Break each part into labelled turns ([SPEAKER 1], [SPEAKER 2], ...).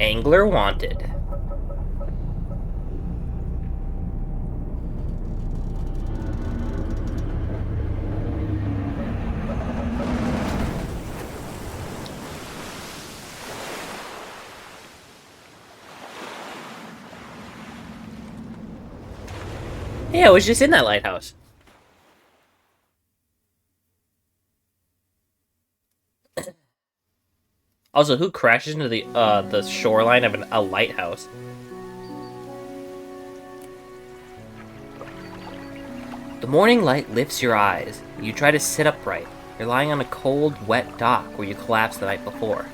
[SPEAKER 1] Angler wanted. Yeah, I was just in that lighthouse. Also, who crashes into the shoreline of a lighthouse? The morning light lifts your eyes. You try to sit upright. You're lying on a cold, wet dock where you collapsed the night before.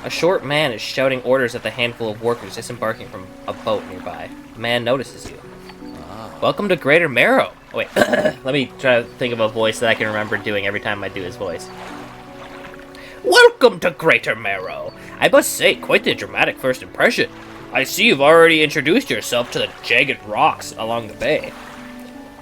[SPEAKER 1] A short man is shouting orders at the handful of workers disembarking from a boat nearby. The man notices you. Welcome to Greater Marrow. Oh, wait, let me try to think of a voice that I can remember doing every time I do his voice. Welcome to Greater Marrow. I must say, quite the dramatic first impression. I see you've already introduced yourself to the jagged rocks along the bay.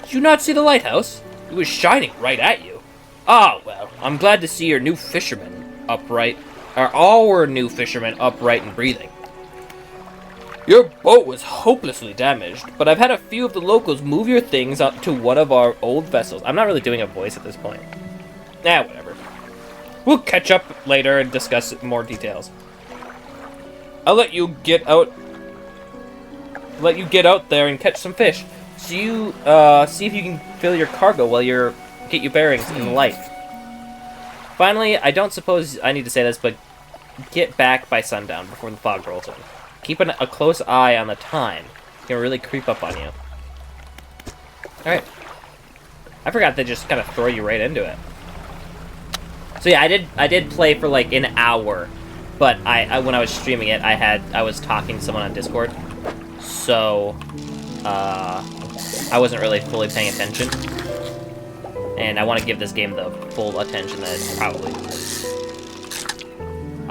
[SPEAKER 1] Did you not see the lighthouse? It was shining right at you. Ah, well, I'm glad to see your new fishermen upright, or our new fishermen upright and breathing. Your boat was hopelessly damaged, but I've had a few of the locals move your things up to one of our old vessels. I'm not really doing a voice at this point. Nah, whatever. We'll catch up later and discuss more details. I'll let you get out there and catch some fish. So you see if you can fill your cargo while get your bearings in the light. Finally, I don't suppose I need to say this, but get back by sundown before the fog rolls in. Keep a close eye on the time. It can really creep up on you. Alright. I forgot they just kind of throw you right into it. So yeah, I did play for like an hour, but I when I was streaming it, I was talking to someone on Discord, so I wasn't really fully paying attention, and I want to give this game the full attention that it's probably deserves.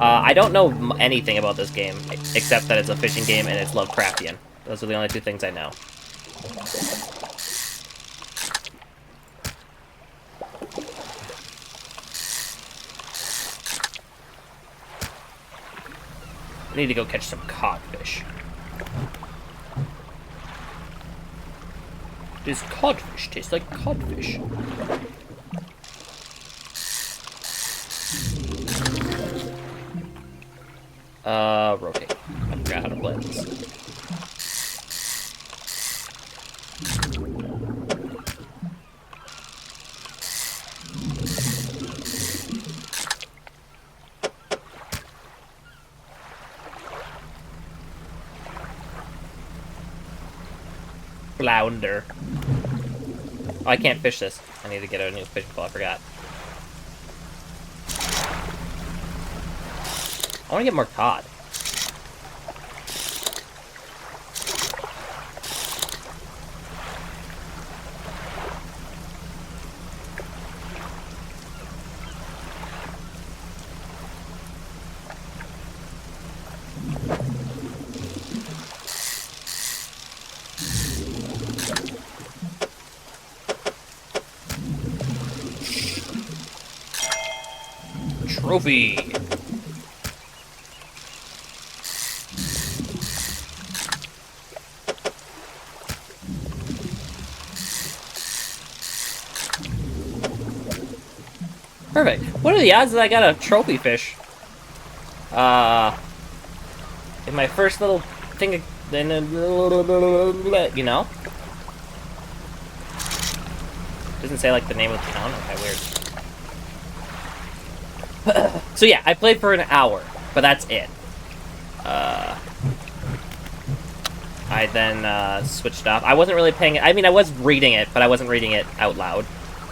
[SPEAKER 1] I don't know anything about this game except that it's a fishing game and it's Lovecraftian. Those are the only two things I know. I need to go catch some codfish. Does codfish taste like codfish? Rotate. I forgot how to play this. Flounder. Oh, I can't fish this. I need to get a new fishing pole. I forgot. I want to get more cod. Trophy. Perfect. What are the odds that I got a trophy fish? In my first little thing, you know? Doesn't say like the name of the town. Okay, weird. So yeah, I played for an hour, but that's it. I then switched off. I wasn't really paying. I mean, I was reading it, but I wasn't reading it out loud,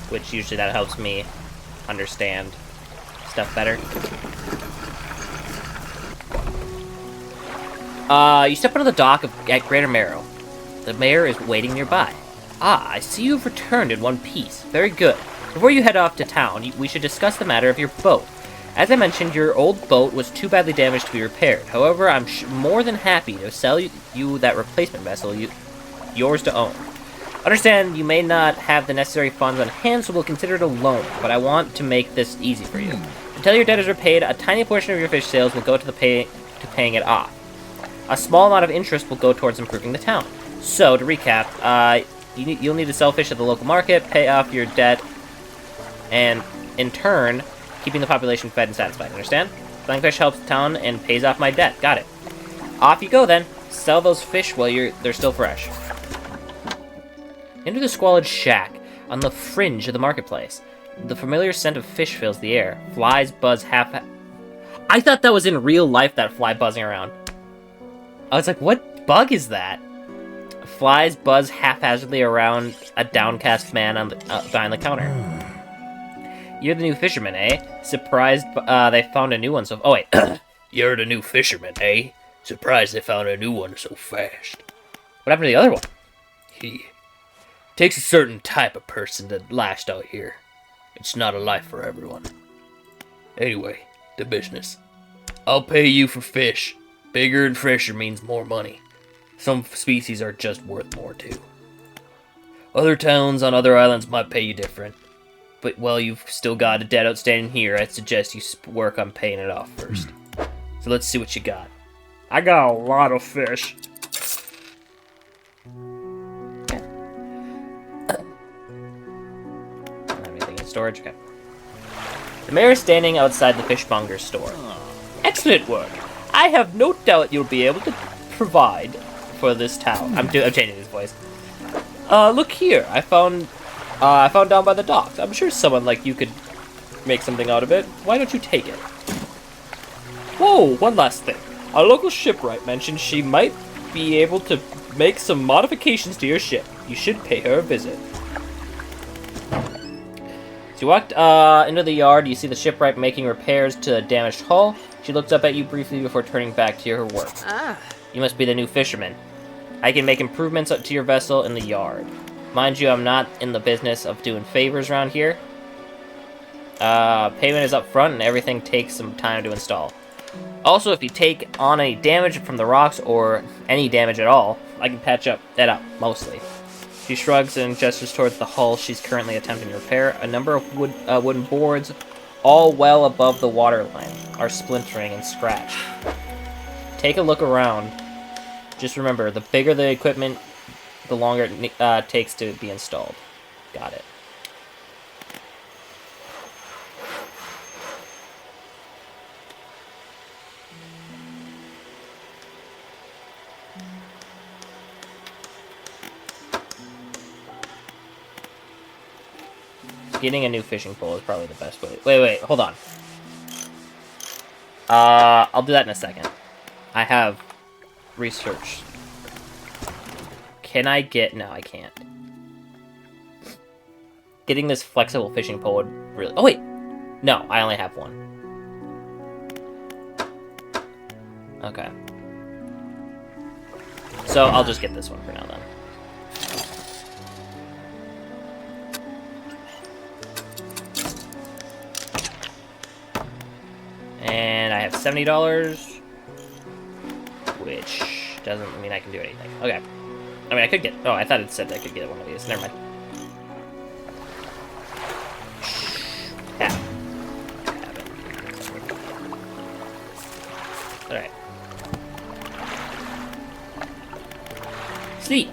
[SPEAKER 1] which usually that helps me understand stuff better. You step onto the dock at Greater Marrow. The mayor is waiting nearby. Ah, I see you've returned in one piece. Very good. Before you head off to town, we should discuss the matter of your boat. As I mentioned, your old boat was too badly damaged to be repaired. However, I'm more than happy to sell you that replacement vessel, yours to own. Understand, you may not have the necessary funds on hand, so we'll consider it a loan, but I want to make this easy for you. The Until your debt is repaid, a tiny portion of your fish sales will go to paying it off. A small amount of interest will go towards improving the town. So, to recap, you'll need to sell fish at the local market, pay off your debt, and, in turn, keeping the population fed and satisfied. Understand? Selling fish helps the town and pays off my debt. Got it. Off you go, then. Sell those fish while they're still fresh. Enter the squalid shack on the fringe of the marketplace. The familiar scent of fish fills the air. Flies buzz I thought that was in real life, that fly buzzing around. I was like, what bug is that? Flies buzz haphazardly around a downcast man behind the counter. You're the new fisherman, eh? Surprised they found a new one so... Oh, wait.
[SPEAKER 2] You're the new fisherman, eh? Surprised they found a new one so fast.
[SPEAKER 1] What happened to the other one?
[SPEAKER 2] He takes a certain type of person to last out here. It's not a life for everyone. Anyway, the business. I'll pay you for fish. Bigger and fresher means more money. Some species are just worth more, too. Other towns on other islands might pay you different. But, well, you've still got a debt outstanding here. I'd suggest you work on paying it off first. So let's see what you got.
[SPEAKER 3] I got a lot of fish.
[SPEAKER 1] Anything in storage? Okay. The mayor is standing outside the fishmonger's store. Excellent work. I have no doubt you'll be able to provide for this town. I'm changing his voice. Look here. I found down by the docks. I'm sure someone like you could make something out of it. Why don't you take it? Whoa, one last thing. A local shipwright mentioned she might be able to make some modifications to your ship. You should pay her a visit. As you walked into the yard, you see the shipwright making repairs to a damaged hull. She looks up at you briefly before turning back to her work. You must be the new fisherman. I can make improvements to your vessel in the yard. Mind you, I'm not in the business of doing favors around here. Payment is up front and everything takes some time to install. Also, if you take on any damage from the rocks or any damage at all, I can patch that up, mostly. She shrugs and gestures towards the hull she's currently attempting to repair. A number of wooden boards, all well above the waterline, are splintering and scratched. Take a look around. Just remember, the bigger the equipment, the longer it takes to be installed. Got it. Getting a new fishing pole is probably the best way. Wait, hold on. I'll do that in a second. I have research. Can I get... No, I can't. Getting this flexible fishing pole would really... Oh, wait! No, I only have one. Okay. So, I'll just get this one for now, then. And I have $70, which doesn't mean I can do anything. Okay. I mean, I could get... Oh, I thought it said I could get one of these. Never mind. Yeah. Alright. Sweet.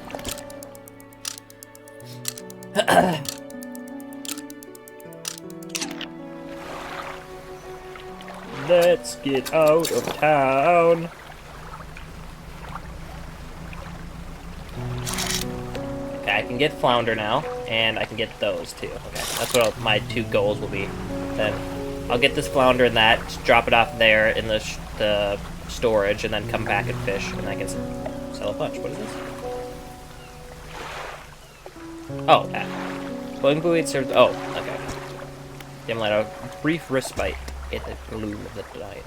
[SPEAKER 3] Let's get out of town.
[SPEAKER 1] Okay, I can get flounder now, and I can get those too. Okay, that's what my two goals will be. Then I'll get this flounder and that, just drop it off there in the storage, and then come back and fish, and I can sell a bunch. What is this? Oh, that. Floating buoy serves... Oh, okay. Dim light a brief respite in the gloom of the night.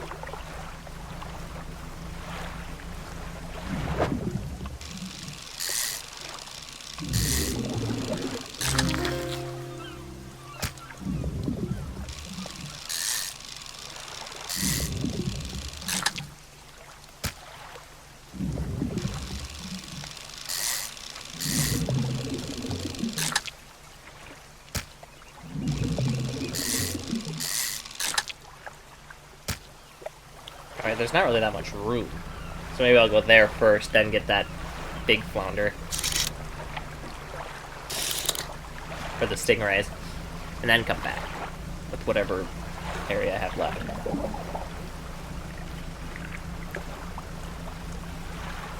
[SPEAKER 1] Right, there's not really that much room. So maybe I'll go there first, then get that big flounder. For the stingrays. And then come back. With whatever area I have left.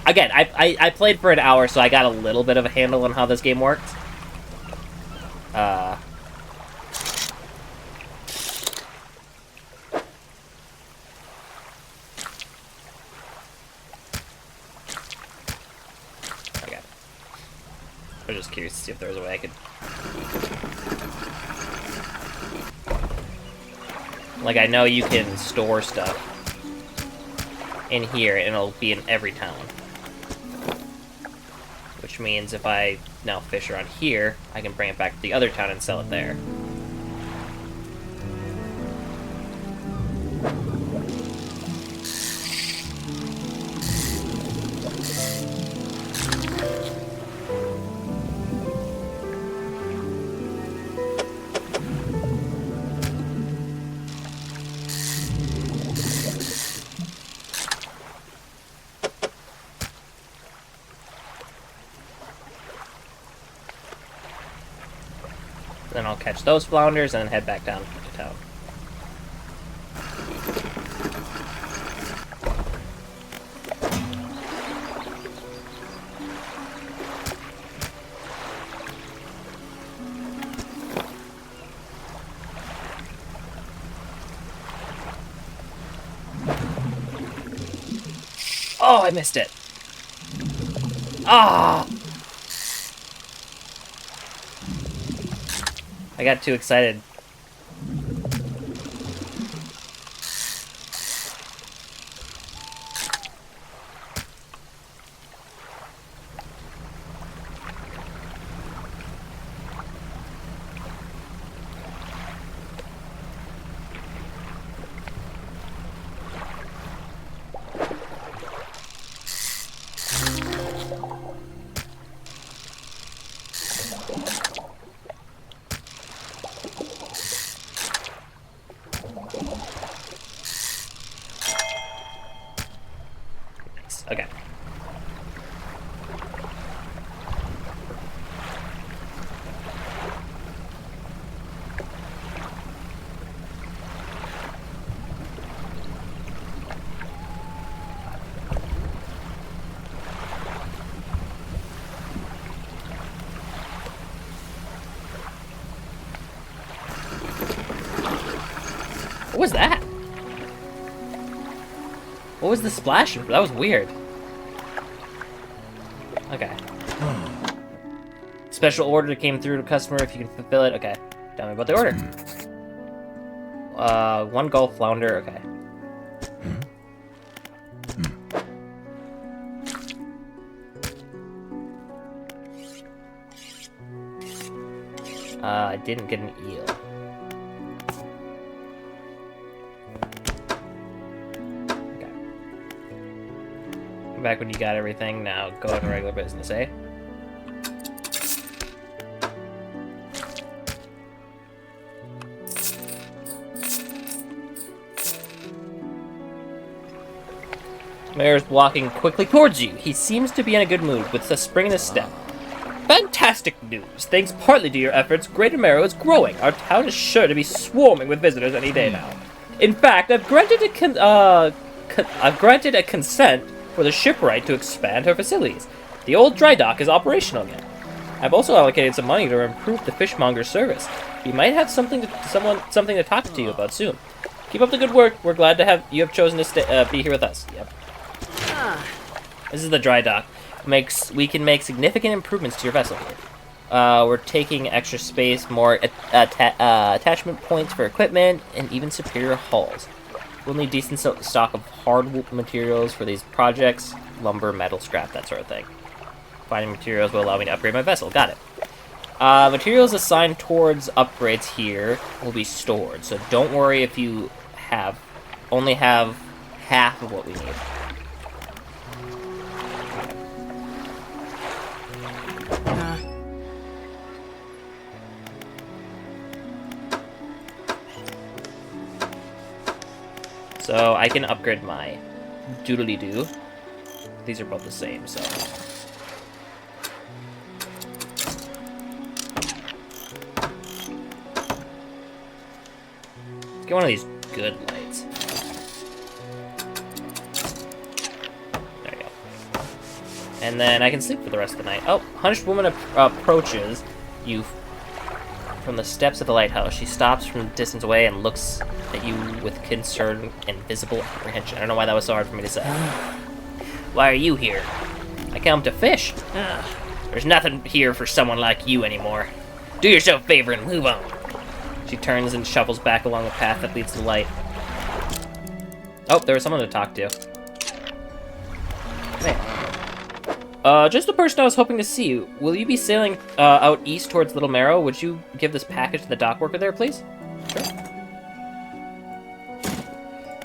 [SPEAKER 1] Again, I played for an hour, so I got a little bit of a handle on how this game works. Okay. I was just curious to see if there was a way I could... Like, I know you can store stuff in here, and it'll be in every town. Which means if I now fish around here, I can bring it back to the other town and sell it there. Then I'll catch those flounders and then head back down to town. Oh, I missed it. Ah! I got too excited. Okay. What was that? What was the splash? That was weird. Okay. Special order came through to customer if you can fulfill it. Okay. Tell me about the order. 1 Gulf flounder. Okay. I didn't get an eel. Okay. Come back when you got everything. Now go on regular business, eh? Mayor's walking quickly towards you. He seems to be in a good mood, with a spring in his step. Fantastic news! Thanks partly to your efforts, Greater Marrow is growing. Our town is sure to be swarming with visitors any day now. In fact, I've granted a consent for the shipwright to expand her facilities. The old dry dock is operational again. I've also allocated some money to improve the fishmonger's service. He might have something to talk to you about soon. Keep up the good work. We're glad to have you have chosen to be here with us. Yep. This is the dry dock. We can make significant improvements to your vessel here. We're taking extra space, more attachment points for equipment, and even superior hulls. We'll need decent stock of hard materials for these projects, lumber, metal, scrap, that sort of thing. Finding materials will allow me to upgrade my vessel. Got it. Materials assigned towards upgrades here will be stored, so don't worry if you only have half of what we need. So I can upgrade my doodly-doo. These are both the same, so... Let's get one of these good lights. There you go. And then I can sleep for the rest of the night. Oh, hunched woman approaches you from the steps of the lighthouse. She stops from a distance away and looks at you with concern and visible apprehension. I don't know why that was so hard for me to say. Why are you here? I came to fish. There's nothing here for someone like you anymore. Do yourself a favor and move on. She turns and shuffles back along the path that leads to the light. Oh, there was someone to talk to. Man. Just the person I was hoping to see. Will you be sailing out east towards Little Marrow? Would you give this package to the dock worker there, please? Sure.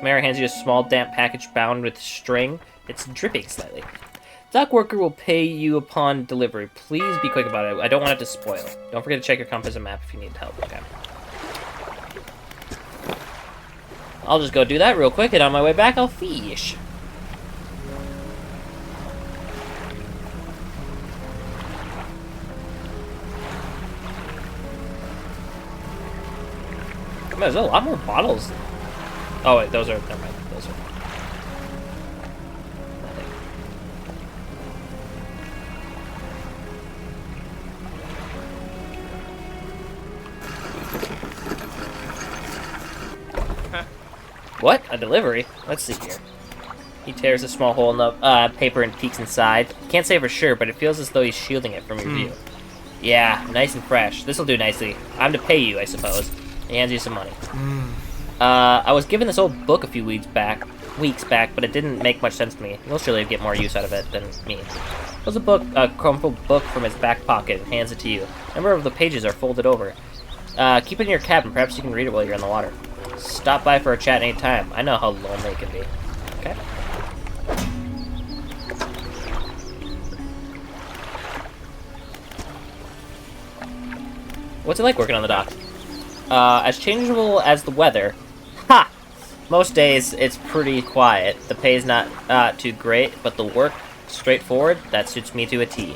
[SPEAKER 1] Marrow hands you a small, damp package bound with string. It's dripping slightly. Dock worker will pay you upon delivery. Please be quick about it. I don't want it to spoil. Don't forget to check your compass and map if you need help. Okay. I'll just go do that real quick, and on my way back, I'll fish. Man, there's a lot more bottles. Oh wait, those are, never mind, those are. What? A delivery? Let's see here. He tears a small hole in the paper and peeks inside. Can't say for sure, but it feels as though he's shielding it from your view. Yeah, nice and fresh. This'll do nicely. I'm to pay you, I suppose. He hands you some money. I was given this old book a few weeks back, but it didn't make much sense to me. You'll surely get more use out of it than me. Pulls a crumpled book from his back pocket and hands it to you. A number of the pages are folded over. Keep it in your cabin. Perhaps you can read it while you're in the water. Stop by for a chat anytime. I know how lonely it can be. Okay. What's it like working on the dock? As changeable as the weather. Ha! Most days, it's pretty quiet. The pay's not too great, but the work, straightforward, that suits me to a T.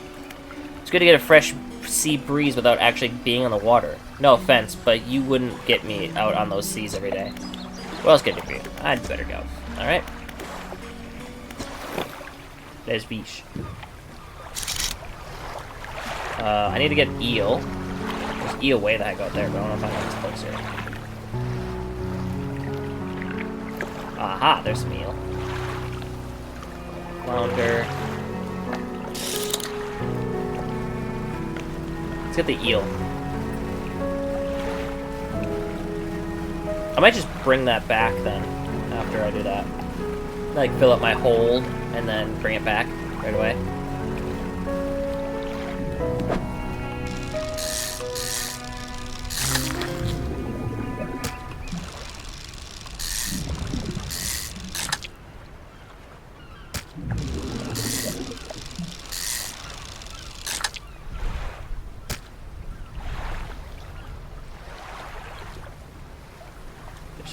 [SPEAKER 1] It's good to get a fresh sea breeze without actually being on the water. No offense, but you wouldn't get me out on those seas every day. What else can I do for you? I'd better go. Alright. There's fish. I need to get eel. There's eel way the heck out there, but I don't know if I know it's closer. Aha, there's some eel. Flounder. Let's get the eel. I might just bring that back then, after I do that. Like, fill up my hold, and then bring it back right away.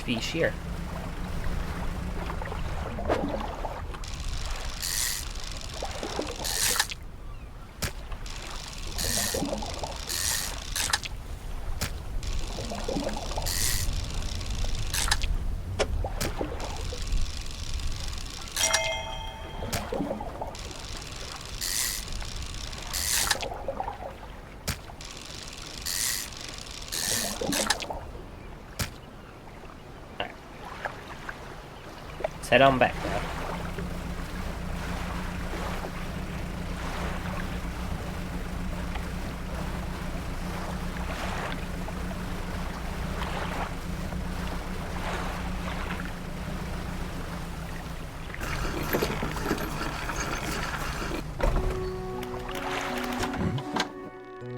[SPEAKER 1] Fish here. Head on back now.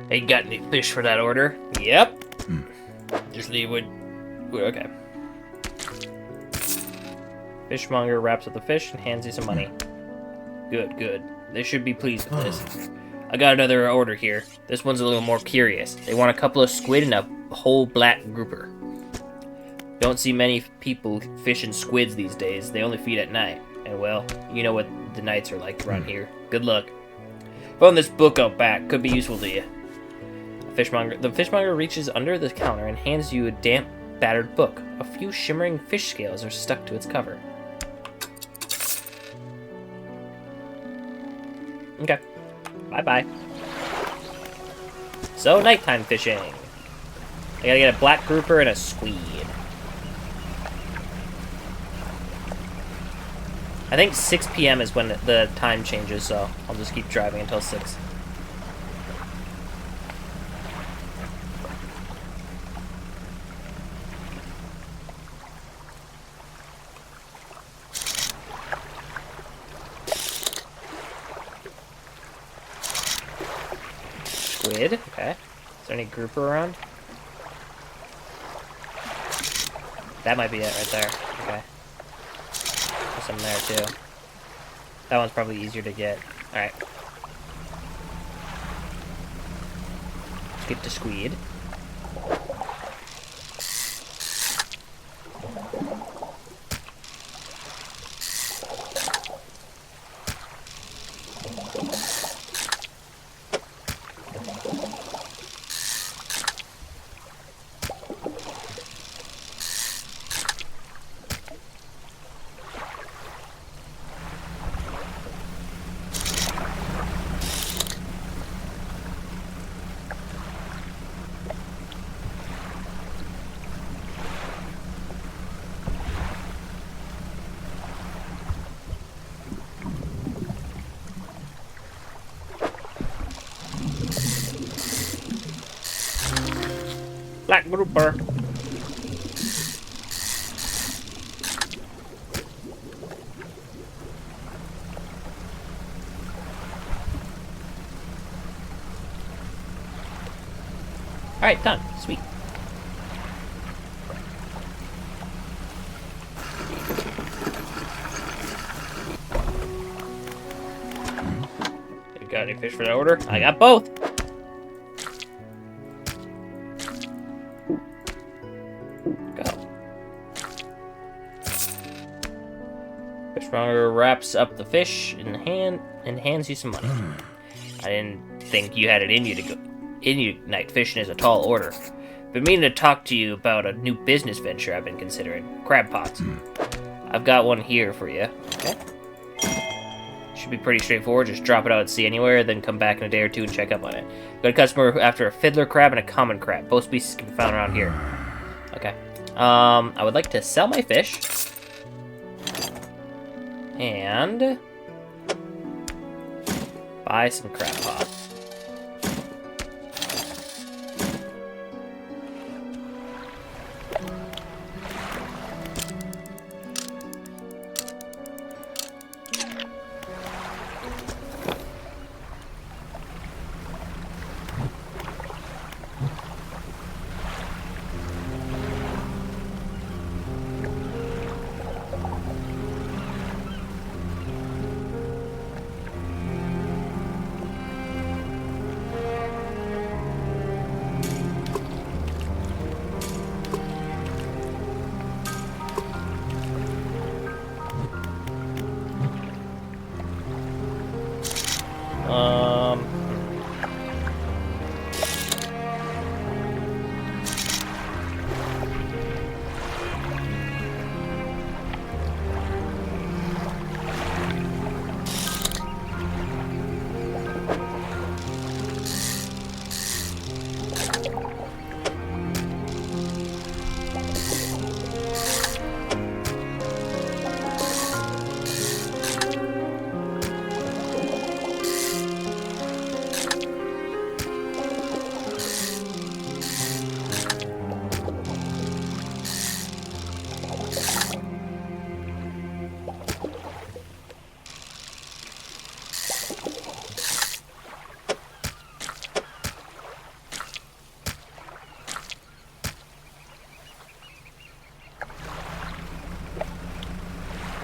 [SPEAKER 1] Hey, got any fish for that order? Yep. Just leave it. Okay. Fishmonger wraps up the fish and hands you some money. Good, good. They should be pleased with this. I got another order here. This one's a little more curious. They want a couple of squid and a whole black grouper. Don't see many people fishing squids these days. They only feed at night. And well, you know what the nights are like around here. Good luck. Found this book out back. Could be useful to you. The fishmonger reaches under the counter and hands you a damp, battered book. A few shimmering fish scales are stuck to its cover. Okay. Bye-bye. So, nighttime fishing. I gotta get a black grouper and a squeed. I think 6 p.m. is when the time changes, so I'll just keep driving until 6. Squid, okay. Is there any grouper around? That might be it right there. Okay. There's some there too. That one's probably easier to get. Alright. Get the squid. Black grouper. Alright, done. Sweet. You got any fish for that order? I got both. Fishmonger wraps up the fish in the hand and hands you some money. I didn't think you had it in you to go night fishing is a tall order. Been meaning to talk to you about a new business venture I've been considering. Crab pots. I've got one here for you. Okay. Should be pretty straightforward. Just drop it out at sea anywhere, then come back in a day or two and check up on it. Got a customer after a fiddler crab and a common crab. Both species can be found around here. Okay. I would like to sell my fish. And buy some crab pots.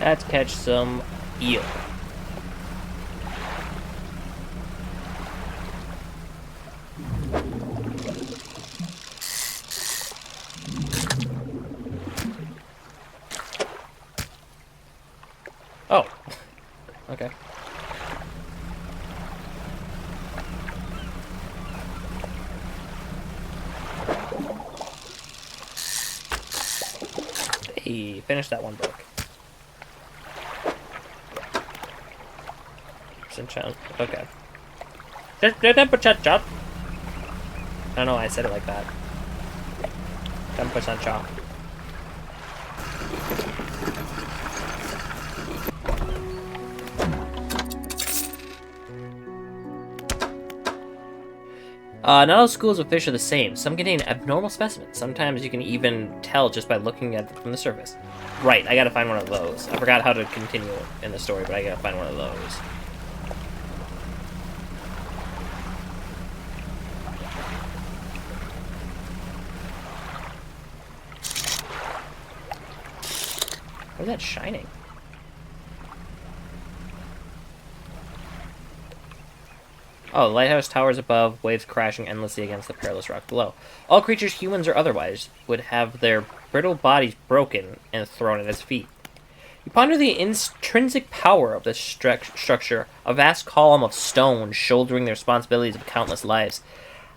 [SPEAKER 1] Let's catch some eel. Oh. Okay. Hey, finish that one book. Okay. I don't know why I said it like that. 10% chop. Not all schools of fish are the same. Some contain abnormal specimens. Sometimes you can even tell just by looking at them from the surface. Right, I gotta find one of those. I forgot how to continue in the story, but I gotta find one of those. Where's that shining? Oh, the lighthouse towers above, waves crashing endlessly against the perilous rock below. All creatures, humans or otherwise, would have their brittle bodies broken and thrown at its feet. You ponder the intrinsic power of this structure, a vast column of stone shouldering the responsibilities of countless lives.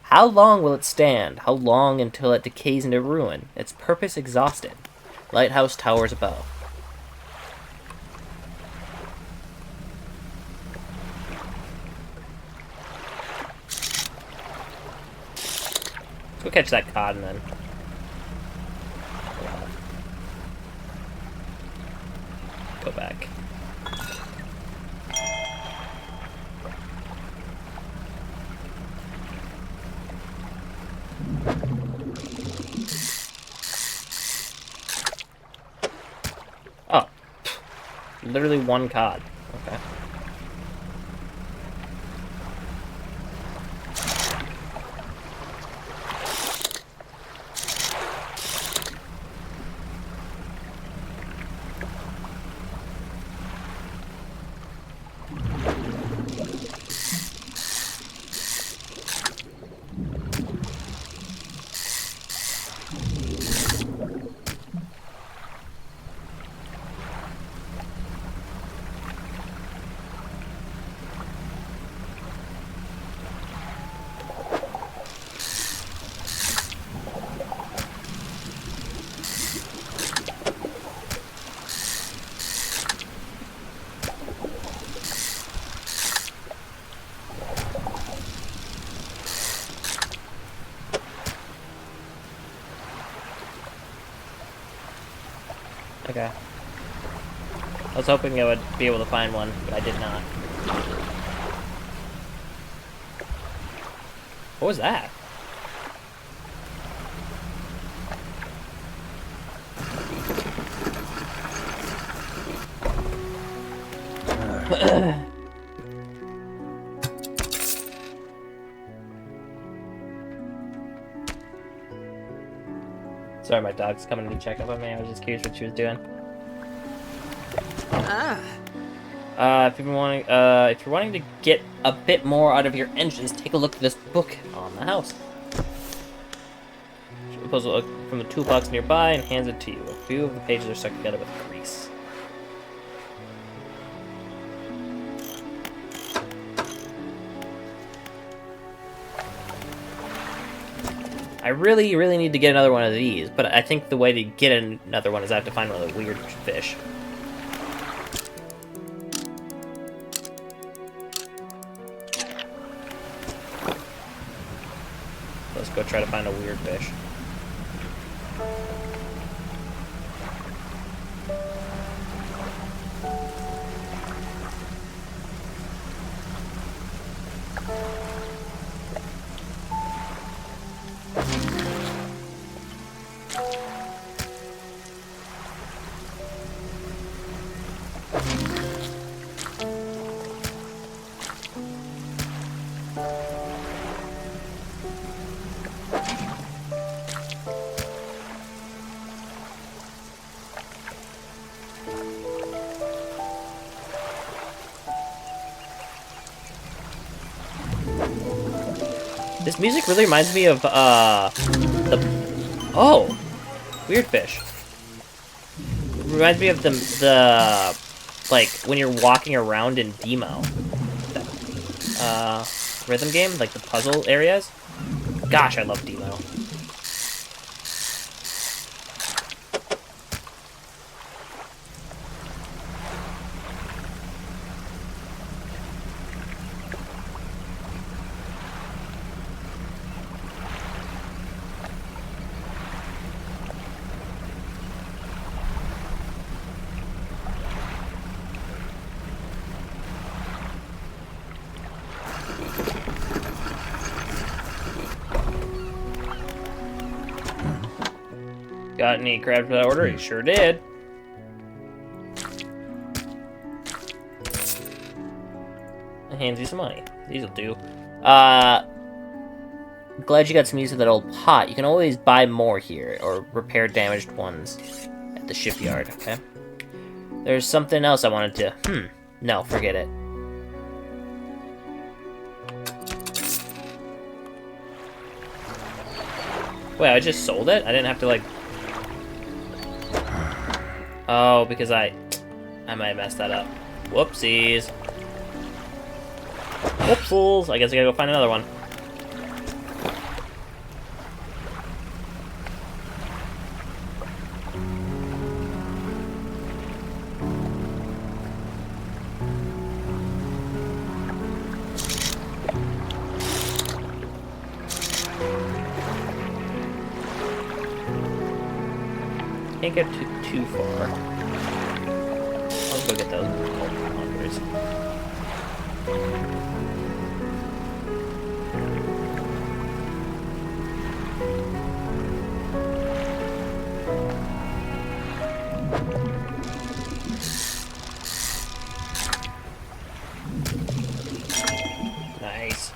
[SPEAKER 1] How long will it stand? How long until it decays into ruin, its purpose exhausted? Lighthouse towers above. Go catch that cod and then. Go back. Oh. Literally one cod. Okay. Okay. I was hoping I would be able to find one, but I did not. What was that? Sorry, my dog's coming to check up on me. I was just curious what she was doing. If you're wanting to get a bit more out of your engines, take a look at this book on the house. She pulls a look from the toolbox nearby and hands it to you. A few of the pages are stuck together with grease. I really, really need to get another one of these, but I think the way to get another one is I have to find one of the weird fish. Let's go try to find a weird fish. This music really reminds me of, Oh! Weird fish. Reminds me of the like when you're walking around in Demo. Rhythm game, like the puzzle areas. Gosh, I love Demo. Got any crabs for that order? He sure did. Hands you some money. These'll do. Glad you got some use of that old pot. You can always buy more here, or repair damaged ones at the shipyard, okay? There's something else I wanted to... No, forget it. Wait, I just sold it? I didn't have to, like... Oh, because I might have messed that up. Whoopsies. Whoopsies. I guess I gotta go find another one. Can't get too far. Let's go get those hungers. Nice.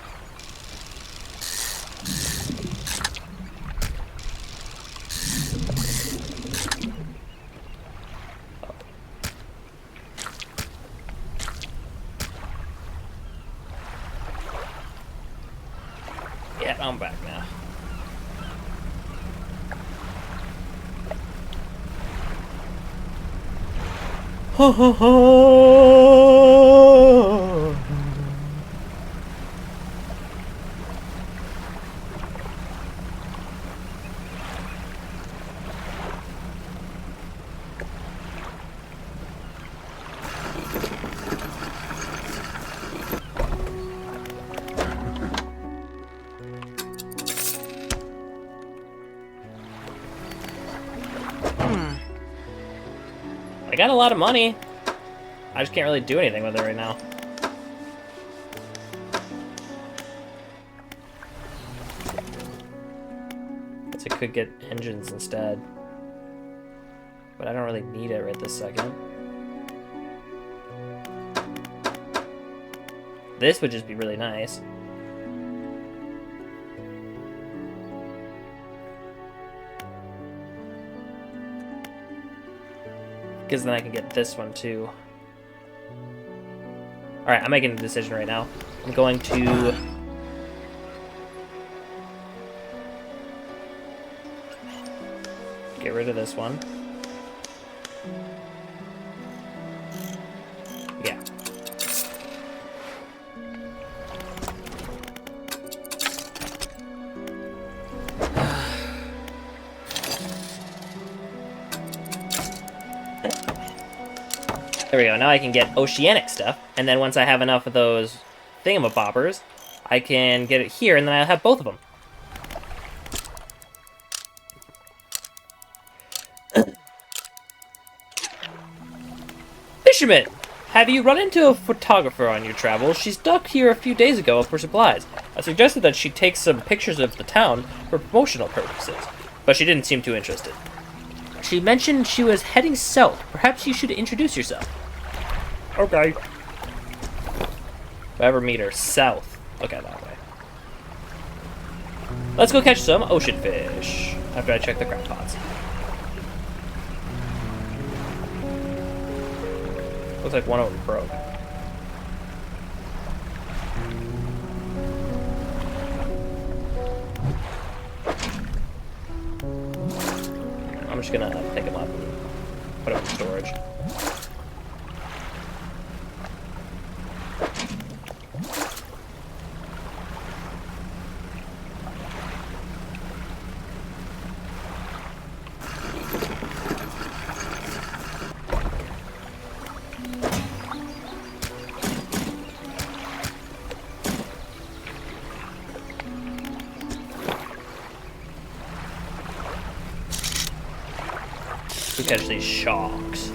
[SPEAKER 1] Yeah, I'm back now. Ho ho ho! I got a lot of money. I just can't really do anything with it right now. Guess I could get engines instead. But I don't really need it right this second. This would just be really nice. Because then I can get this one too. Alright, I'm making a decision right now. I'm going to... get rid of this one. Yeah. There we go, now I can get oceanic stuff, and then once I have enough of those thingamabobbers, I can get it here, and then I'll have both of them. Fisherman! Have you run into a photographer on your travels? She docked here a few days ago for supplies. I suggested that she take some pictures of the town for promotional purposes, but she didn't seem too interested. She mentioned she was heading south. Perhaps you should introduce yourself.
[SPEAKER 3] Okay.
[SPEAKER 1] If I ever meet her south, look at that way. Let's go catch some ocean fish after I check the crab pots. Looks like one of them broke. I'm just gonna pick them up and put them in storage. to catch these sharks.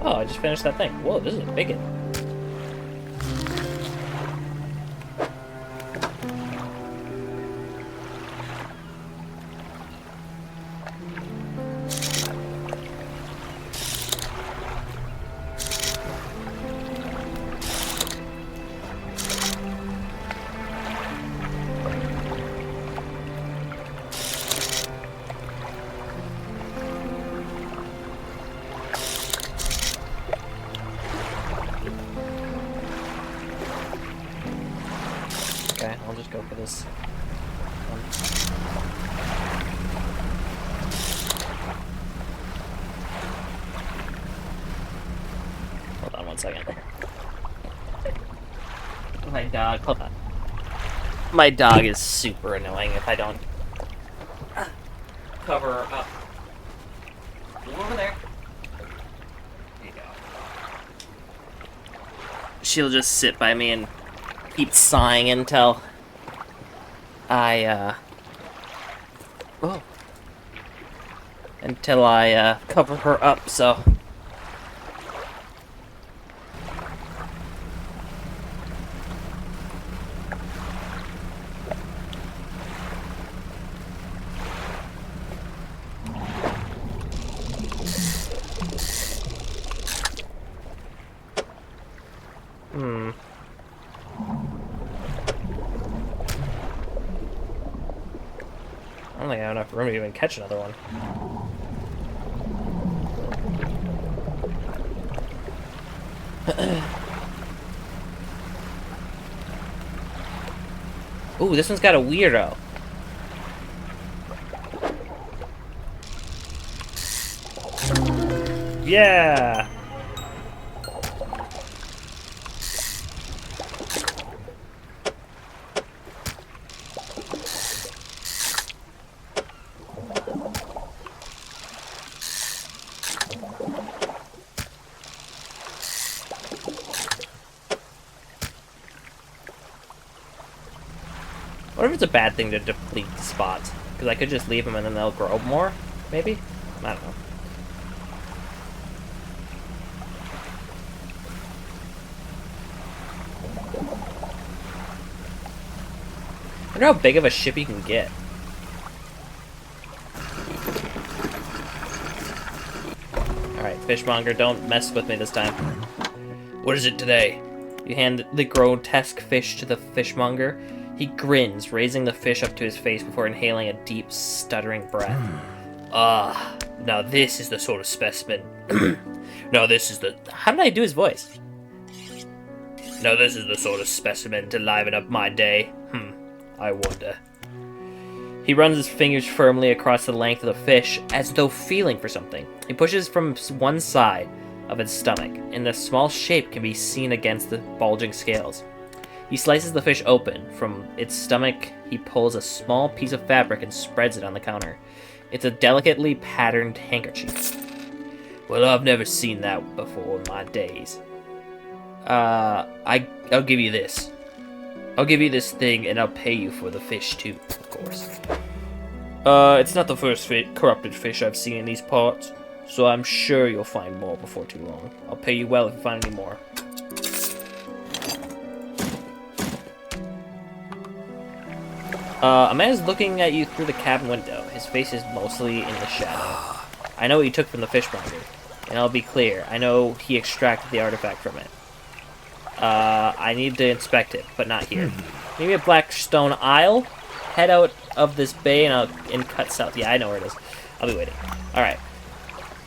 [SPEAKER 1] Oh, I just finished that thing. Whoa, this is a big one. Okay, I'll just go for this one. Hold on one second. My dog, hold on. My dog is super annoying if I don't cover her up. Go over there. There you go. She'll just sit by me and keep sighing until I cover her up, so I don't think I have enough room to even catch another one. Ooh, this one's got a weirdo.
[SPEAKER 3] Yeah!
[SPEAKER 1] What if it's a bad thing to deplete the spots? Because I could just leave them and then they'll grow more, maybe? I don't know. I wonder how big of a ship you can get. Alright, fishmonger, don't mess with me this time.
[SPEAKER 2] What is it today?
[SPEAKER 1] You hand the grotesque fish to the fishmonger. He grins, raising the fish up to his face before inhaling a deep, stuttering breath.
[SPEAKER 2] Ah, now this is the sort of specimen. Now this is the...
[SPEAKER 1] How did I do his voice?
[SPEAKER 2] Now this is the sort of specimen to liven up my day. I wonder.
[SPEAKER 1] He runs his fingers firmly across the length of the fish, as though feeling for something. He pushes from one side of its stomach, and the small shape can be seen against the bulging scales. He slices the fish open. From its stomach, he pulls a small piece of fabric and spreads it on the counter. It's a delicately patterned handkerchief.
[SPEAKER 2] Well, I've never seen that before in my days.
[SPEAKER 1] I'll give you this.
[SPEAKER 2] I'll give you this thing, and I'll pay you for the fish, too, of course.
[SPEAKER 1] It's not the first corrupted fish I've seen in these parts, so I'm sure you'll find more before too long. I'll pay you well if you find any more. A man is looking at you through the cabin window. His face is mostly in the shadow. I know what you took from the fishmonger, and I'll be clear. I know he extracted the artifact from it. I need to inspect it, but not here. Maybe a Blackstone Isle? Head out of this bay and cut south. Yeah, I know where it is. I'll be waiting. Alright.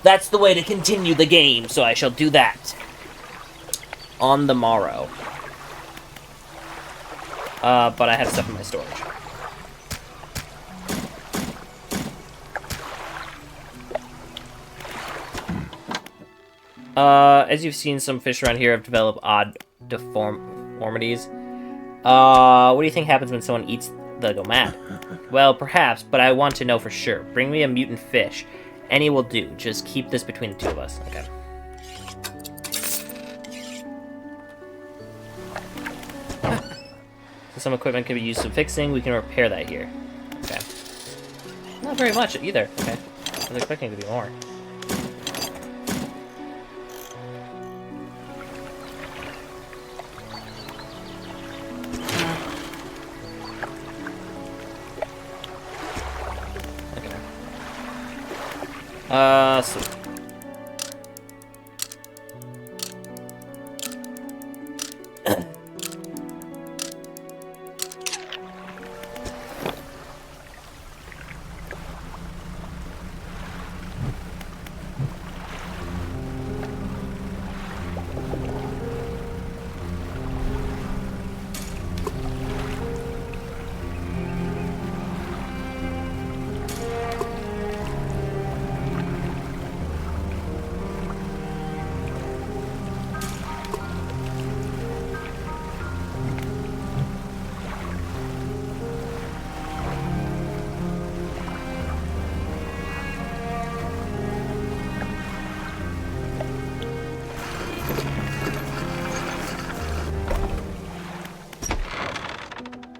[SPEAKER 1] That's the way to continue the game, so I shall do that on the morrow. But I have stuff in my storage. As you've seen, some fish around here have developed odd deformities. What do you think happens when someone eats the go mad? Well, perhaps, but I want to know for sure. Bring me a mutant fish. Any will do. Just keep this between the two of us. Okay. Some equipment could be used for fixing. We can repair that here. Okay. Not very much either. Okay. I was expecting it to be more. So...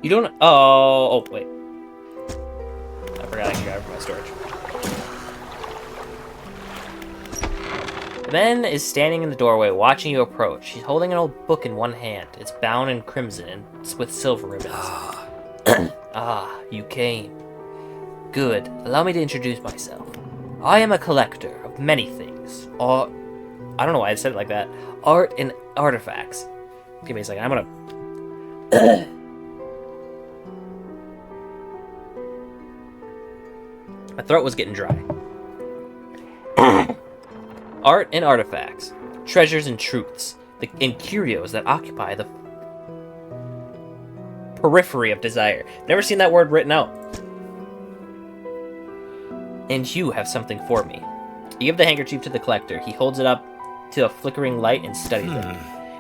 [SPEAKER 1] You don't... Oh, wait. I forgot I can grab it from my storage. The man is standing in the doorway, watching you approach. He's holding an old book in one hand. It's bound in crimson and with silver ribbons. Ah, you came. Good. Allow me to introduce myself. I am a collector of many things. I don't know why I said it like that. Art and artifacts. Give me a second. I'm gonna... My throat was getting dry. Art and artifacts, treasures and truths, and curios that occupy the periphery of desire. Never seen that word written out. And you have something for me. You give the handkerchief to the collector. He holds it up to a flickering light and studies it.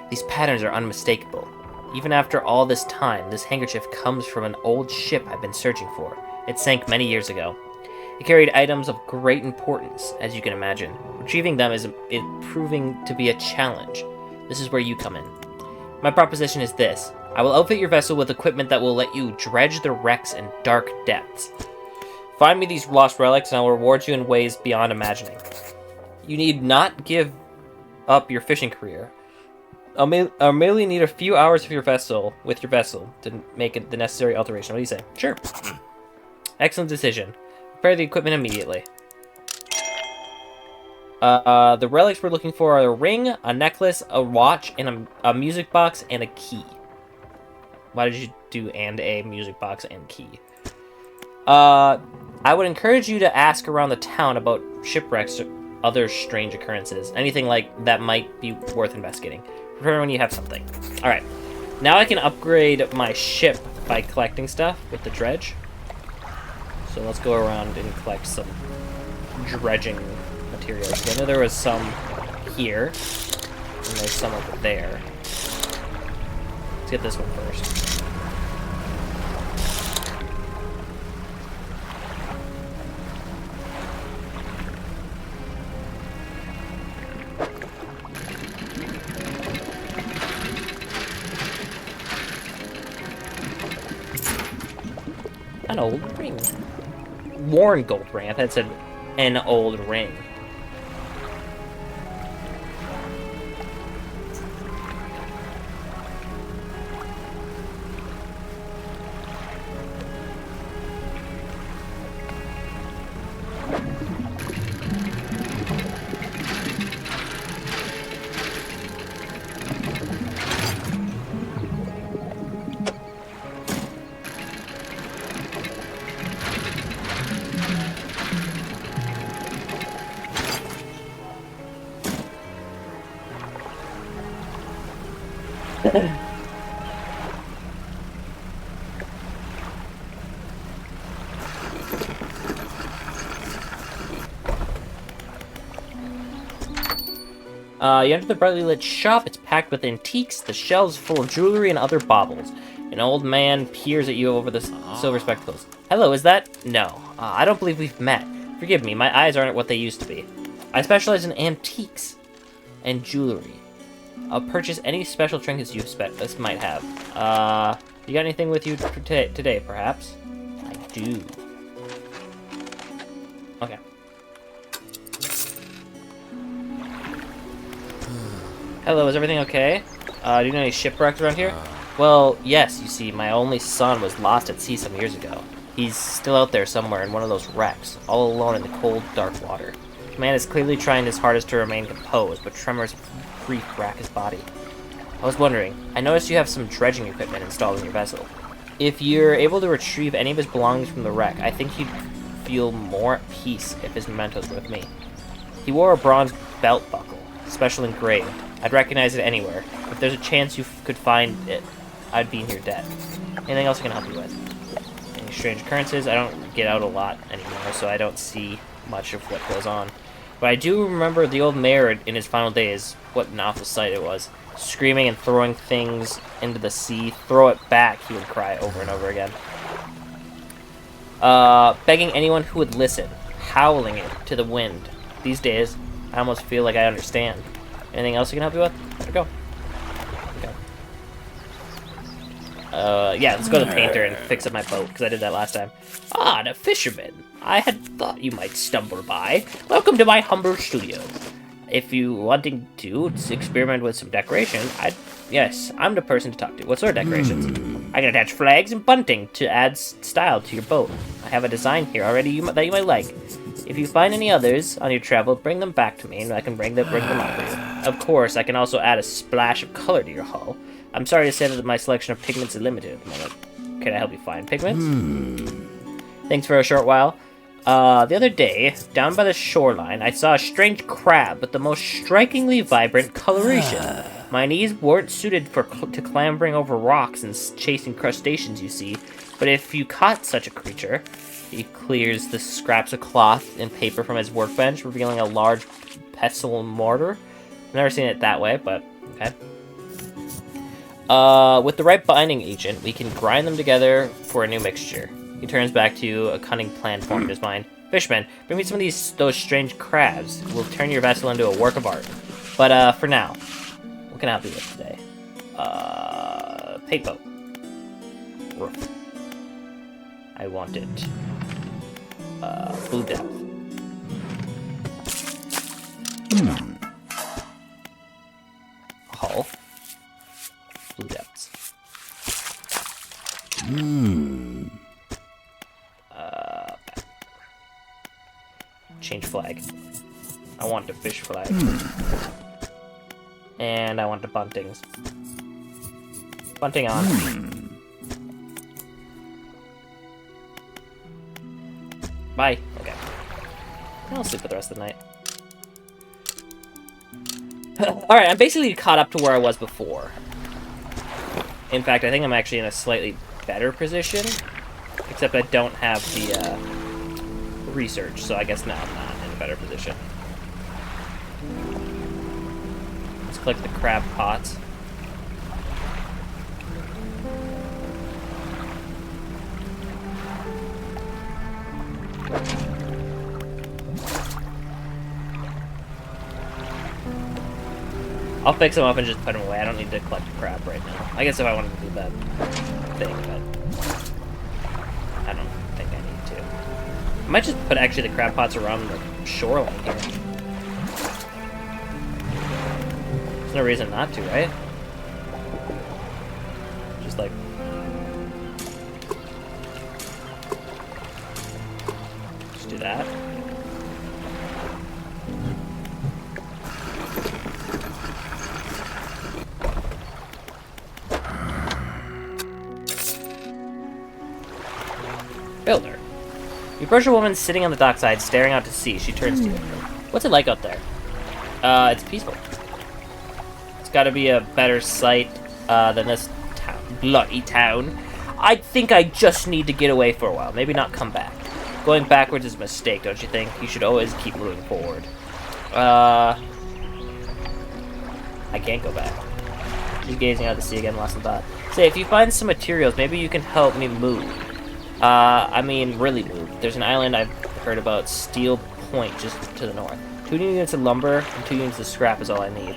[SPEAKER 1] These patterns are unmistakable. Even after all this time, this handkerchief comes from an old ship I've been searching for. It sank many years ago. It carried items of great importance, as you can imagine. Retrieving them is proving to be a challenge. This is where you come in. My proposition is this. I will outfit your vessel with equipment that will let you dredge the wrecks in dark depths. Find me these lost relics and I will reward you in ways beyond imagining. You need not give up your fishing career. I'll merely need a few hours of your vessel to make it the necessary alteration. What do you say? Sure. Excellent decision. Prepare the equipment immediately. The relics we're looking for are a ring, a necklace, a watch, and a music box, and a key. Why did you do and a music box and key? I would encourage you to ask around the town about shipwrecks or other strange occurrences. Anything like that might be worth investigating. Prepare when you have something. Alright. Now I can upgrade my ship by collecting stuff with the dredge. So let's go around and collect some dredging materials. I know there was some here, and there's some over there. Let's get this one first. An old ring. Worn gold ring. I thought it said an old ring. You enter the brightly lit shop. It's packed with antiques, the shelves full of jewelry and other baubles. An old man peers at you over the silver spectacles. Hello, is that? No. I don't believe we've met. Forgive me, my eyes aren't what they used to be. I specialize in antiques and jewelry. I'll purchase any special trinkets you might have. You got anything with you today, perhaps? I do. Okay. Hello, is everything okay? Do you know any shipwrecks around here? Well, yes, you see, my only son was lost at sea some years ago. He's still out there somewhere in one of those wrecks, all alone in the cold, dark water. The man is clearly trying his hardest to remain composed, but tremors of grief rack his body. I was wondering, I noticed you have some dredging equipment installed in your vessel. If you're able to retrieve any of his belongings from the wreck, I think he'd feel more at peace if his mementos were with me. He wore a bronze belt buckle, special engraved. I'd recognize it anywhere. If there's a chance you could find it, I'd be in your debt. Anything else I can help you with? Any strange occurrences? I don't get out a lot anymore, so I don't see much of what goes on. But I do remember the old mayor in his final days. What an awful sight it was. Screaming and throwing things into the sea. Throw it back, he would cry over and over again. Begging anyone who would listen. Howling it to the wind. These days, I almost feel like I understand. Anything else I can help you with? There we go. Okay. Yeah, let's go to the painter and fix up my boat, because I did that last time. Ah, the fisherman. I had thought you might stumble by. Welcome to my humble studio. If you wanting to experiment with some decoration, yes, I'm the person to talk to. What sort of decorations? I can attach flags and bunting to add style to your boat. I have a design here already that you might like. If you find any others on your travel, bring them back to me, and I can bring them up for you. Of course, I can also add a splash of color to your hull. I'm sorry to say that my selection of pigments is limited at the moment. Can I help you find pigments? Thanks for a short while. The other day, down by the shoreline, I saw a strange crab with the most strikingly vibrant coloration. My knees weren't suited to clambering over rocks and chasing crustaceans, you see. But if you caught such a creature... He clears the scraps of cloth and paper from his workbench, revealing a large pestle and mortar. I've never seen it that way, but okay. With the right binding agent, we can grind them together for a new mixture. He turns back to you, a cunning plan formed in his mind. Fishman, bring me some of those strange crabs. We'll turn your vessel into a work of art. But for now, what can I help you with today? Paint boat. Roof. I want it. Blue depth. Hull. Blue depths. Change flag. I want the fish flag. And I want the buntings. Bunting on. Bye. Okay. I'll sleep for the rest of the night. Alright, I'm basically caught up to where I was before. In fact, I think I'm actually in a slightly better position. Except I don't have the research, so I guess now I'm not in a better position. Let's click the crab pots. I'll fix them up and just put them away. I don't need to collect a crab right now. I guess if I wanted to do that thing, but I don't think I need to. I might just put actually the crab pots around the shoreline here. There's no reason not to, right? Just like... just do that. Builder. You approach a woman sitting on the dockside, staring out to sea. She turns to you. What's it like out there? It's peaceful. It's got to be a better sight than this bloody town. I think I just need to get away for a while. Maybe not come back. Going backwards is a mistake, don't you think? You should always keep moving forward. I can't go back. She's gazing out at the sea again, lost in thought. Say, if you find some materials, maybe you can help me move. I mean, really move. There's an island I've heard about, Steel Point, just to the north. 2 units of lumber and 2 units of scrap is all I need.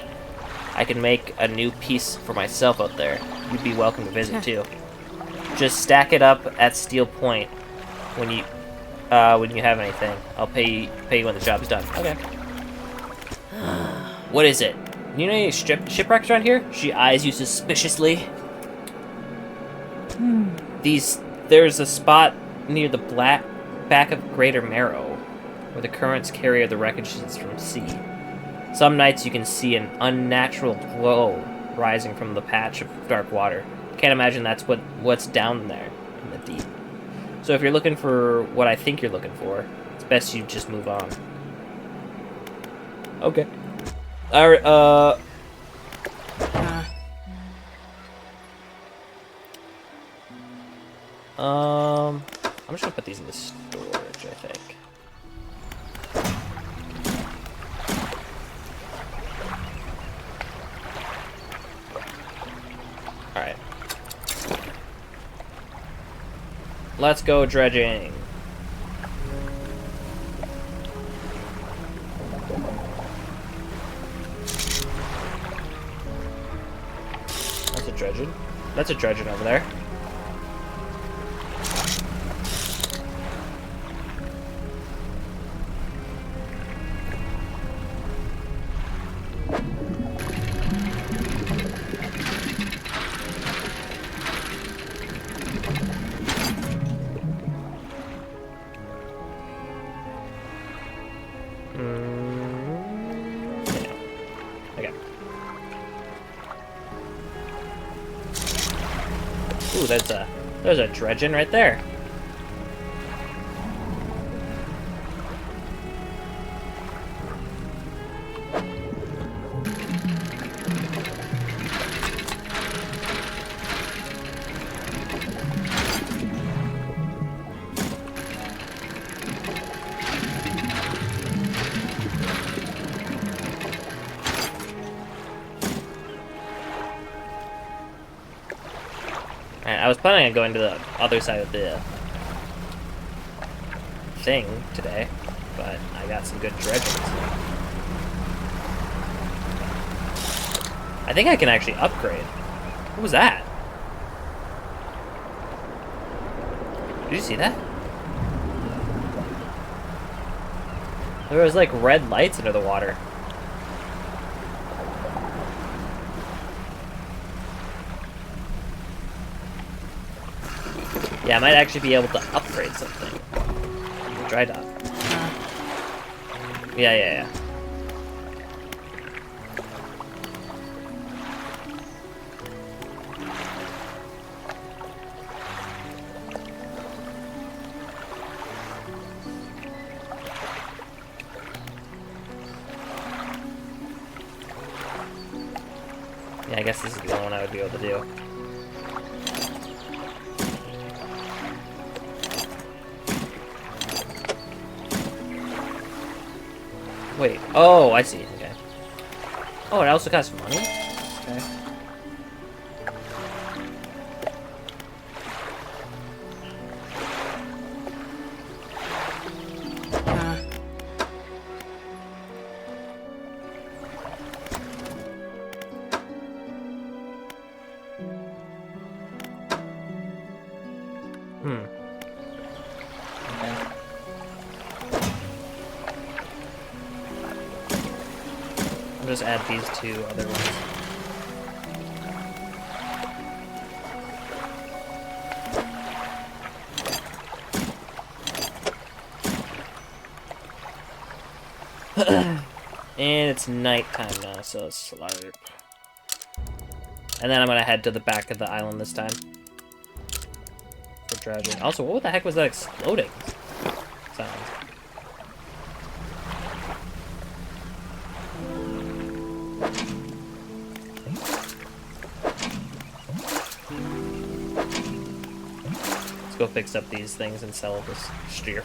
[SPEAKER 1] I can make a new piece for myself out there. You'd be welcome to visit, too. Just stack it up at Steel Point when you have anything. I'll pay you when the job's done. Okay. What is it? You know any shipwrecks around here? She eyes you suspiciously. There's a spot near the back of Greater Marrow, where the currents carry the wreckages from sea. Some nights you can see an unnatural glow rising from the patch of dark water. Can't imagine that's what's down there in the deep. So if you're looking for what I think you're looking for, it's best you just move on. Okay. Alright, I'm just gonna put these in the storage, I think. Alright. Let's go dredging. That's a dredging. That's a dredging over there. Okay. Ooh, there's a dredging right there. I was planning on going to the other side of the thing today, but I got some good dredgings. I think I can actually upgrade. What was that? Did you see that? There was like red lights under the water. Yeah, I might actually be able to upgrade something. Dry dock. Yeah. Yeah, I guess this is the only one I would be able to do. Wait. Oh, I see. Okay. Oh, it also costs money? Okay. I'll just add these two other ones. And it's nighttime now, so it's slurp. And then I'm gonna head to the back of the island this time. For dredging. Also, what the heck was that exploding sound? Let's go fix up these things and sell this steer.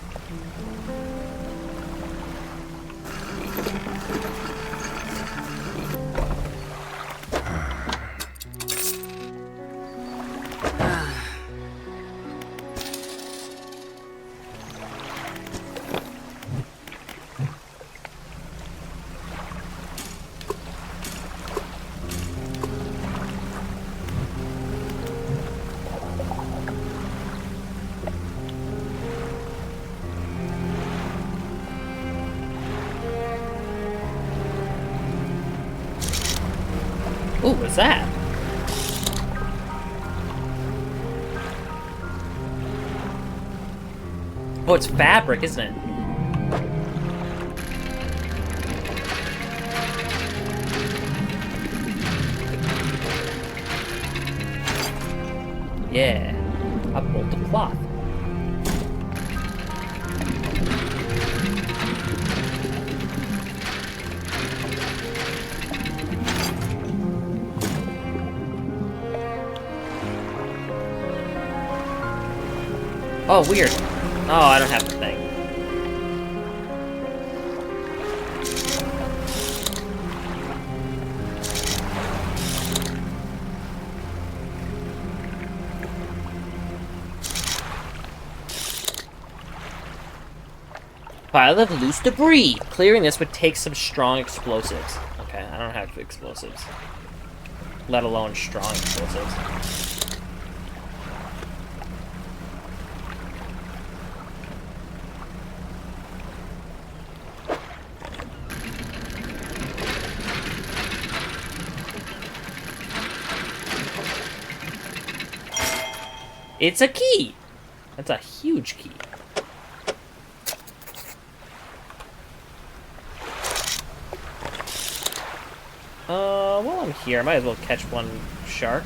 [SPEAKER 1] Ooh, what's that? Oh, it's fabric, isn't it? Yeah, a bolt of cloth. Oh, weird. Oh, I don't have the thing. Pile of loose debris. Clearing this would take some strong explosives. Okay, I don't have explosives. Let alone strong explosives. It's a key! That's a huge key. While I'm here, I might as well catch one shark.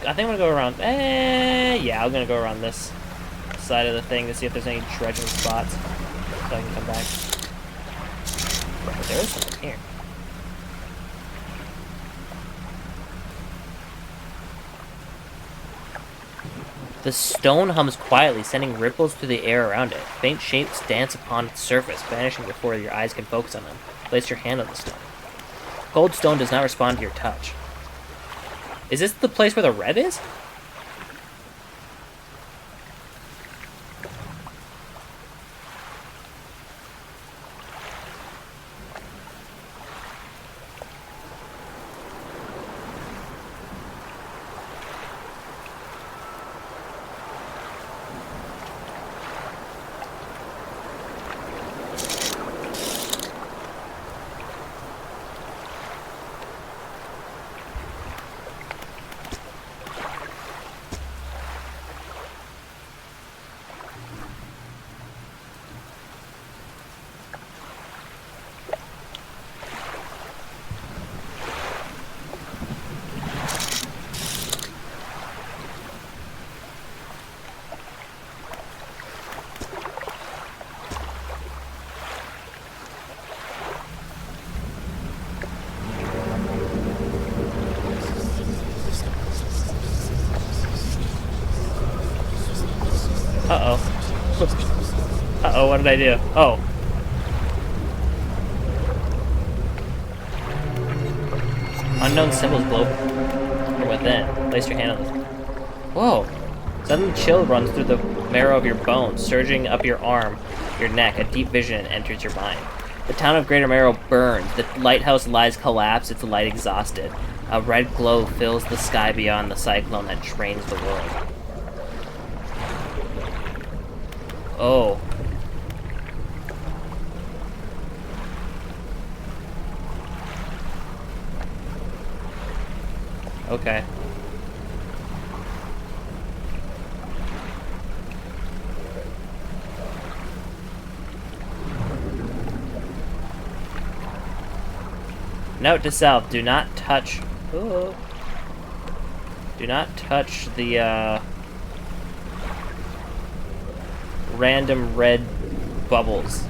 [SPEAKER 1] I think I'm gonna go around, yeah, I'm gonna go around this side of the thing to see if there's any dredging spots, so I can come back. But there is something here. The stone hums quietly, sending ripples through the air around it. Faint shapes dance upon its surface, vanishing before your eyes can focus on them. Place your hand on the stone. Cold stone does not respond to your touch. Is this the place where the red is? Uh-oh. Uh-oh, what did I do? Oh. Unknown symbols glow from within. Place your hand on this. Whoa. Sudden chill runs through the marrow of your bones, surging up your arm, your neck. A deep vision enters your mind. The town of Greater Marrow burns. The lighthouse lies collapsed, its light exhausted. A red glow fills the sky beyond the cyclone that drains the world. Oh. Okay. Note to self, do not touch... Ooh. Do not touch the, random red bubbles.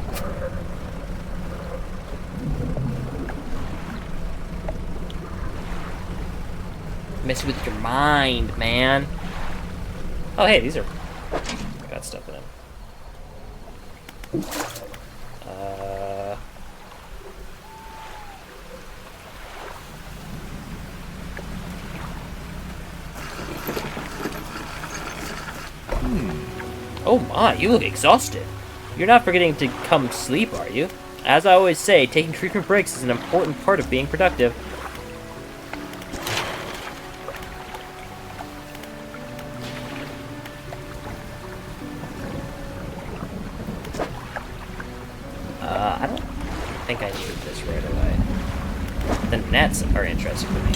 [SPEAKER 1] Mess with your mind, man. Oh, hey, these are... got stuff in them. Oh my, you look exhausted. You're not forgetting to come sleep, are you? As I always say, taking frequent breaks is an important part of being productive. The nets are interesting to me.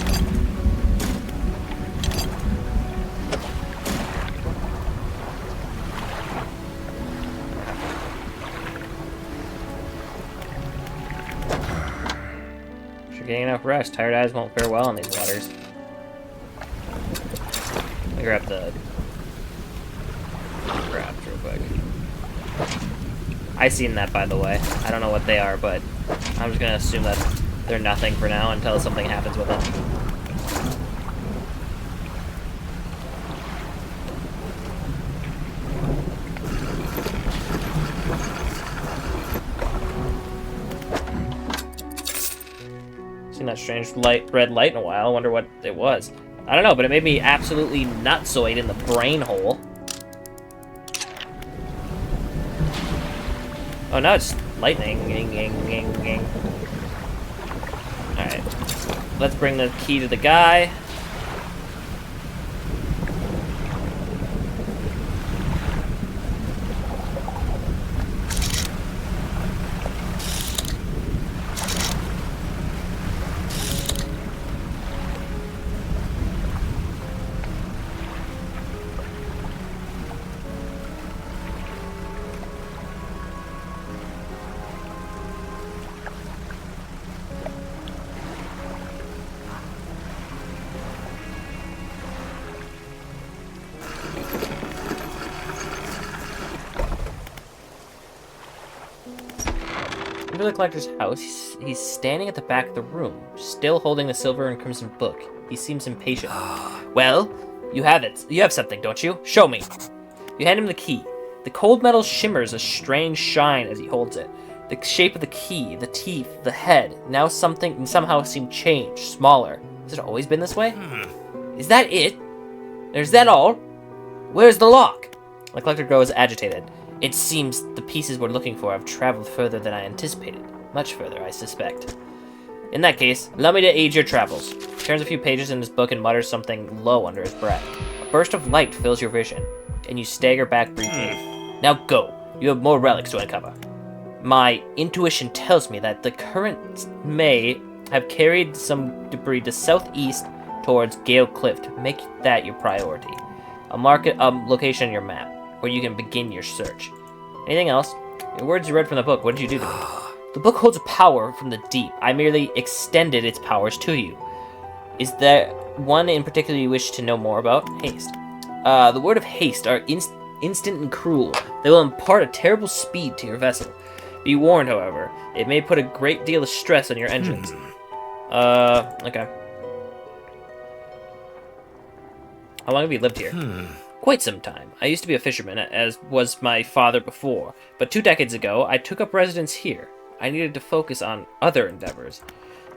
[SPEAKER 1] You're getting enough rest. Tired eyes won't fare well in these waters. Let me grab the crabs real quick. I seen that, by the way. I don't know what they are, but I'm just gonna assume that they're nothing for now until something happens with them. That strange red light in a while. I wonder what it was. I don't know, but it made me absolutely nutsoid in the brain hole. Oh, now it's lightning. Alright. Let's bring the key to the guy. Into the collector's house. He's standing at the back of the room, still holding the silver and crimson book. He seems impatient. Well, you have it. You have something, don't you? Show me. You hand him the key. The cold metal shimmers a strange shine as he holds it. The shape of the key, the teeth, the head, now somehow seem changed, smaller. Has it always been this way? Is that it? Is that all? Where's the lock? The collector grows agitated. It seems the pieces we're looking for have traveled further than I anticipated. Much further, I suspect. In that case, allow me to aid your travels. He turns a few pages in his book and mutters something low under his breath. A burst of light fills your vision, and you stagger back briefly. Now go. You have more relics to uncover. My intuition tells me that the current may have carried some debris to southeast towards Gale Cliff. Make that your priority. I'll mark a location on your map, where you can begin your search. Anything else? The words you read from the book, what did you do to me? The book holds a power from the deep. I merely extended its powers to you. Is there one in particular you wish to know more about? Haste. The word of haste are instant and cruel. They will impart a terrible speed to your vessel. Be warned, however, it may put a great deal of stress on your engines. Okay. How long have you lived here? Quite some time. I used to be a fisherman, as was my father before, but 2 decades ago, I took up residence here. I needed to focus on other endeavors.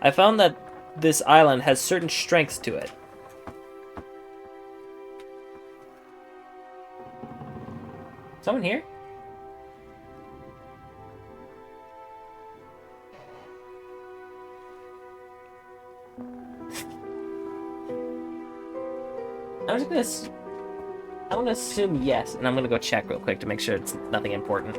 [SPEAKER 1] I found that this island has certain strengths to it. Someone here? I'm gonna assume yes, and I'm gonna go check real quick to make sure it's nothing important.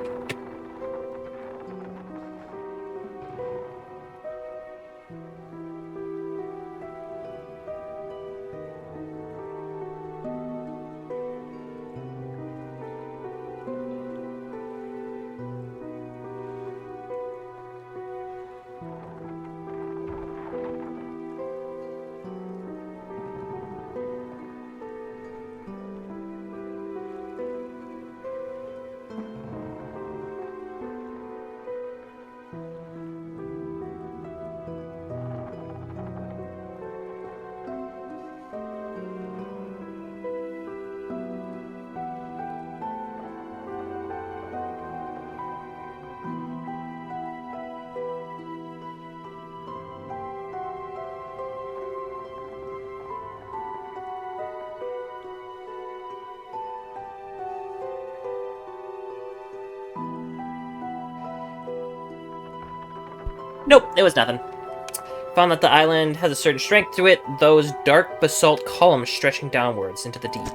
[SPEAKER 1] Nope, it was nothing. Found that the island has a certain strength to it, those dark basalt columns stretching downwards into the deep.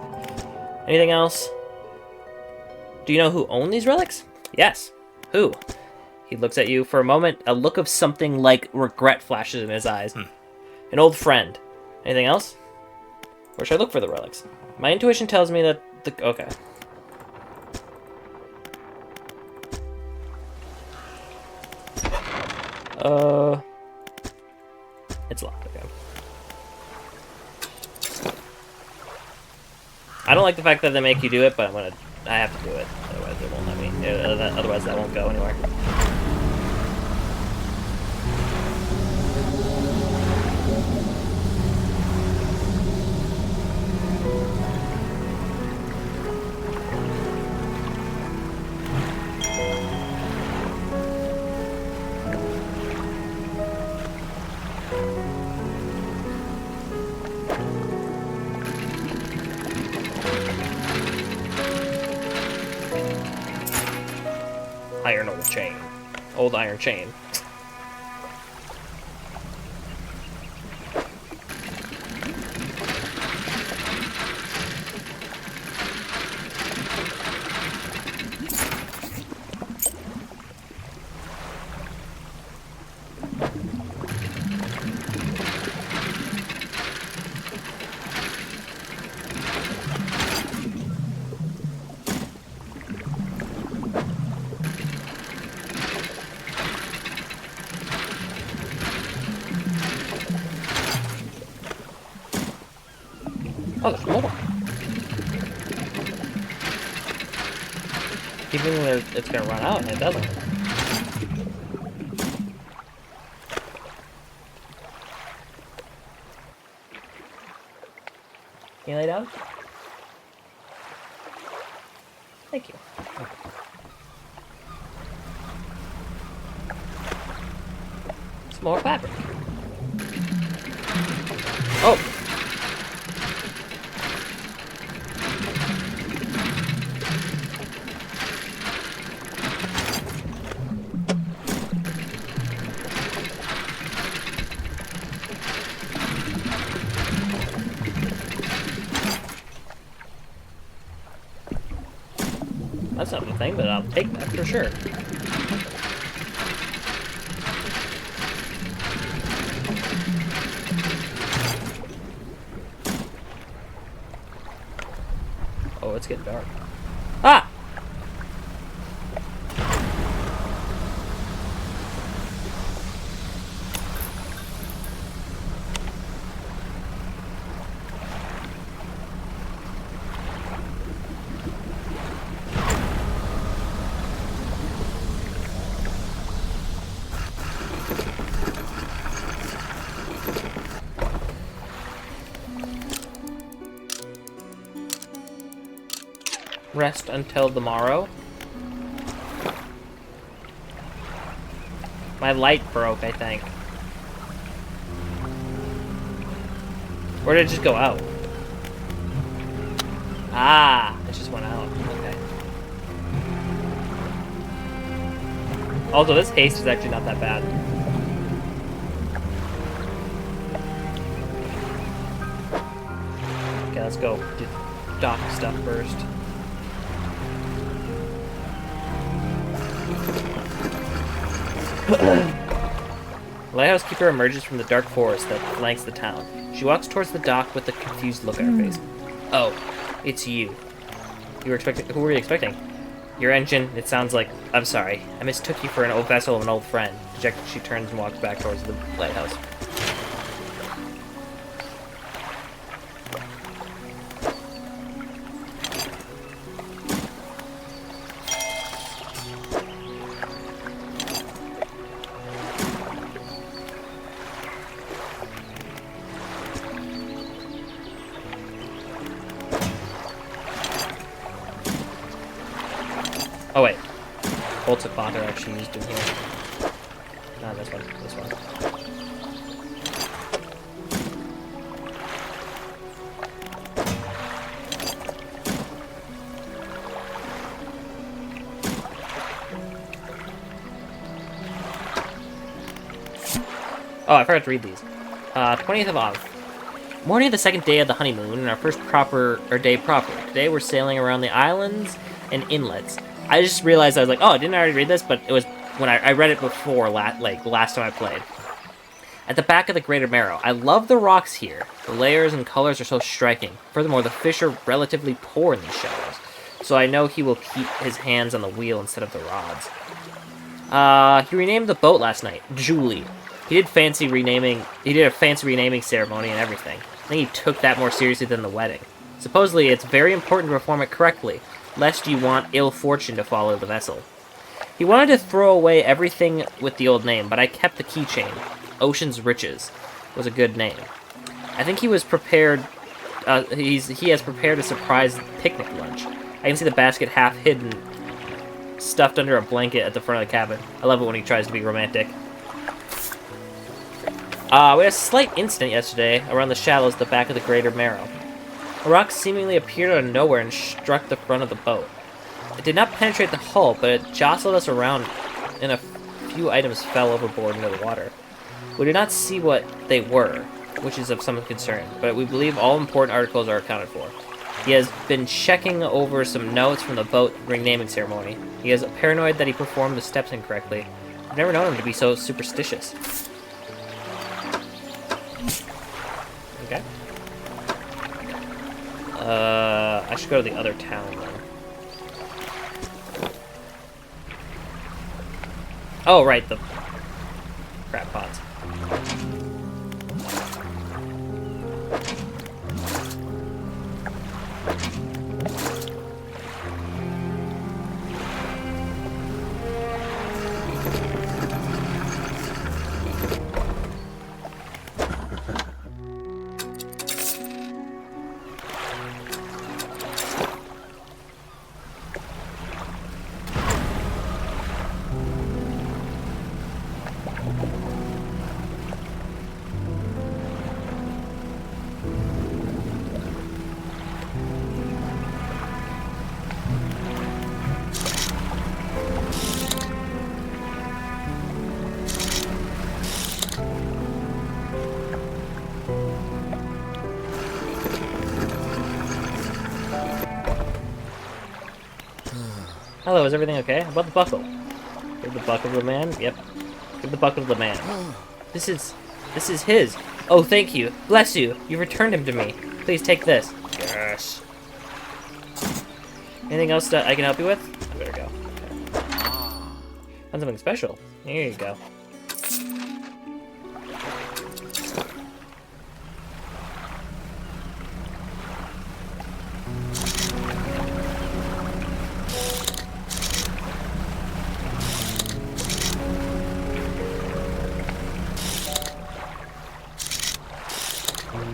[SPEAKER 1] Anything else? Do you know who owned these relics? Yes. Who? He looks at you. For a moment, a look of something like regret flashes in his eyes. An old friend. Anything else? Where should I look for the relics? My intuition tells me that the... Okay. It's locked, okay. I don't like the fact that they make you do it, but I have to do it. Otherwise, they won't let me. Otherwise, that won't go anywhere. Old iron chain. Oh, there's more. Even when it's gonna run out, and it doesn't. Can you lay down? Thank you. Some more fabric. Oh! That's not the thing, but I'll take that for sure. Oh, it's getting dark. Ah! Rest until the morrow. My light broke, I think. Or did it just go out? Ah, it just went out. Okay. Also, this haste is actually not that bad. Okay, let's go do dock stuff first. Lighthouse keeper emerges from the dark forest that flanks the town. She walks towards the dock with a confused look on her face. Oh, it's you. You were expecting? Who were you expecting? Your engine. It sounds like. I'm sorry. I mistook you for an old vessel of an old friend. Dejected, she turns and walks back towards the lighthouse. Oh wait, bolts of cloth are actually used in here. Not this one, this one. Oh, I forgot to read these. 20th of August. Morning of the second day of the honeymoon, and our first day proper. Today we're sailing around the islands and inlets. I just realized I was like, oh, didn't I already read this? But it was when I read it before, last time I played. At the back of the Greater Marrow. I love the rocks here. The layers and colors are so striking. Furthermore, the fish are relatively poor in these shallows, so I know he will keep his hands on the wheel instead of the rods. He renamed the boat last night, Julie. He did a fancy renaming ceremony and everything. I think he took that more seriously than the wedding. Supposedly, it's very important to perform it correctly, lest you want ill fortune to follow the vessel. He wanted to throw away everything with the old name, but I kept the keychain. Ocean's Riches was a good name. I think he was prepared. He has prepared a surprise picnic lunch. I can see the basket half hidden, stuffed under a blanket at the front of the cabin. I love it when he tries to be romantic. We had a slight incident yesterday around the shallows at the back of the Greater Marrow. A rock seemingly appeared out of nowhere and struck the front of the boat. It did not penetrate the hull, but it jostled us around, and a few items fell overboard into the water. We did not see what they were, which is of some concern, but we believe all important articles are accounted for. He has been checking over some notes from the boat renaming ceremony. He is paranoid that he performed the steps incorrectly. I've never known him to be so superstitious. Okay. I should go to the other town then. Oh, right, the crab pots. Hello, is everything okay? How about the buckle? Give the buckle to the man? Yep. Give the buckle to the man. This is his. Oh, thank you. Bless you. You returned him to me. Please take this. Yes. Anything else that I can help you with? I better go. Okay. Found something special. Here you go.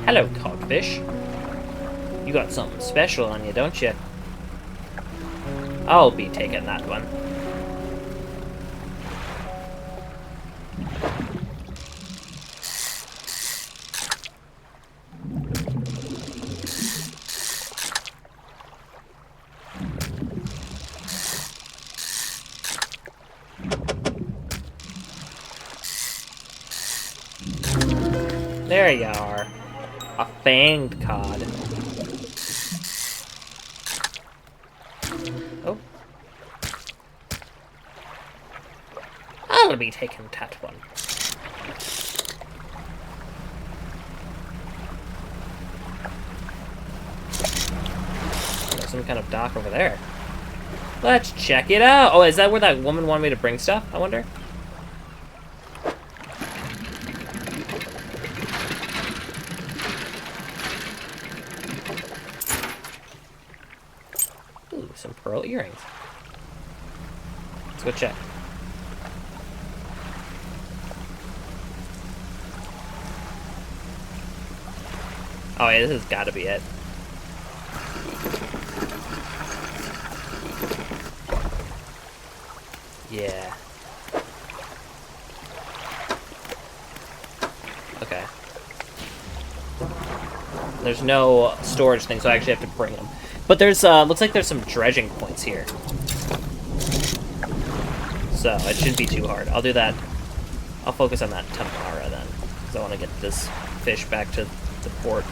[SPEAKER 1] Hello, codfish. You got something special on you, don't you? I'll be taking that one. There you are. A fanged cod. Oh. I'll be taking that one. There's some kind of dock over there. Let's check it out. Oh, is that where that woman wanted me to bring stuff? I wonder. Ooh, some pearl earrings. Let's go check. Oh yeah, this has got to be it. Yeah. Okay. There's no storage thing, so I actually have to bring them. But there's, looks like there's some dredging points here. So, it shouldn't be too hard. I'll do that. I'll focus on that tomorrow then. Because I want to get this fish back to the port.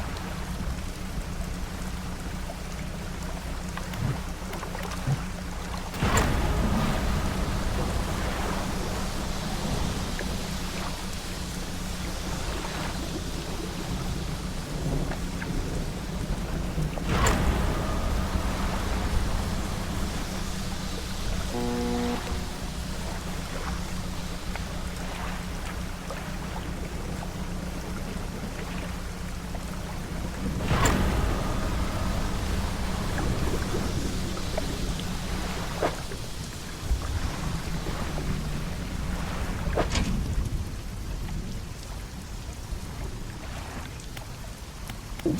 [SPEAKER 1] You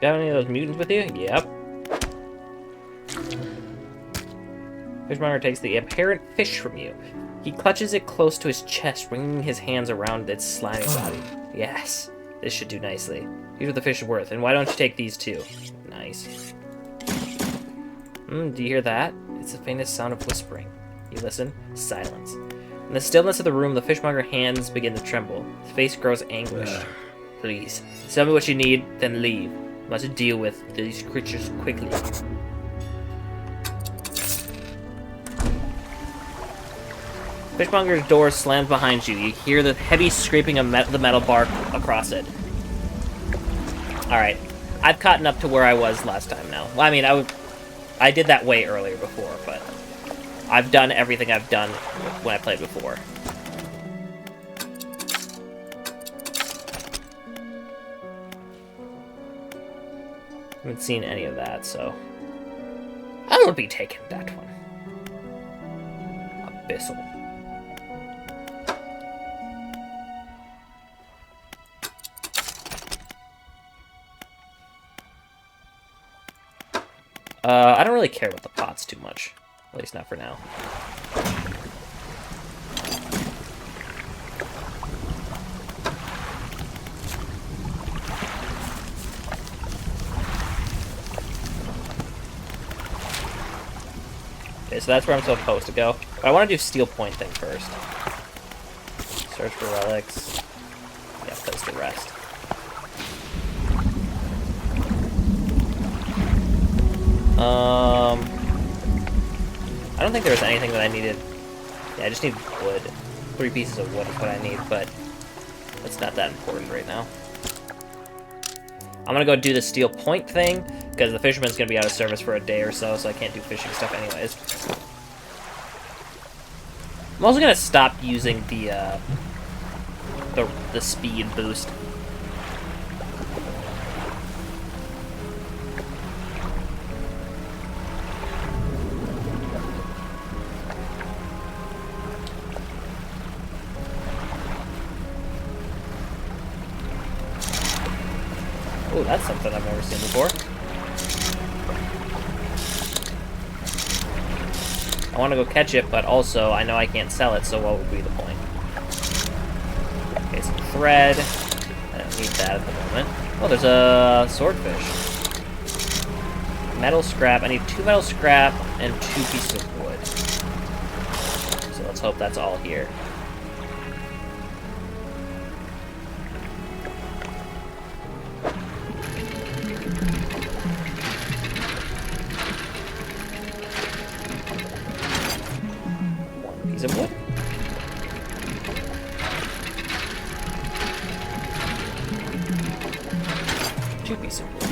[SPEAKER 1] have any of those mutants with you? Yep. Fishmonger takes the apparent fish from you. He clutches it close to his chest, wringing his hands around its slimy body. Yes, this should do nicely. Here's what the fish is worth, and why don't you take these too? Nice. Do you hear that? It's the faintest sound of whispering. You listen. Silence. In the stillness of the room, the fishmonger hands begin to tremble. His face grows anguished. Please, tell me what you need, then leave. I must deal with these creatures quickly. Fishmonger's door slams behind you. You hear the heavy scraping of the metal bar across it. Alright. I've gotten up to where I was last time now. Well, I mean, I did that way earlier before, but I've done everything I've done when I played before. I haven't seen any of that, so I won't be taking that one. Abyssal. I don't really care about the pots too much. At least not for now. Okay, so that's where I'm supposed to go. But I want to do Steel Point thing first. Search for relics. Yeah, place to rest. I don't think there was anything that I needed. Yeah, I just need wood. 3 pieces of wood is what I need, but that's not that important right now. I'm gonna go do the Steel Point thing, because the fisherman's gonna be out of service for a day or so, so I can't do fishing stuff anyways. I'm also gonna stop using the speed boost. Oh, that's something I've never seen before. I want to go catch it, but also I know I can't sell it, so what would be the point? Okay, some thread. I don't need that at the moment. Oh, there's a swordfish. Metal scrap. I need 2 metal scrap and 2 pieces of wood. So let's hope that's all here. Of wood. 2 pieces of wood.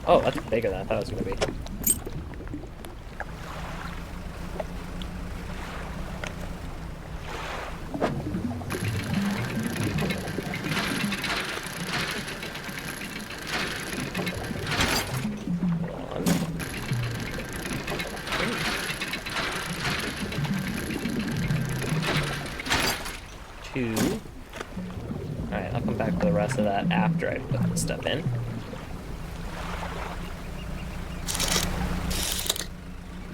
[SPEAKER 1] Oh, that's bigger than I thought it was going to be. Alright, I'll come back to the rest of that after I put this stuff in.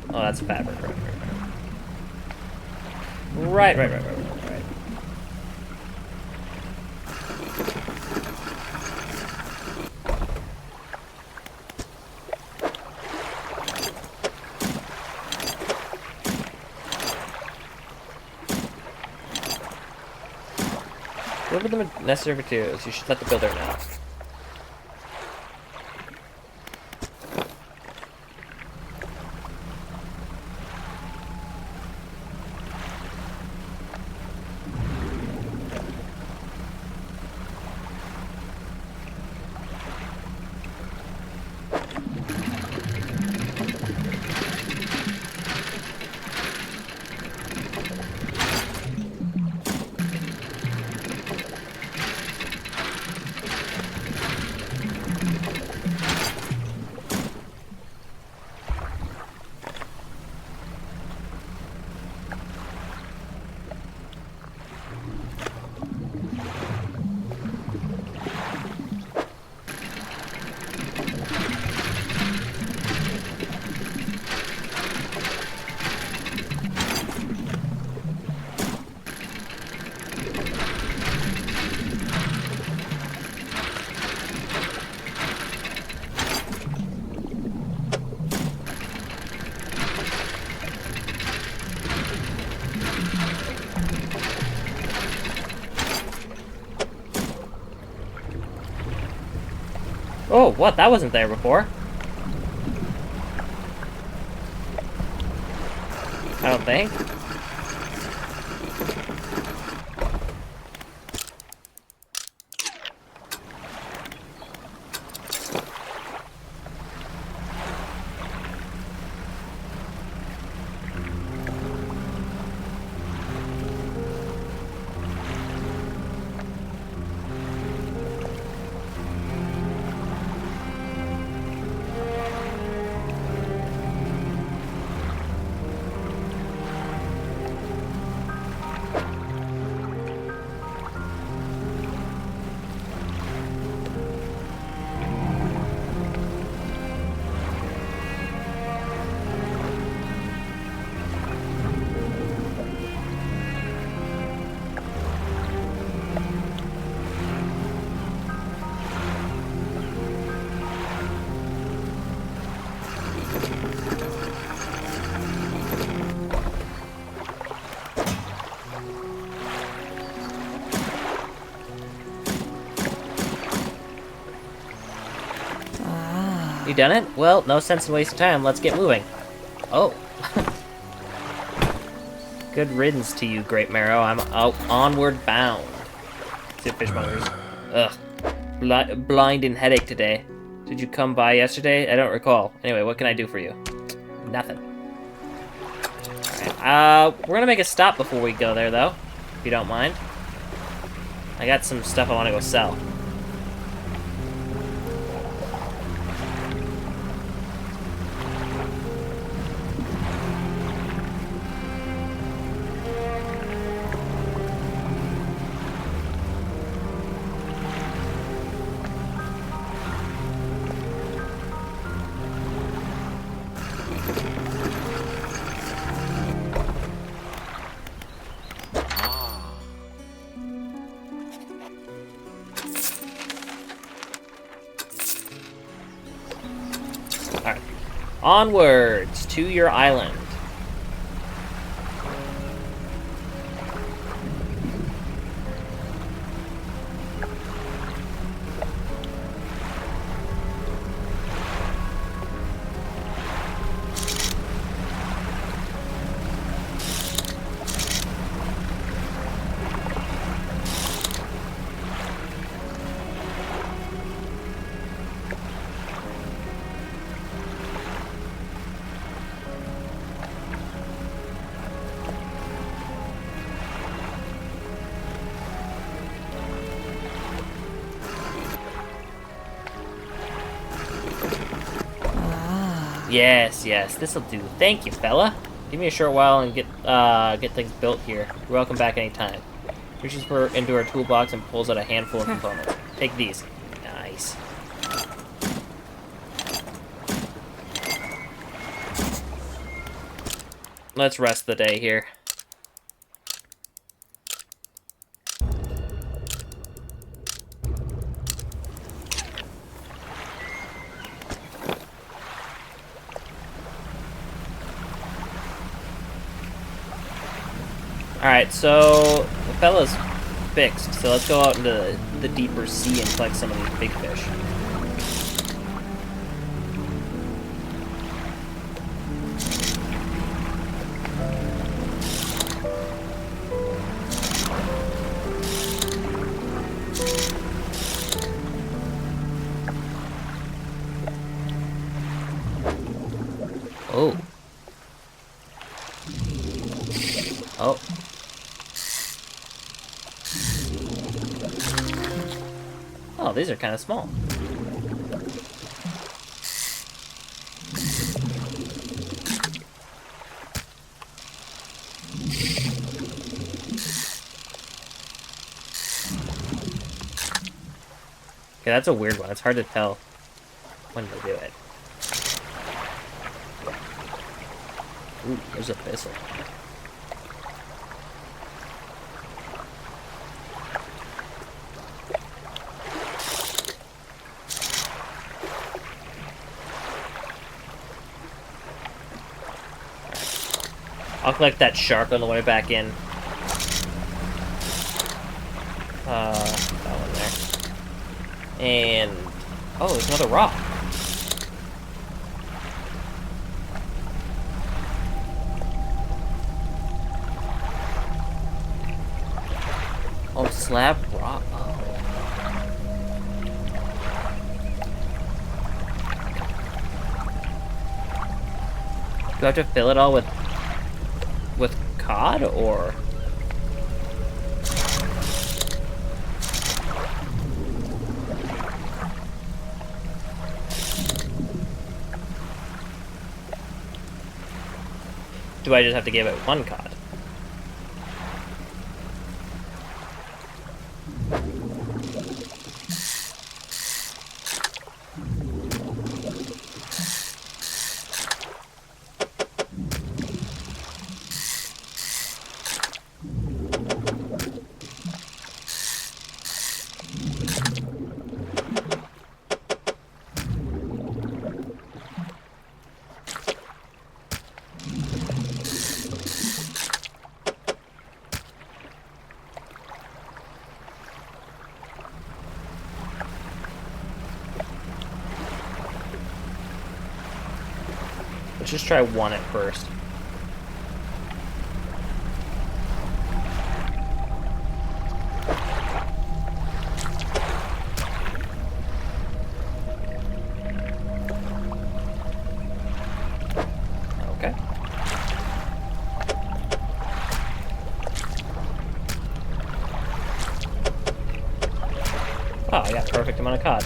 [SPEAKER 1] Oh, that's fabric. Right. Deliver the necessary materials. You should let the builder know. what? That wasn't there before. I don't think. You done it? Well, no sense in wasting time. Let's get moving. Oh. Good riddance to you, Great Marrow. I'm out onward bound. See fishmongers. Ugh. Blinding headache today. Did you come by yesterday? I don't recall. Anyway, what can I do for you? Nothing. Alright, we're gonna make a stop before we go there, though. If you don't mind. I got some stuff I want to go sell. Alright. Onwards to your island. Yes, yes, this'll do. Thank you, fella. Give me a short while and get things built here. You're welcome back anytime. Reaches into her toolbox and pulls out a handful of components. Take these. Nice. Let's rest the day here. Alright, so the fella's fixed, so let's go out into the deeper sea and collect some of these big fish. Oh. Oh. Oh, these are kind of small. Okay, that's a weird one. It's hard to tell when to do it. Ooh, there's a thistle. I'll collect that shark on the way back in. That one there. And Oh, there's another rock. Oh, slab rock. Oh. Do I have to fill it all with cod, or? Do I just have to give it one cod? Let's just try one at first. Okay. Oh, I got perfect amount of cod.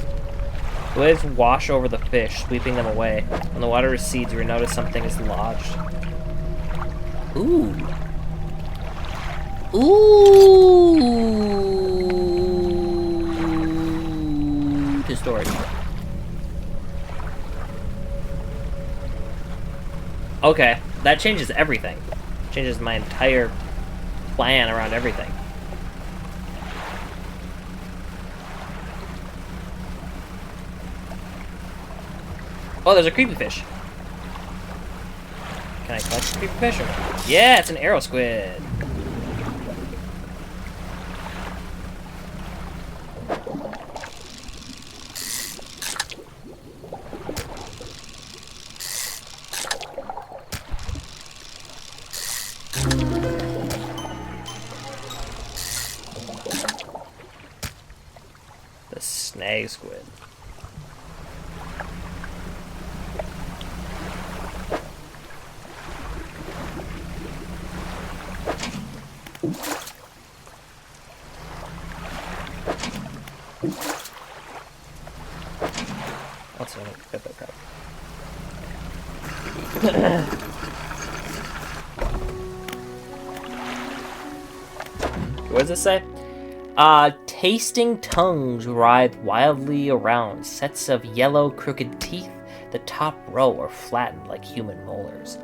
[SPEAKER 1] The waves wash over the fish, sweeping them away. When the water recedes, you notice something is lodged. Ooh. Ooh. To storage. Okay, that changes everything. Changes my entire plan around everything. Oh, there's a creepy fish. Can I collect the creepy fish? Yeah, it's an arrow squid. The snag squid. Let's get that crap. What does this say? Tasting tongues writhe wildly around. Sets of yellow, crooked teeth. The top row are flattened like human molars.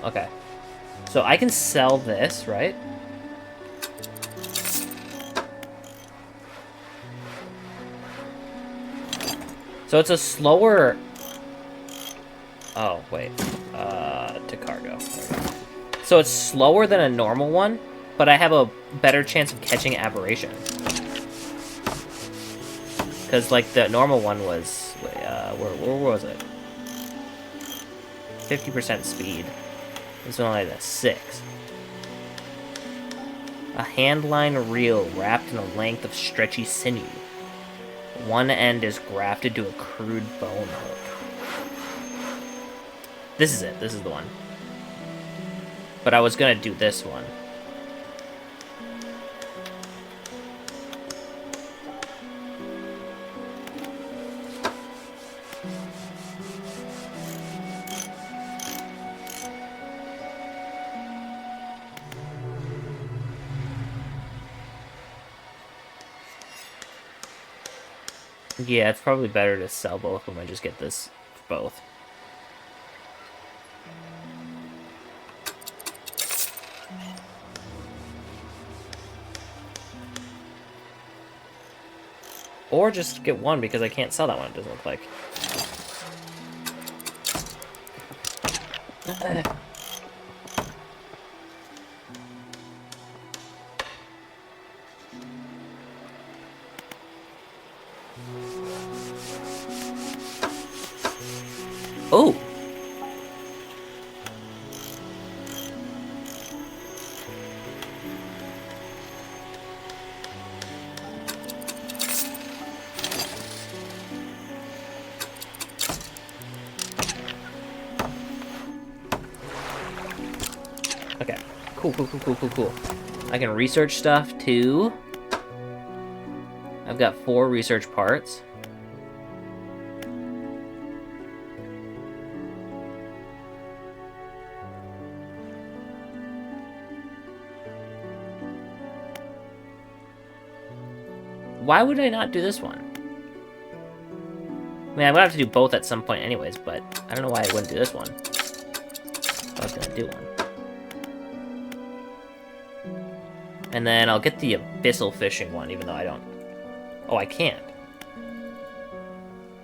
[SPEAKER 1] Okay. So I can sell this, right? So it's a slower... Oh, wait. To cargo. So it's slower than a normal one, but I have a better chance of catching aberration. Because, like, the normal one was... Wait, where was it? 50% speed. This one only had a 6. A handline reel wrapped in a length of stretchy sinew. One end is grafted to a crude bone hook. This is it. This is the one. But I was gonna do this one. Yeah, it's probably better to sell both of them and just get this for both. Or just get one because I can't sell that one, it doesn't look like. Oh! Okay. Cool. I can research stuff, too. I've got 4 research parts. Why would I not do this one? I mean, I would have to do both at some point anyways, but I don't know why I wouldn't do this one. I was gonna do one. And then I'll get the abyssal fishing one, even though I don't... Oh, I can't.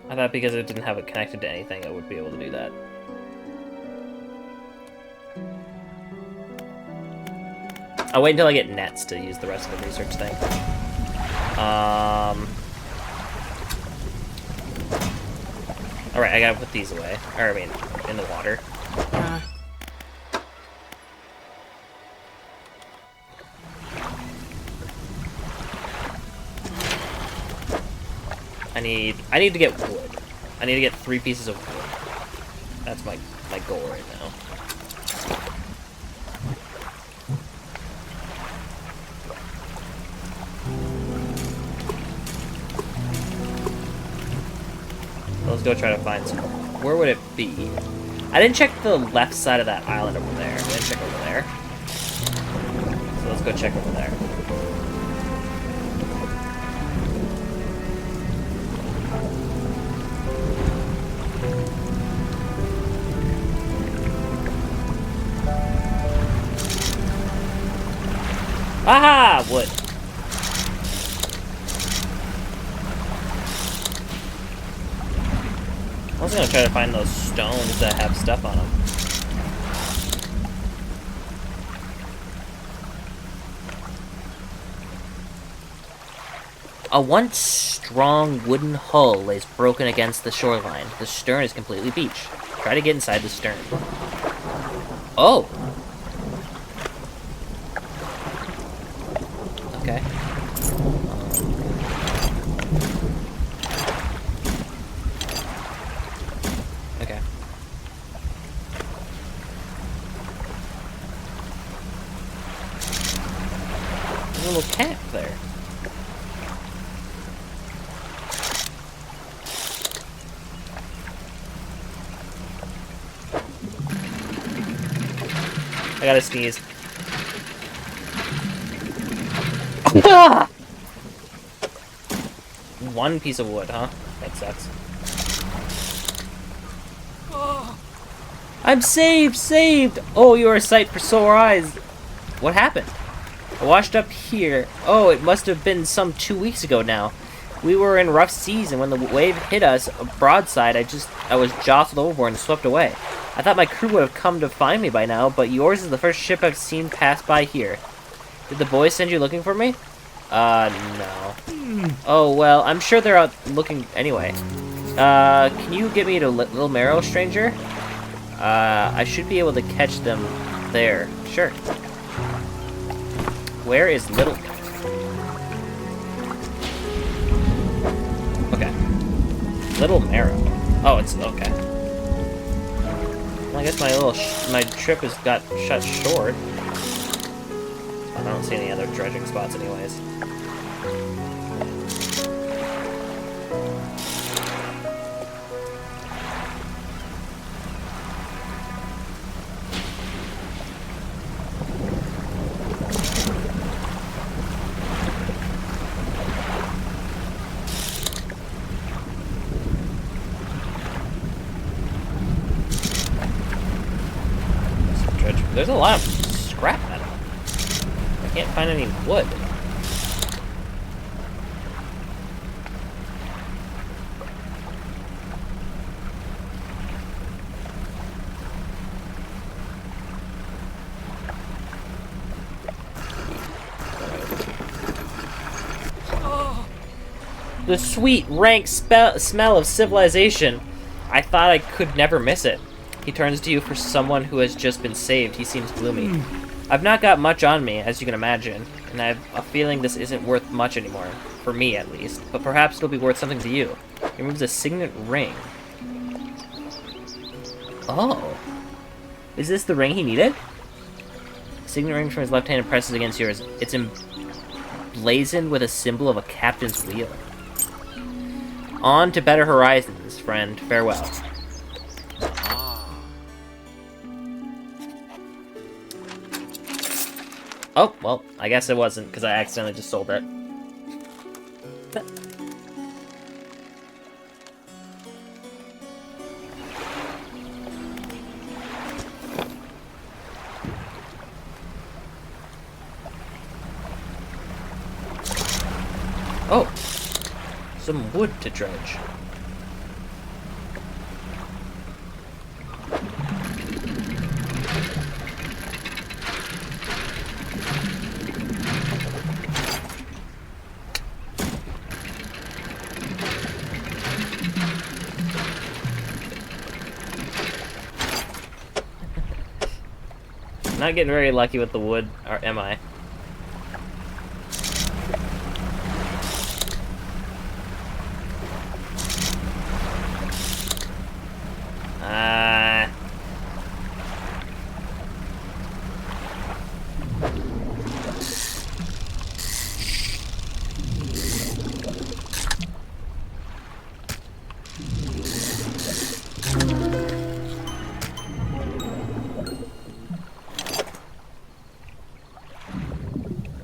[SPEAKER 1] I thought because it didn't have it connected to anything, I would be able to do that. I'll wait until I get nets to use the rest of the research thing. Alright, I gotta put these away. Or, I mean, in the water. I need to get wood. I need to get 3 pieces of wood. That's my goal right now. Let's go try to find some. Where would it be? I didn't check the left side of that island over there. I didn't check over there. So let's go check over there. Aha! Wood. I was gonna try to find those stones that have stuff on them. A once strong wooden hull lays broken against the shoreline. The stern is completely beached. Try to get inside the stern. Oh! Okay. Okay. There's a little camp there. I gotta sneeze. One piece of wood, huh? That sucks. I'm saved! Saved! Oh, you are a sight for sore eyes. What happened? I washed up here. Oh, it must have been some 2 weeks ago now. We were in rough seas, and when the wave hit us broadside, I was jostled overboard and swept away. I thought my crew would have come to find me by now, but yours is the first ship I've seen pass by here. Did the boys send you looking for me? No. Oh, well, I'm sure they're out looking anyway. Can you get me to Little Marrow, stranger? I should be able to catch them there. Sure. Where is Little... Okay. Little Marrow. Oh, it's... okay. Well, I guess my trip has got shut short. I don't see any other dredging spots anyways. there's a lot of scrap metal. I can't find any wood. The sweet, rank smell of civilization. I thought I could never miss it. He turns to you for someone who has just been saved. He seems gloomy. I've not got much on me, as you can imagine, and I have a feeling this isn't worth much anymore. For me, at least. But perhaps it'll be worth something to you. He removes a signet ring. Oh. Is this the ring he needed? Signet ring from his left hand and presses against yours. It's emblazoned with a symbol of a captain's wheel. On to better horizons, friend. Farewell. Oh, well, I guess it wasn't, because I accidentally just sold it. Oh! Some wood to dredge. Not getting very lucky with the wood, or am I?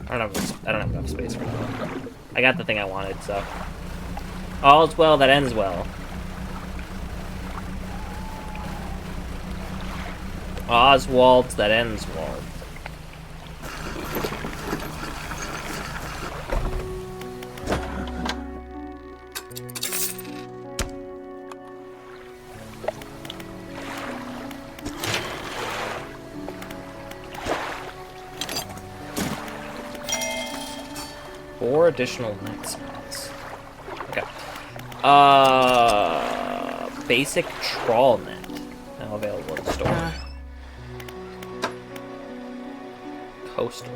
[SPEAKER 1] I don't have enough space for that. I got the thing I wanted, so. All's well that ends well. Oswald's that ends well. Four additional night spots. Okay. Basic trawl net. Now available in the store. Coastal.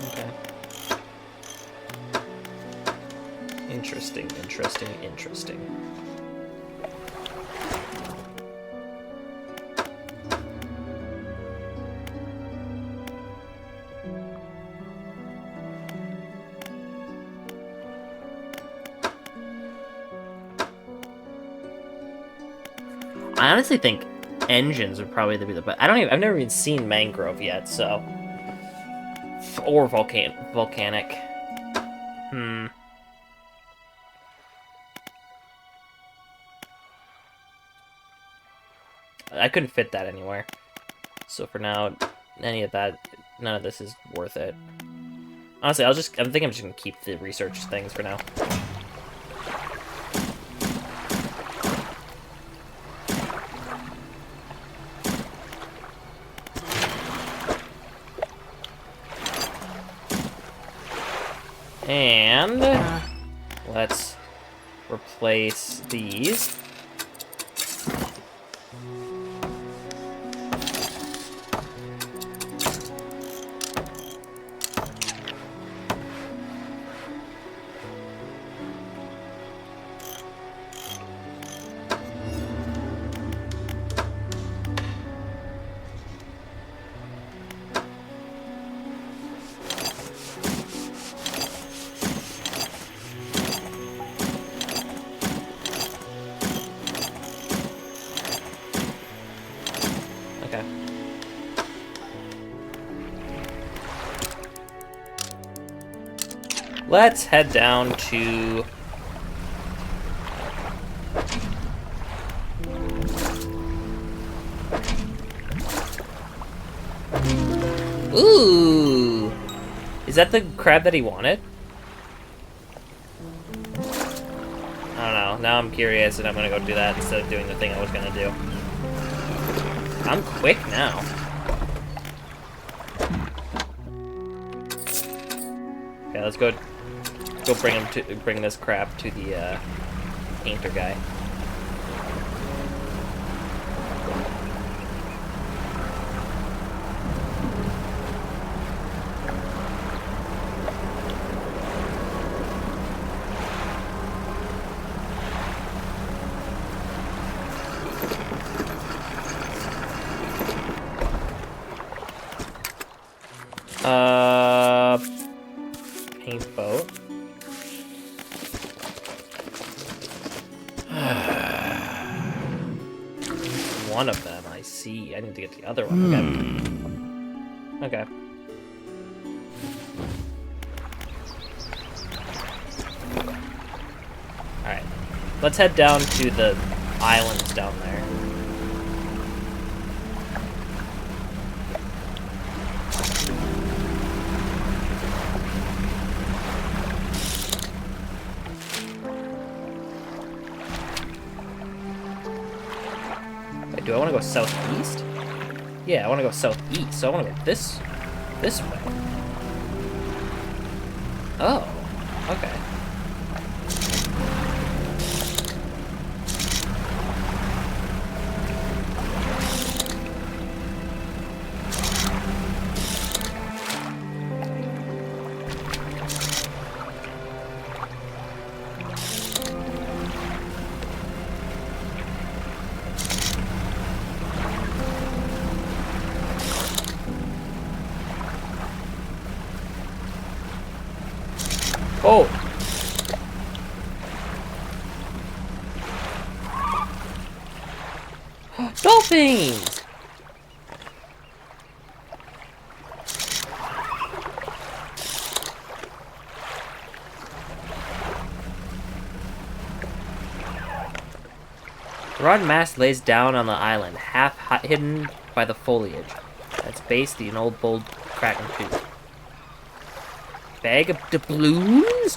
[SPEAKER 1] Okay. Interesting, interesting, interesting. I honestly think engines would probably be the best. I've never even seen mangrove yet, so. Or volcanic. I couldn't fit that anywhere. So for now, none of this is worth it. Honestly, I think I'm just gonna keep the research things for now. And let's replace these. Let's head down to... Ooh! Is that the crab that he wanted? I don't know. Now I'm curious and I'm gonna go do that instead of doing the thing I was gonna do. I'm quick now. Okay, let's go bring this crab to the painter guy. Paint boat. One of them, I see. I need to get the other one. Okay. Alright. Let's head down to the islands down there. Do I want to go southeast? Yeah, I want to go southeast, so I want to go this way. Oh, okay. Oh! Dolphins! The rod mast lays down on the island, half hidden by the foliage. At its base, the old bold cracking tooth. Bag of doubloons?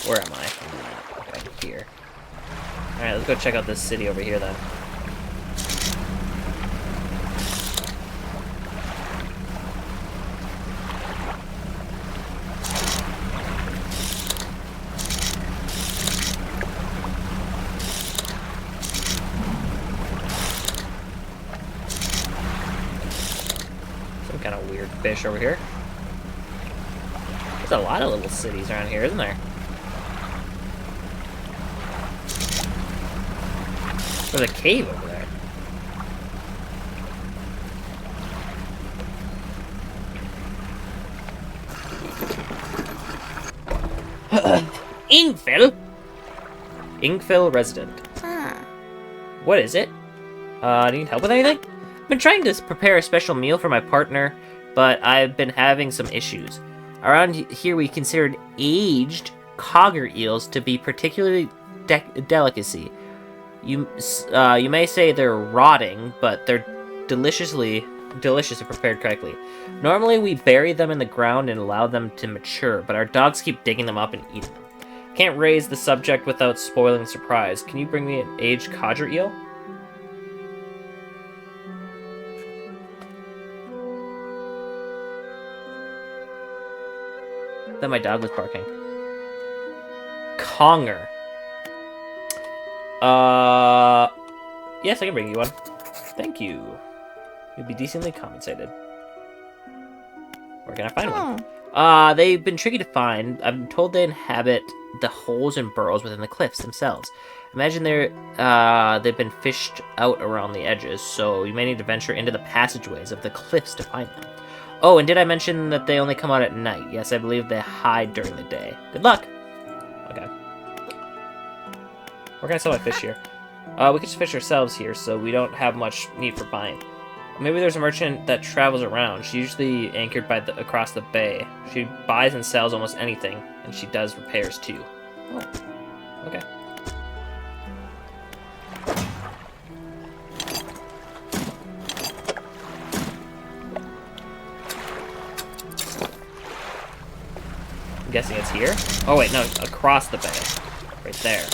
[SPEAKER 1] Where am I? Okay, here. Alright, let's go check out this city over here then. Kind of weird fish over here. There's a lot of little cities around here, isn't there? There's a cave over there. Ingfill? Ingfill resident. What is it? Need help with anything? I've been trying to prepare a special meal for my partner, but I've been having some issues. Around here we considered aged cogger eels to be particularly delicacy. You may say they're rotting, but they're delicious if prepared correctly. Normally we bury them in the ground and allow them to mature, but our dogs keep digging them up and eating them. Can't raise the subject without spoiling the surprise. Can you bring me an aged codger eel? That my dog was barking. Conger. Yes, I can bring you one. Thank you. You'll be decently compensated. Where can I find one? They've been tricky to find. I'm told they inhabit the holes and burrows within the cliffs themselves. Imagine they've been fished out around the edges, so you may need to venture into the passageways of the cliffs to find them. Oh, and did I mention that they only come out at night? Yes, I believe they hide during the day. Good luck! Okay. Where can I sell my fish here? We could just fish ourselves here, so we don't have much need for buying. Maybe there's a merchant that travels around. She's usually anchored by across the bay. She buys and sells almost anything, and she does repairs too. Oh, okay. I'm guessing it's here? Oh wait, no, across the bay. Right there.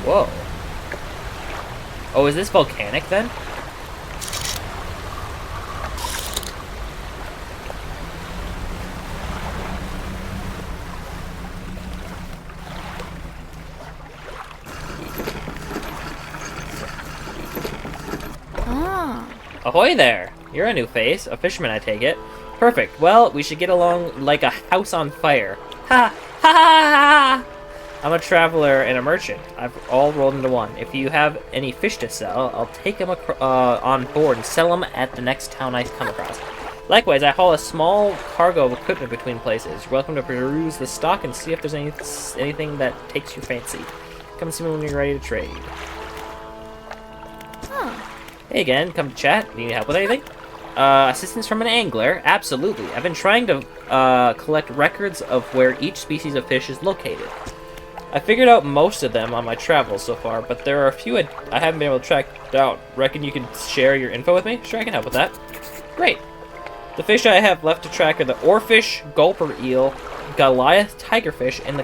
[SPEAKER 1] Whoa. Oh, is this volcanic then? Ahoy there! You're a new face. A fisherman, I take it. Perfect. Well, we should get along like a house on fire. Ha! Ha ha ha! I'm a traveler and a merchant. I've all rolled into one. If you have any fish to sell, I'll take them on board and sell them at the next town I come across. Likewise, I haul a small cargo of equipment between places. You're welcome to peruse the stock and see if there's anything that takes your fancy. Come see me when you're ready to trade. Hey again, come to chat. Need help with anything? Assistance from an angler? Absolutely. I've been trying to collect records of where each species of fish is located. I figured out most of them on my travels so far, but there are a few I haven't been able to track down. Reckon you can share your info with me? Sure, I can help with that. Great. The fish I have left to track are the oarfish, gulper eel, Goliath tigerfish, and the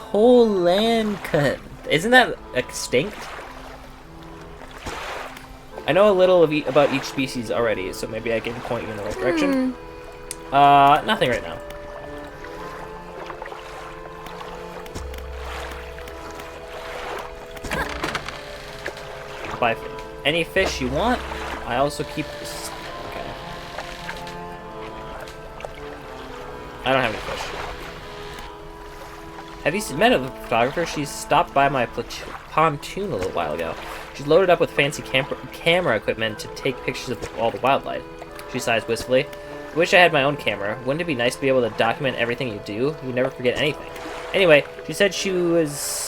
[SPEAKER 1] colanca. Isn't that extinct? I know a little about each species already, so maybe I can point you in the right direction. Nothing right now. Buy any fish you want. I also keep this. Okay. I don't have any fish. Have you met a photographer? She stopped by my pontoon a little while ago. She's loaded up with fancy camera equipment to take pictures of all the wildlife. She sighs wistfully. I wish I had my own camera. Wouldn't it be nice to be able to document everything you do? You never forget anything. Anyway, she said she was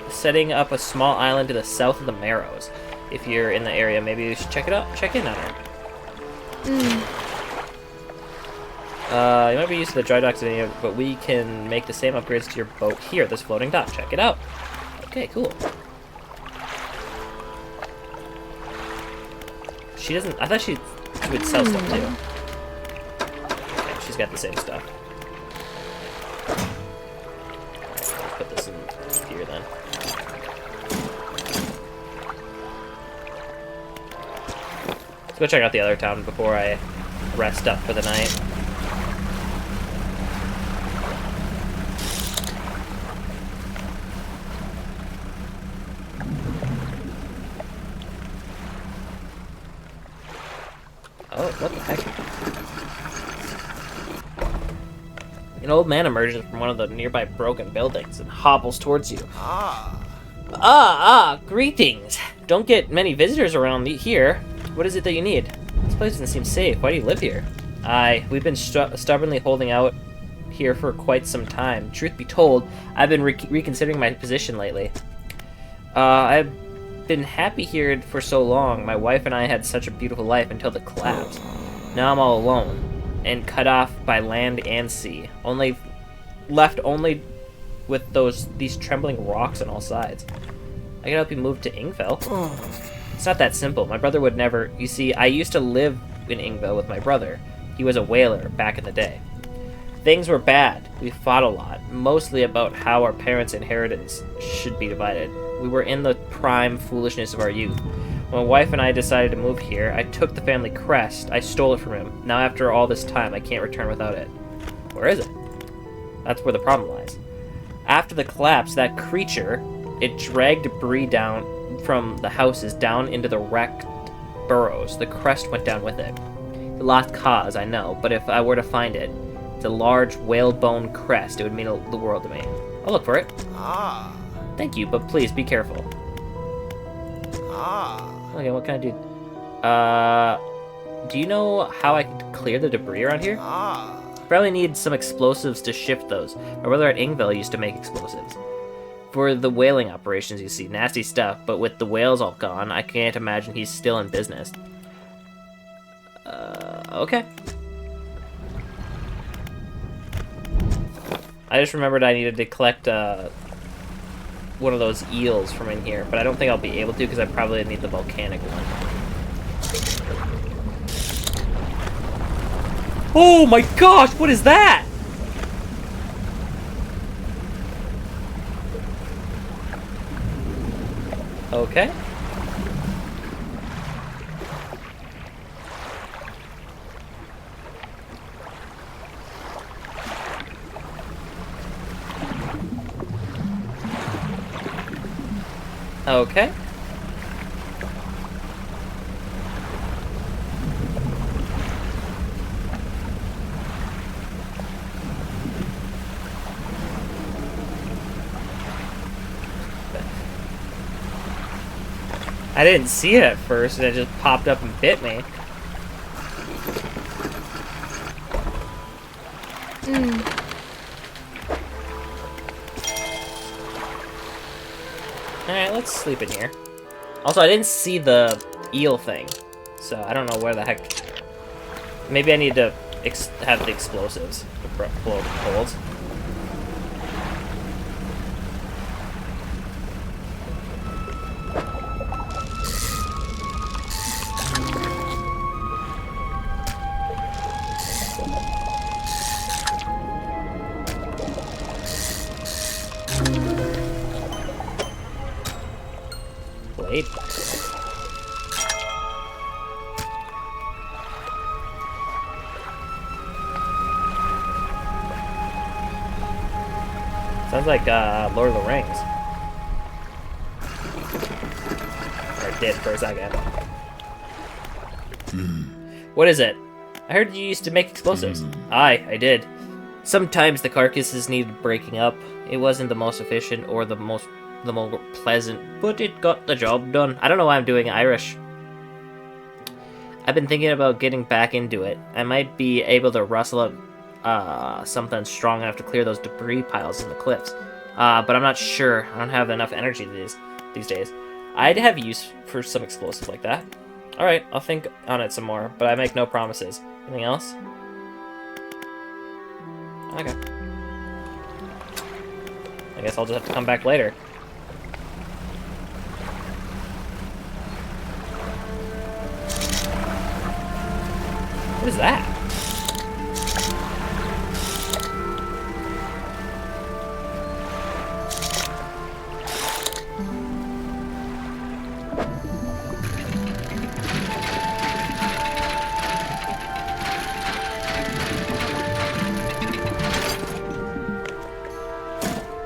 [SPEAKER 1] setting up a small island to the south of the Marrows. If you're in the area, maybe you should check it out. Check in on her. You might be used to the dry docks, but we can make the same upgrades to your boat here, this floating dock. Check it out. Okay, cool. She doesn't. I thought she would sell stuff too. Okay, she's got the same stuff. Alright, put this in here then. Let's go check out the other town before I rest up for the night. Oh, what the heck? An old man emerges from one of the nearby broken buildings and hobbles towards you. Greetings! Don't get many visitors around here. What is it that you need? This place doesn't seem safe. Why do you live here? We've been stubbornly holding out here for quite some time. Truth be told, I've been reconsidering my position lately. I've been happy here for so long. My wife and I had such a beautiful life until the collapse. Now I'm all alone and cut off by land and sea. Left only with these trembling rocks on all sides. I can help you move to Ingfell. It's not that simple. My brother would never. You see, I used to live in Ingfell with my brother. He was a whaler back in the day. Things were bad. We fought a lot, mostly about how our parents' inheritance should be divided. We were in the prime foolishness of our youth. When my wife and I decided to move here, I took the family crest. I stole it from him. Now after all this time, I can't return without it. Where is it? That's where the problem lies. After the collapse, that creature, it dragged debris down from the houses down into the wrecked burrows. The crest went down with it. The lost cause, I know, but if I were to find it, it's a large whalebone crest. It would mean the world to me. I'll look for it. Thank you, but please be careful. Okay, what can I do? Do you know how I could clear the debris around here? Probably need some explosives to shift those. My brother at Ingville used to make explosives. For the whaling operations, you see. Nasty stuff, but with the whales all gone, I can't imagine he's still in business. Okay. I just remembered I needed to collect, one of those eels from in here, but I don't think I'll be able to because I probably need the volcanic one. Oh my gosh, what is that? Okay. Okay. I didn't see it at first, and it just popped up and bit me. Alright, let's sleep in here. Also, I didn't see the eel thing, so I don't know where the heck... Maybe I need to have the explosives to blow the holes. Blade. Sounds like Lord of the Rings. Or it did for a second. What is it? I heard you used to make explosives. Aye, I did. Sometimes the carcasses needed breaking up. It wasn't the most efficient or the more pleasant, but it got the job done. I don't know why I'm doing Irish. I've been thinking about getting back into it. I might be able to rustle up something strong enough to clear those debris piles in the cliffs. But I'm not sure. I don't have enough energy these days. I'd have use for some explosives like that. Alright, I'll think on it some more, but I make no promises. Anything else? Okay. I guess I'll just have to come back later. What is that?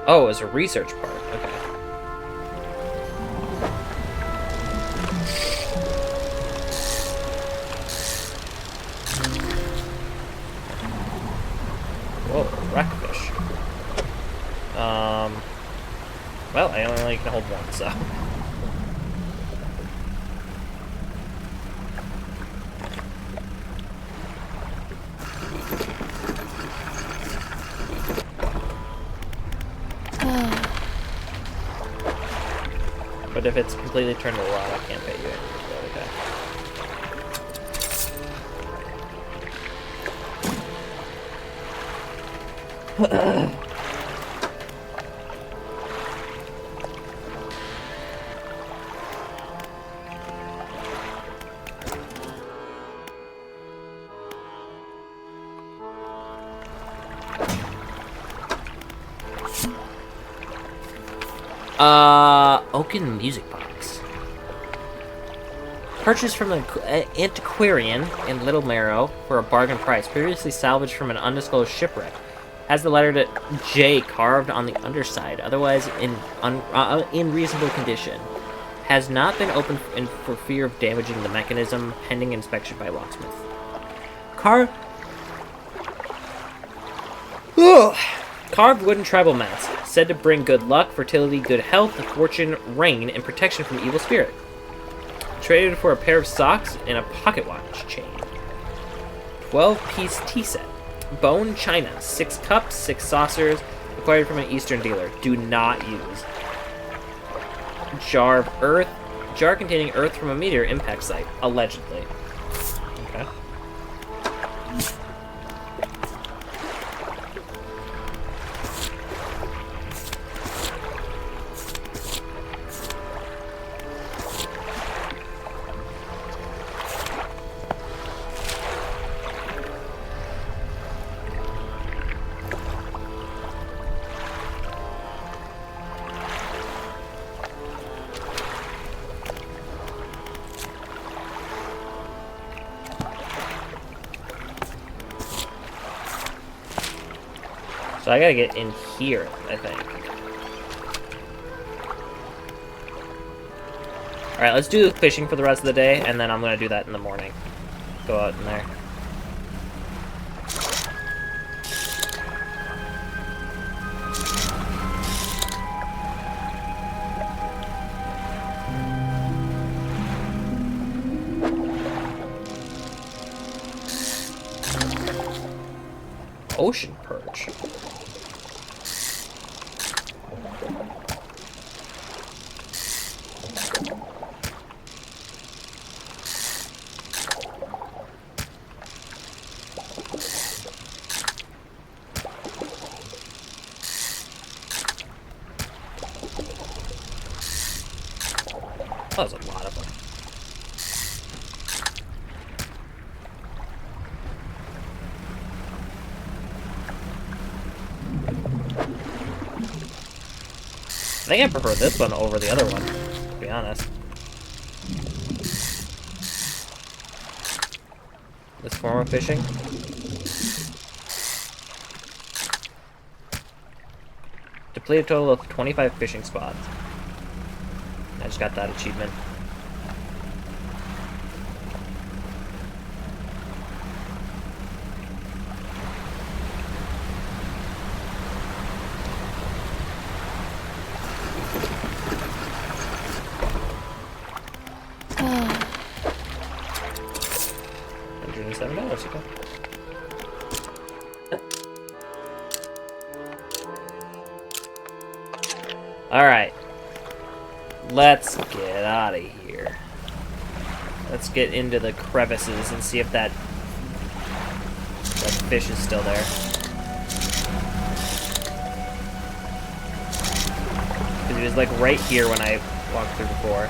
[SPEAKER 1] Oh, it's a research part. Okay. Whoa, wreckfish. Well, I only can hold one, so. But if it's completely turned to rot, I can't pay you anything. Okay. Oaken music box. Purchased from an antiquarian in Little Marrow for a bargain price. Previously salvaged from an undisclosed shipwreck. Has the letter to J carved on the underside, otherwise in reasonable condition. Has not been opened for fear of damaging the mechanism, pending inspection by locksmith. Carved wooden tribal mats, said to bring good luck, fertility, good health, fortune, rain, and protection from evil spirit. Traded for a pair of socks and a pocket watch chain. 12-piece tea set. Bone china. 6 cups, 6 saucers. Acquired from an Eastern dealer. Do not use. Jar of earth. Jar containing earth from a meteor impact site. Allegedly.
[SPEAKER 3] Okay.
[SPEAKER 1] So I gotta get in here, I think. Alright, let's do fishing for the rest of the day, and then I'm gonna do that in the morning. Go out in there. Ocean perch. That was a lot of them. I think I prefer this one over the other one, to be honest. This form of fishing. Deplete a total of 25 fishing spots. I just got that achievement. $107, okay. Alright. Let's get out of here. Let's get into the crevices and see if that fish is still there. Because he was like right here when I walked through before.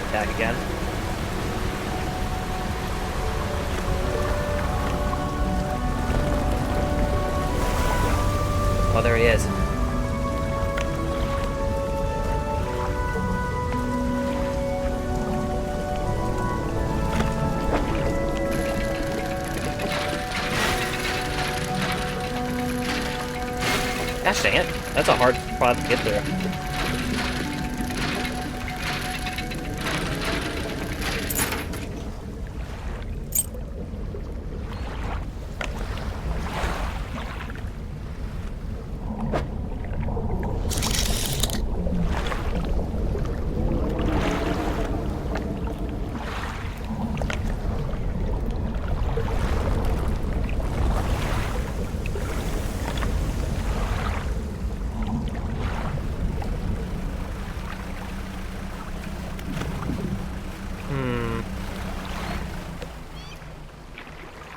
[SPEAKER 1] Attack again. Oh, there he is. Gosh dang it. That's a hard spot to get through.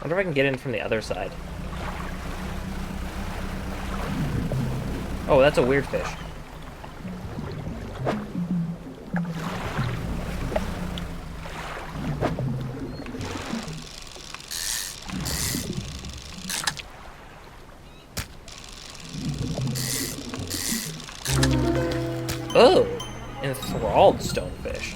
[SPEAKER 1] I wonder if I can get in from the other side. Oh, that's a weird fish. Oh, enthralled stonefish.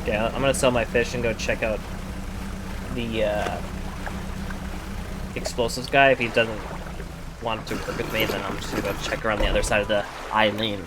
[SPEAKER 1] Okay, I'm gonna sell my fish and go check out the explosives guy. If he doesn't want to work with me, then I'm just gonna go check around the other side of the island.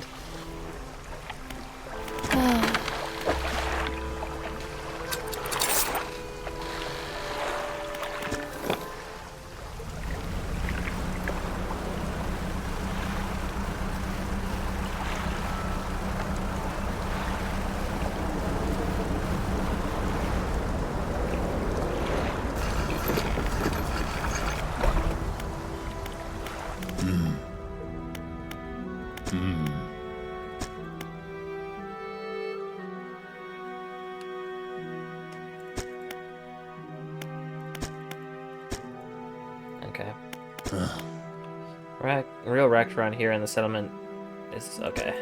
[SPEAKER 1] Real wrecked around here in the settlement is okay.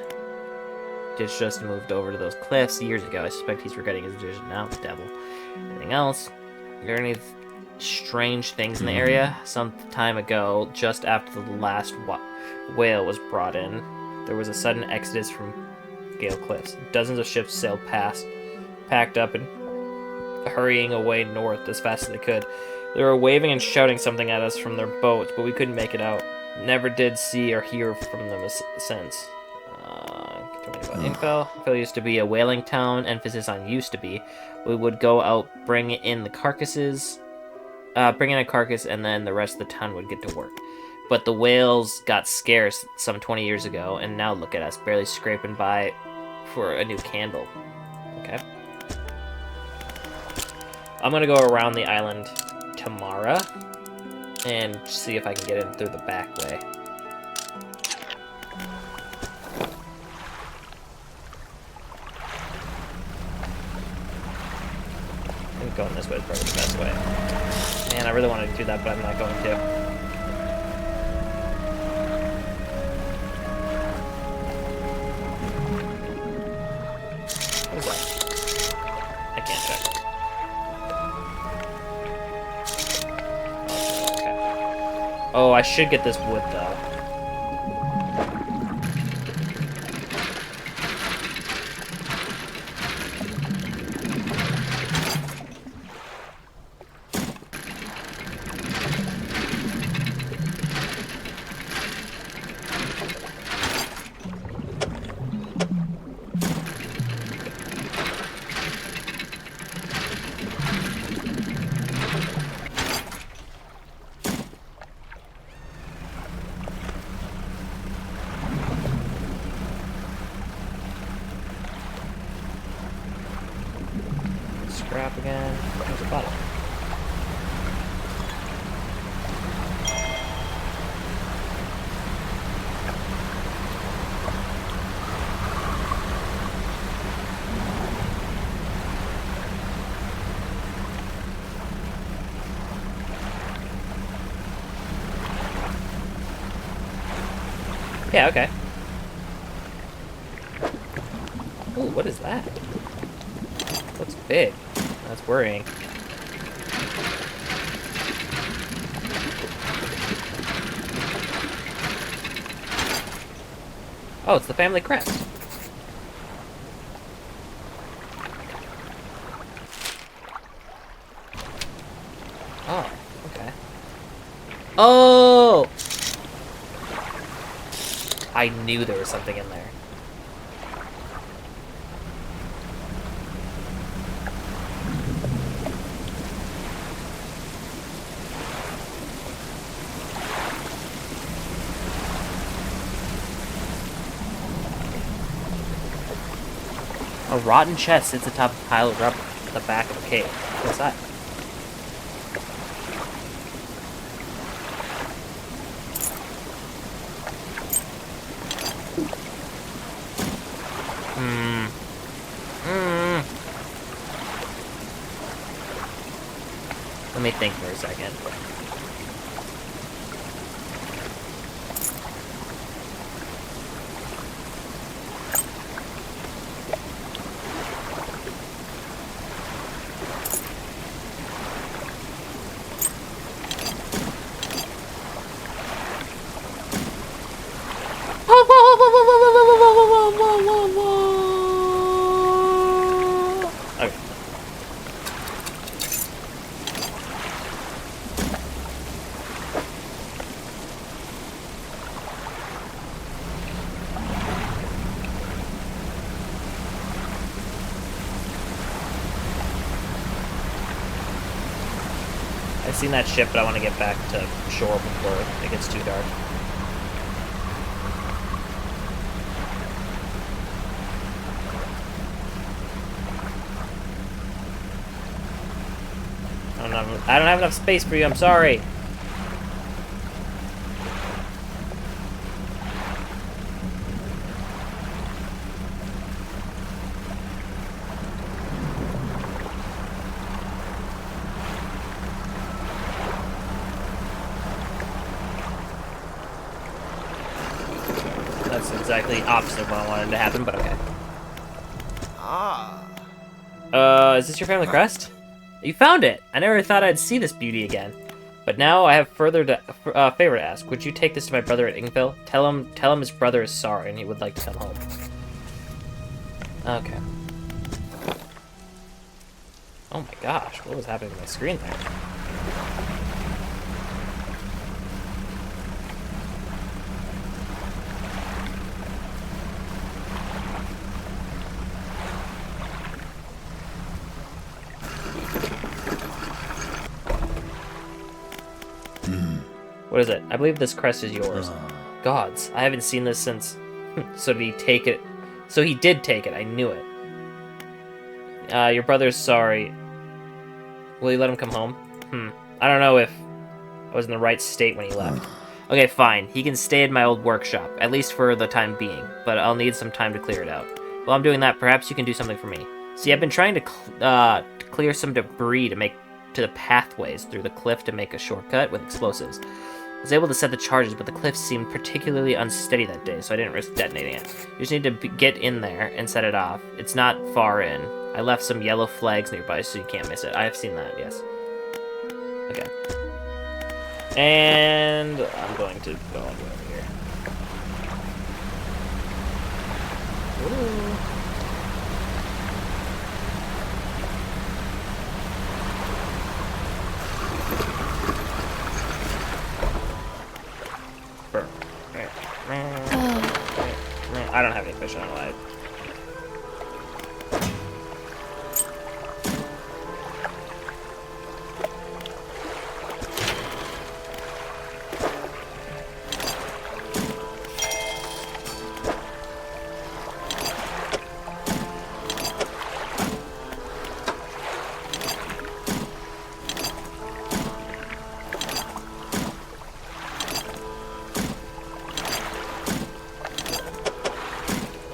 [SPEAKER 1] Ditch just moved over to those cliffs years ago. I suspect he's regretting his decision now, the devil. Anything else? Are there any strange things in the area? Some time ago, just after the last whale was brought in, there was a sudden exodus from Gale Cliffs. Dozens of ships sailed past, packed up and hurrying away north as fast as they could. They were waving and shouting something at us from their boats, but we couldn't make it out. Never did see or hear from them since. About info. Phil used to be a whaling town, emphasis on used to be. We would go out, bring in a carcass, and then the rest of the town would get to work. But the whales got scarce some 20 years ago, and now look at us, barely scraping by for a new candle. Okay. I'm gonna go around the island tomorrow and see if I can get in through the back way. I think going this way is probably the best way. Man, I really wanted to do that, but I'm not going to. What is that? I can't check. Okay. Oh, I should get this wood, though. Scrap again. There's a bottle. Yeah, okay. Ooh, what is that? Looks big. That's worrying. Oh, it's the family crest. Oh, okay. Oh! I knew there was something in there. A rotten chest sits atop a pile of rubble at the back of a cave. What's that? Let me think for a second. Okay. I've seen that ship, but I want to get back to shore before it gets too dark. I don't have enough space for you, I'm sorry. That's exactly opposite of what I wanted to happen, but okay. Is this your family crest? You found it! I never thought I'd see this beauty again. But now I have favor to ask. Would you take this to my brother at Ingville? Tell him his brother is sorry and he would like to come home. Okay. Oh my gosh, what was happening to my screen there? What is it? I believe this crest is yours. Gods, I haven't seen this since... So did he take it? So he did take it, I knew it. Your brother's sorry. Will you let him come home? I don't know if I was in the right state when he left. Okay, fine. He can stay in my old workshop, at least for the time being, but I'll need some time to clear it out. While I'm doing that, perhaps you can do something for me. See, I've been trying to clear some debris to make to the pathways through the cliff to make a shortcut with explosives. I was able to set the charges, but the cliff seemed particularly unsteady that day, so I didn't risk detonating it. You just need to get in there and set it off. It's not far in. I left some yellow flags nearby, so you can't miss it. I have seen that, yes. Okay. And I'm going to go all the way over here. Ooh. Burn. I don't have any fish on light.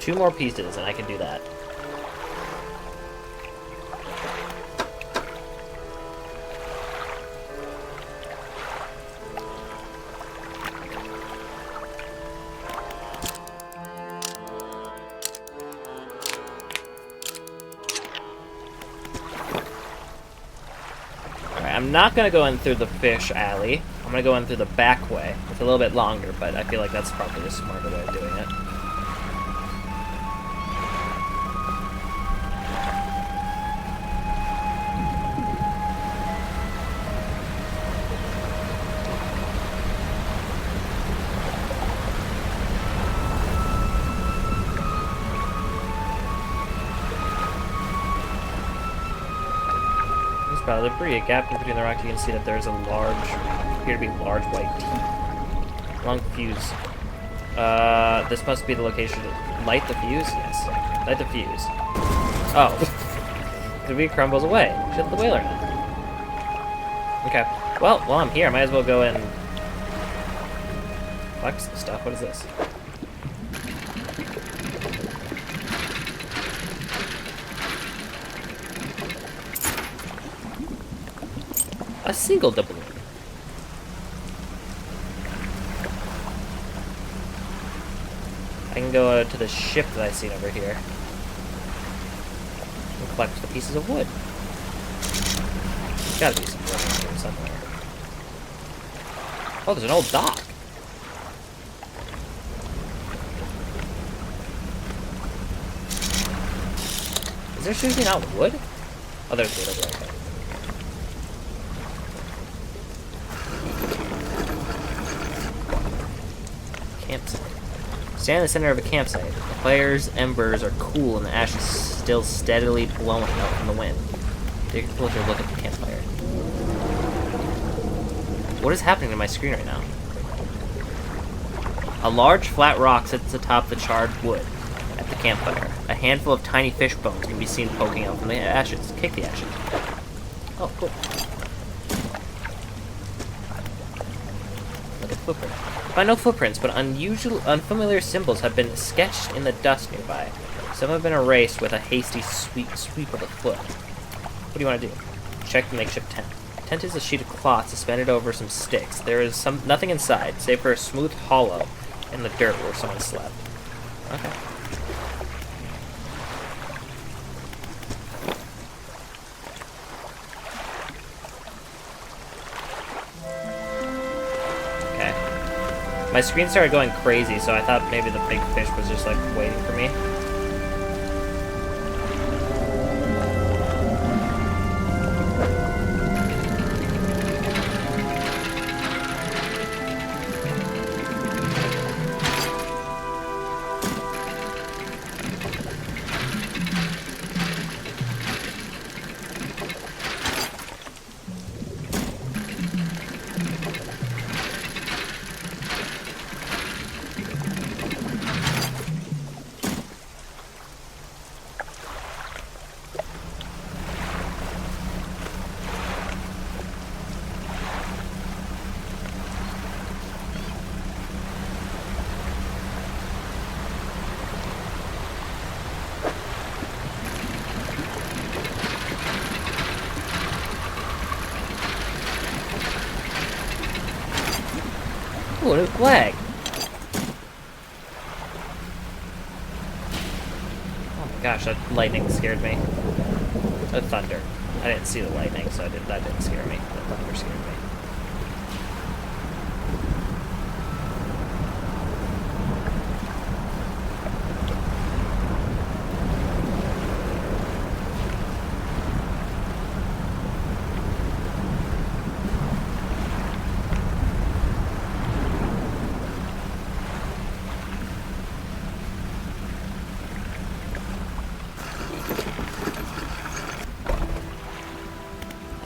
[SPEAKER 1] Two more pieces, and I can do that. Alright, I'm not gonna go in through the fish alley. I'm gonna go in through the back way. It's a little bit longer, but I feel like that's probably the smarter way of doing it. Pile of debris. A gap between the rocks. You can see that there's appear to be large white teeth. Long fuse. This must be the location to light the fuse? Yes. Light the fuse. Oh. The debris crumbles away. Shut the whaler now. Okay. Well, while I'm here, I might as well go and collect some stuff. What is this? A single doubloon. I can go to the ship that I seen over here and collect the pieces of wood. There's gotta be some wood in here somewhere. Oh, there's an old dock. Is there seriously not wood? Oh, there's wood over there. Campsite. Stand in the center of a campsite. The fire's embers are cool and the ash is still steadily blowing out from the wind. Take a closer look at the campfire. What is happening to my screen right now? A large flat rock sits atop the charred wood at the campfire. A handful of tiny fish bones can be seen poking out from the ashes. Kick the ashes. Oh, cool. Look at the footprint. Find no footprints, but unfamiliar symbols have been sketched in the dust nearby. Some have been erased with a hasty sweep of the foot. What do you want to do? Check the makeshift tent. The tent is a sheet of cloth suspended over some sticks. There is nothing inside, save for a smooth hollow in the dirt where someone slept. Okay. Okay. My screen started going crazy, so I thought maybe the big fish was just like waiting for me. Ooh, a new flag. Oh my gosh, that lightning scared me. The thunder. I didn't see the lightning, so that didn't scare me. The thunder scared me.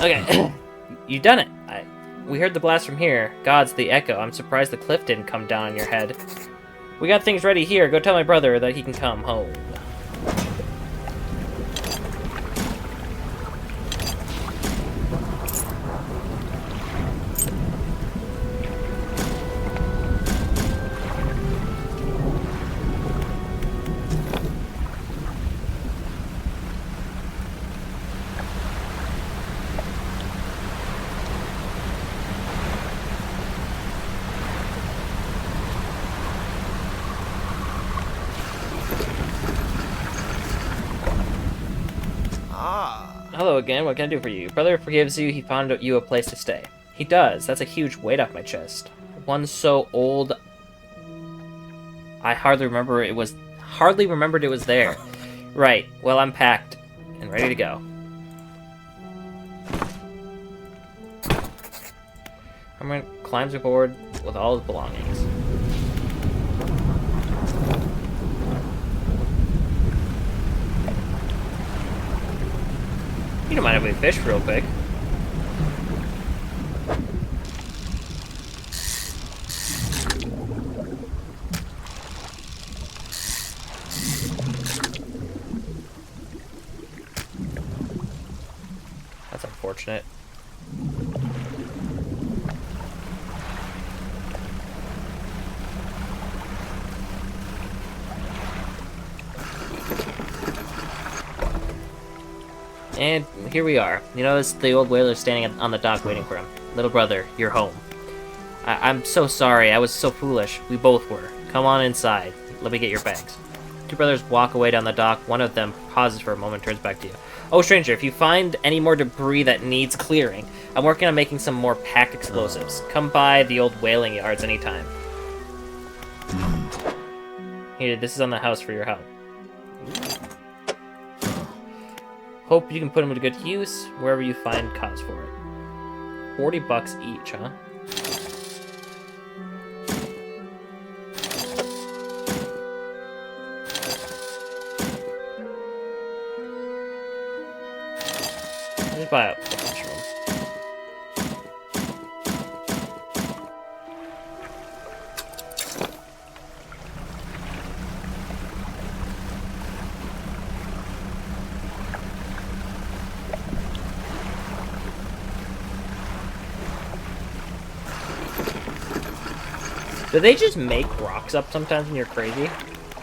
[SPEAKER 1] Okay, you done it. We heard the blast from here. Gods, the echo. I'm surprised the cliff didn't come down on your head. We got things ready here. Go tell my brother that he can come home. Hello again, what can I do for you? Your brother forgives you, he found you a place to stay. He does, that's a huge weight off my chest. One so old, I hardly remembered it was there. Right, well I'm packed, and ready to go. I'm gonna climb aboard with all his belongings. You don't mind if we fish real quick. That's unfortunate. And here we are. You notice the old whaler standing on the dock waiting for him. Little brother, you're home. I'm so sorry. I was so foolish. We both were. Come on inside. Let me get your bags. Two brothers walk away down the dock. One of them pauses for a moment, turns back to you. Oh, stranger, if you find any more debris that needs clearing, I'm working on making some more packed explosives. Come by the old whaling yards anytime. Here, this is on the house for your help. Hope you can put them to good use wherever you find cause for it. 40 bucks each, huh? Just buy a bunch of them. Do they just make rocks up sometimes when you're crazy?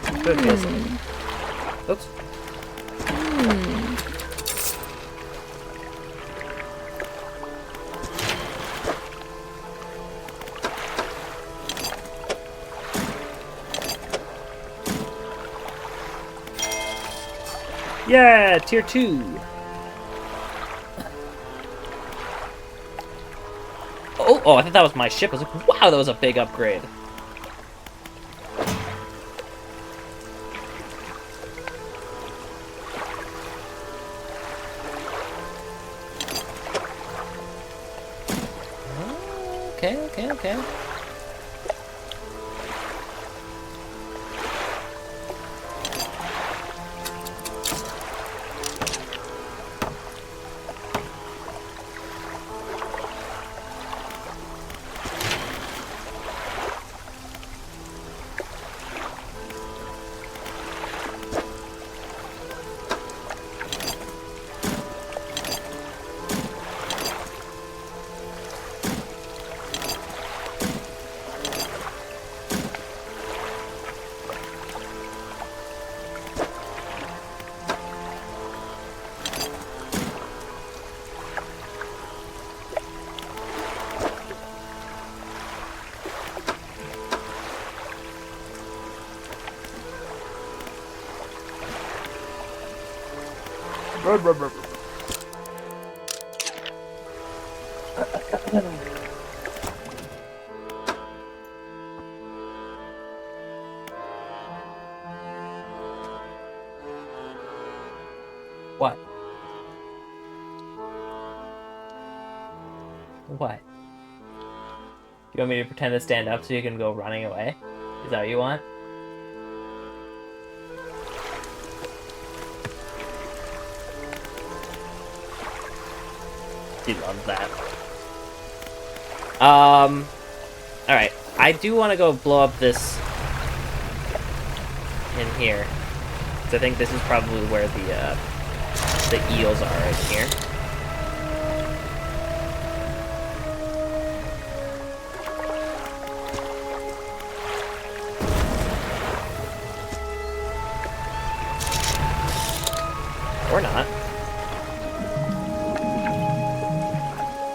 [SPEAKER 1] That's what it feels like. Oops.
[SPEAKER 3] Yeah, tier 2.
[SPEAKER 1] Oh, I thought that was my ship. I was like, wow, that was a big upgrade. Okay. What? What? You want me to pretend to stand up so you can go running away? Is that what you want?
[SPEAKER 3] He loves that.
[SPEAKER 1] Alright. I do want to go blow up this in here. So I think this is probably where the eels are right here. Or not.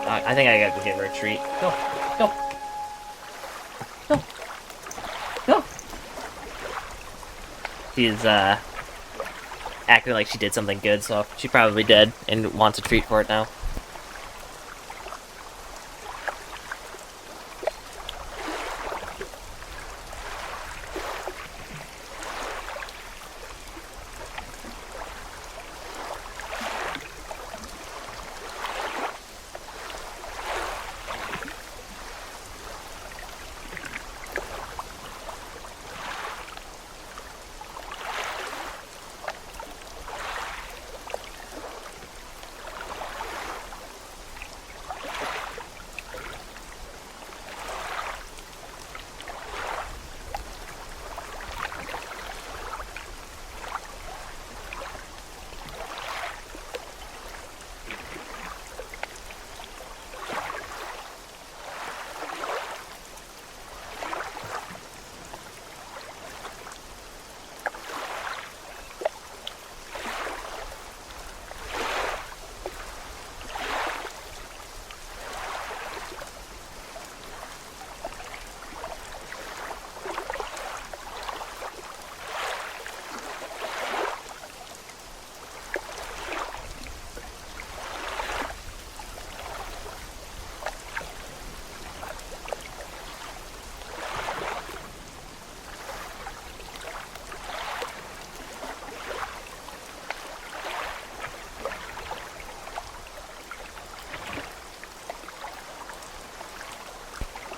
[SPEAKER 1] I think I got to give her a treat. Go. She's, acting like she did something good, so she probably did, and wants a treat for it now.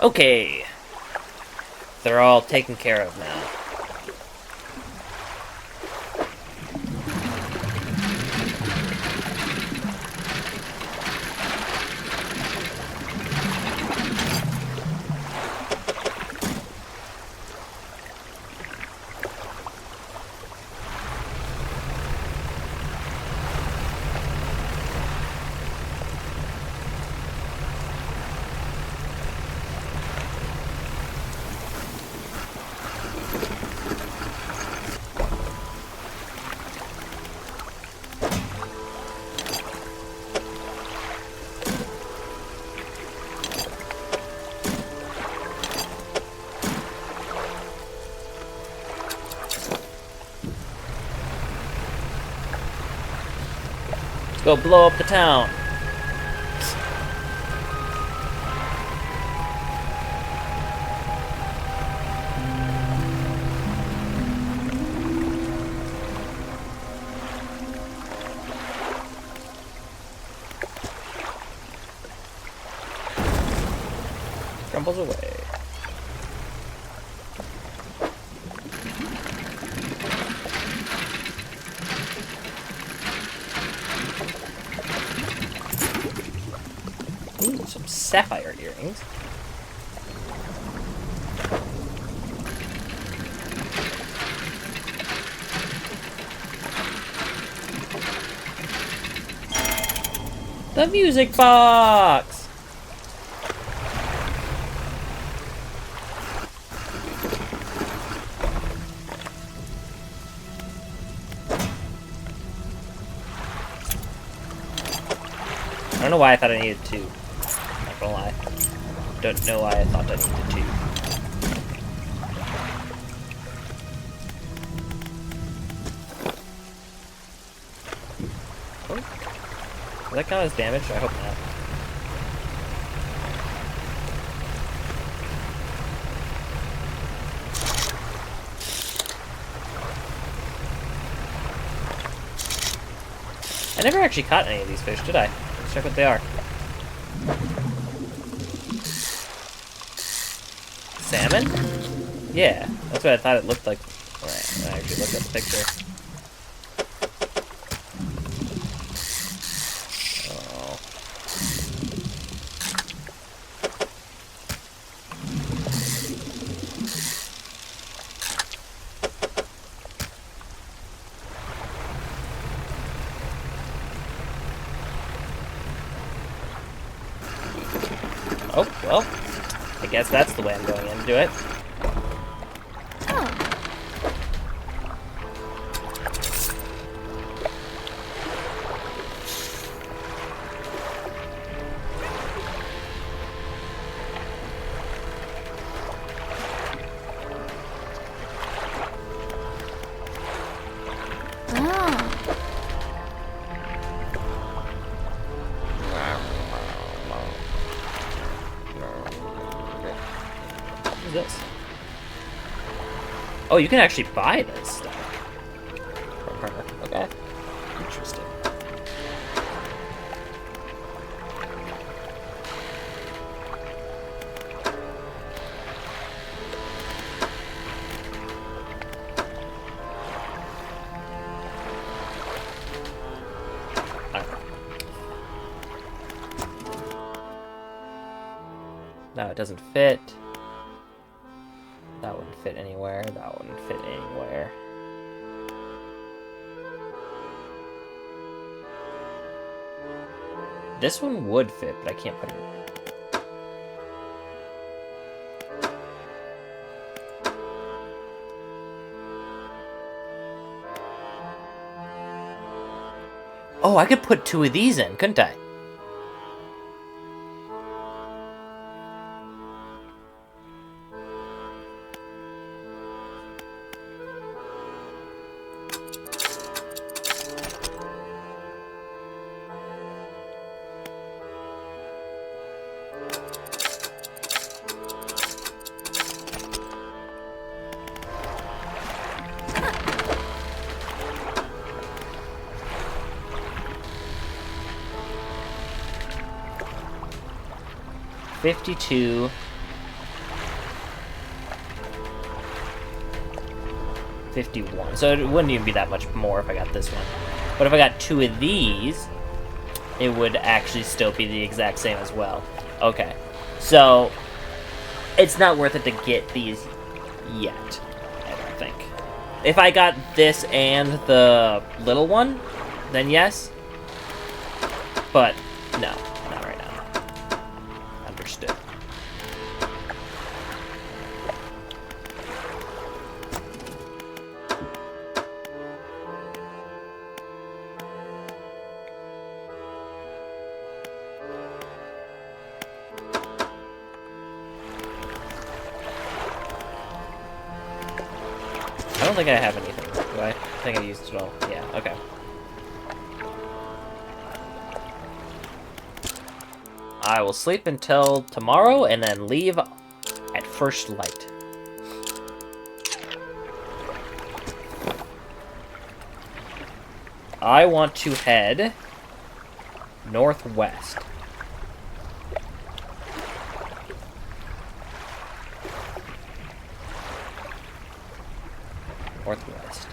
[SPEAKER 1] Okay. They're all taken care of now. Go blow up the town. Crumbles away. Ooh, some sapphire earrings. The music box! I don't know why I thought I needed two. Not gonna lie. Don't know why I thought I needed two. Oh. Does that count as damage? I hope not. I never actually caught any of these fish, did I? Let's check what they are. Salmon? Yeah, that's what I thought it looked like when I actually looked at the picture. Oh. Oh, well, I guess that's the way I'm going in to do it. What is this? Oh, you can actually buy this stuff from her. Okay. Interesting. No, it doesn't fit. That wouldn't fit anywhere. That wouldn't fit anywhere. This one would fit, but I can't put it in. Oh, I could put two of these in, couldn't I? $52. 51. So it wouldn't even be that much more if I got this one. But if I got two of these, it would actually still be the exact same as well. Okay. So it's not worth it to get these yet, I don't think. If I got this and the little one, then yes. But no, not right now. Understood. I don't think I have anything. Do I? I think I used it all. Yeah, okay. I will sleep until tomorrow and then leave at first light. I want to head northwest. Northwest.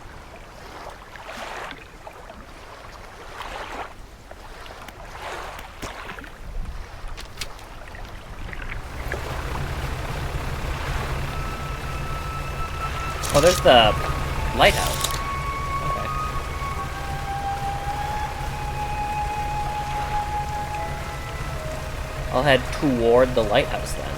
[SPEAKER 1] Oh, there's the lighthouse. Okay. I'll head toward the lighthouse then.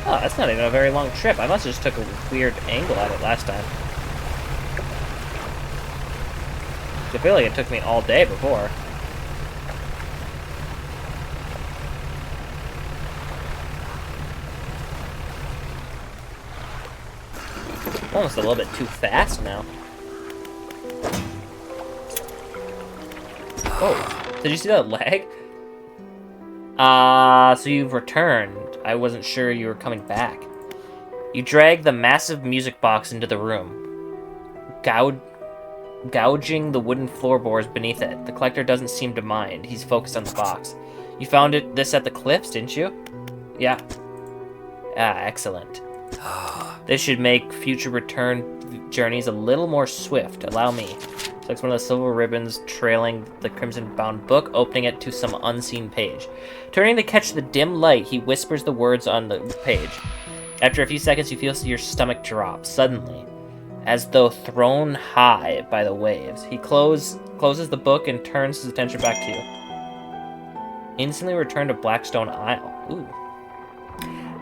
[SPEAKER 1] Oh, that's not even a very long trip. I must have just took a weird angle at it last time. I feel like it took me all day before. Almost a little bit too fast now. Oh, did you see that lag? So you've returned. I wasn't sure you were coming back. You drag the massive music box into the room, gouging the wooden floorboards beneath it. The collector doesn't seem to mind. He's focused on the box. You found this at the cliffs, didn't you? Yeah. Ah, excellent. This should make future return journeys a little more swift. Allow me. Selects one of the silver ribbons trailing the crimson-bound book, opening it to some unseen page. Turning to catch the dim light, he whispers the words on the page. After a few seconds, you feel your stomach drop. Suddenly, as though thrown high by the waves, he closes the book and turns his attention back to you. Instantly return to Blackstone Isle. Ooh.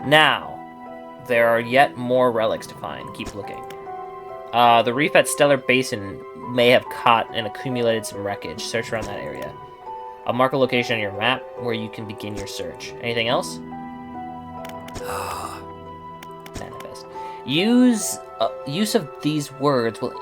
[SPEAKER 1] Now, there are yet more relics to find. Keep looking. The reef at Stellar Basin may have caught and accumulated some wreckage. Search around that area. I'll mark a location on your map where you can begin your search. Anything else? Manifest. Use of these words will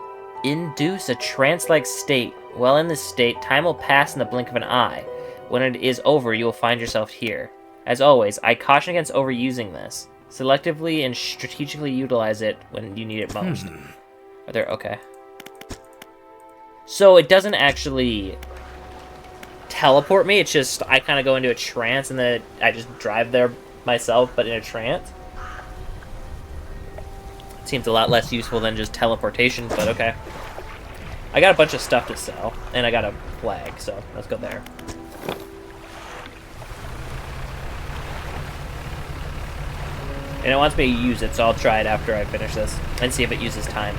[SPEAKER 1] induce a trance-like state. While in this state, time will pass in the blink of an eye. When it is over, you will find yourself here. As always, I caution against overusing this. Selectively and strategically utilize it when you need it most. Are there... okay. So it doesn't actually teleport me, it's just I kind of go into a trance and then I just drive there myself, but in a trance. Seems a lot less useful than just teleportation, but okay. I got a bunch of stuff to sell, and I got a flag, so let's go there. And it wants me to use it, so I'll try it after I finish this and see if it uses time.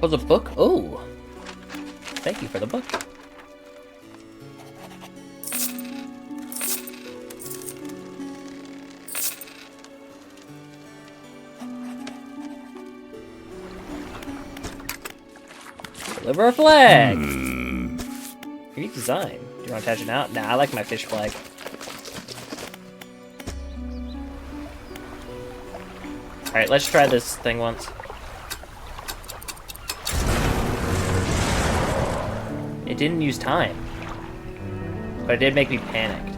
[SPEAKER 1] Oh, the book? Oh! Thank you for the book. Deliver a flag! Unique design. Do you want to attach it now? Nah, I like my fish flag. Alright, let's try this thing once. It didn't use time. But it did make me panicked.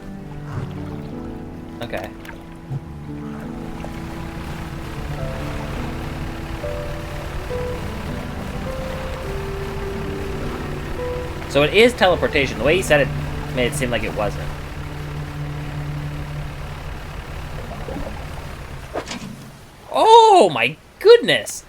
[SPEAKER 1] Okay. So it is teleportation. The way he said it made it seem like it wasn't. Oh! Oh my goodness!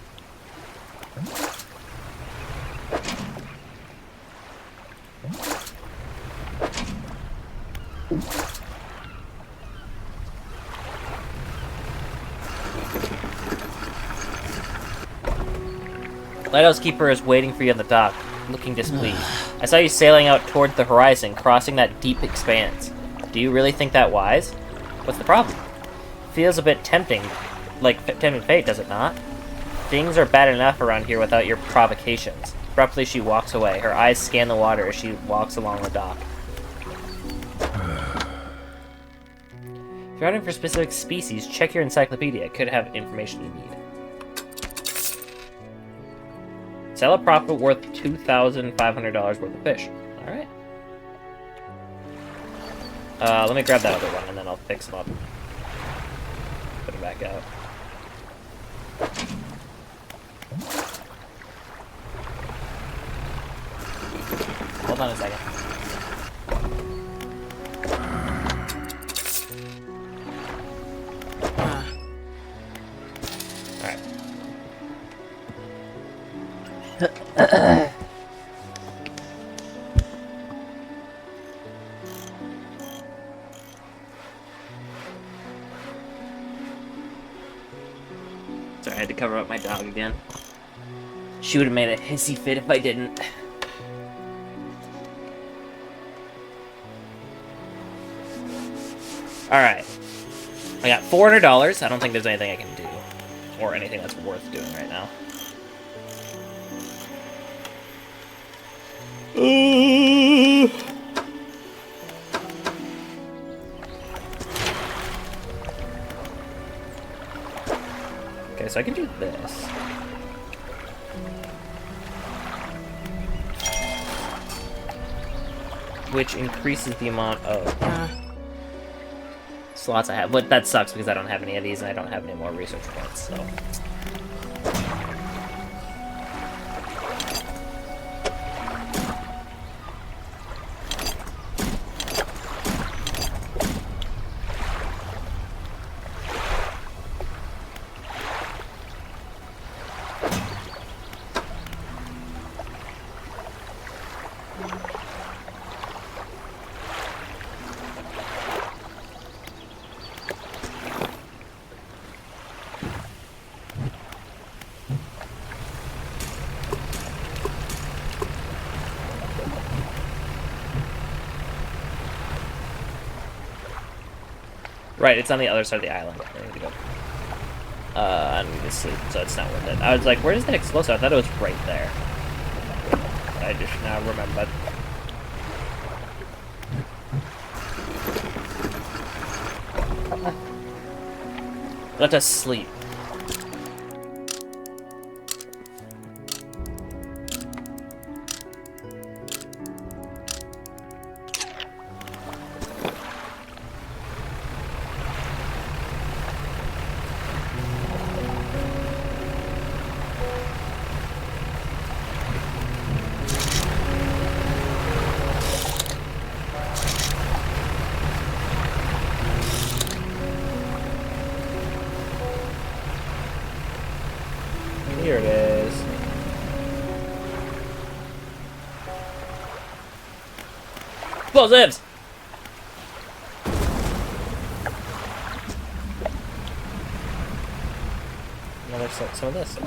[SPEAKER 1] Lighthouse Keeper is waiting for you on the dock, looking displeased. I saw you sailing out toward the horizon, crossing that deep expanse. Do you really think that wise? What's the problem? Feels a bit tempting, like tempting fate, does it not? Things are bad enough around here without your provocations. Abruptly, she walks away. Her eyes scan the water as she walks along the dock. If you're hunting for specific species, check your encyclopedia. It could have information you need. Sell a profit worth $2,500 worth of fish. Alright. Let me grab that other one, and then I'll fix them up. Put it back out. Hold on a second. Alright. Sorry, I had to cover up my dog again. She would have made a hissy fit if I didn't. Alright. I got $400. I don't think there's anything I can do. Or anything that's worth doing right now. Okay, so I can do this. Which increases the amount of slots I have. But that sucks because I don't have any of these and I don't have any more research points, so. Right, it's on the other side of the island. I need to go. I need to sleep, so it's not worth it. I was like, where is that explosive? I thought it was right there. I just now remembered. Let us sleep. Here it is. Explosives! Now there's some of this.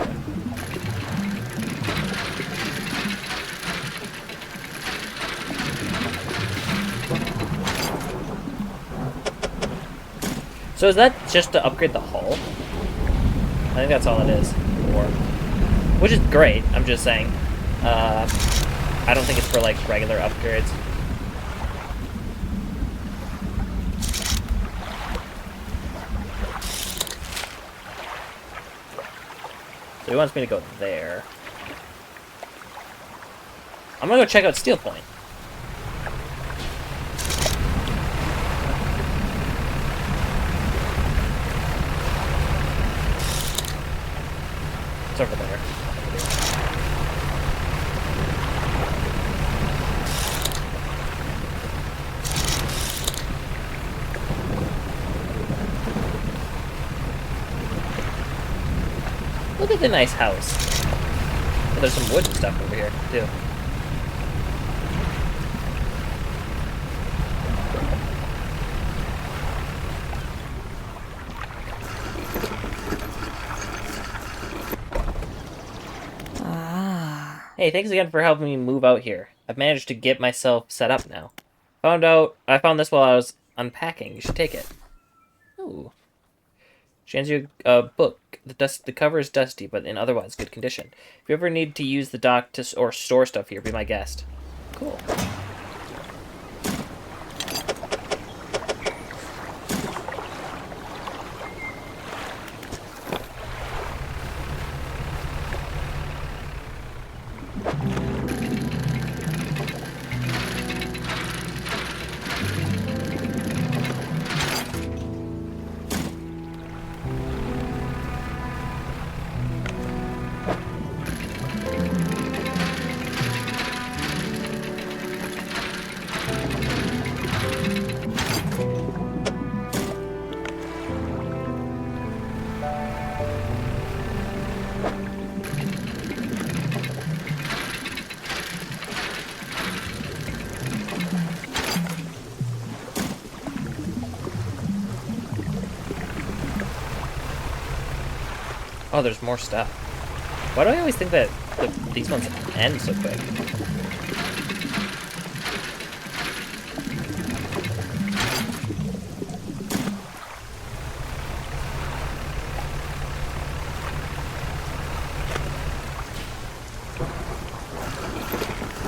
[SPEAKER 1] So is that just to upgrade the hull? I think that's all it is. Which is great, I'm just saying. I don't think it's for, like, regular upgrades. So he wants me to go there. I'm gonna go check out Steel Point. It's over there. Look at the nice house. Oh, there's some wood and stuff over here, too. Hey, thanks again for helping me move out here. I've managed to get myself set up now. I found this while I was unpacking. You should take it. Ooh. She hands you a book. The cover is dusty, but in otherwise good condition. If you ever need to use the dock or store stuff here, be my guest. Cool. Oh, there's more stuff. Why do I always think that these ones end so quick?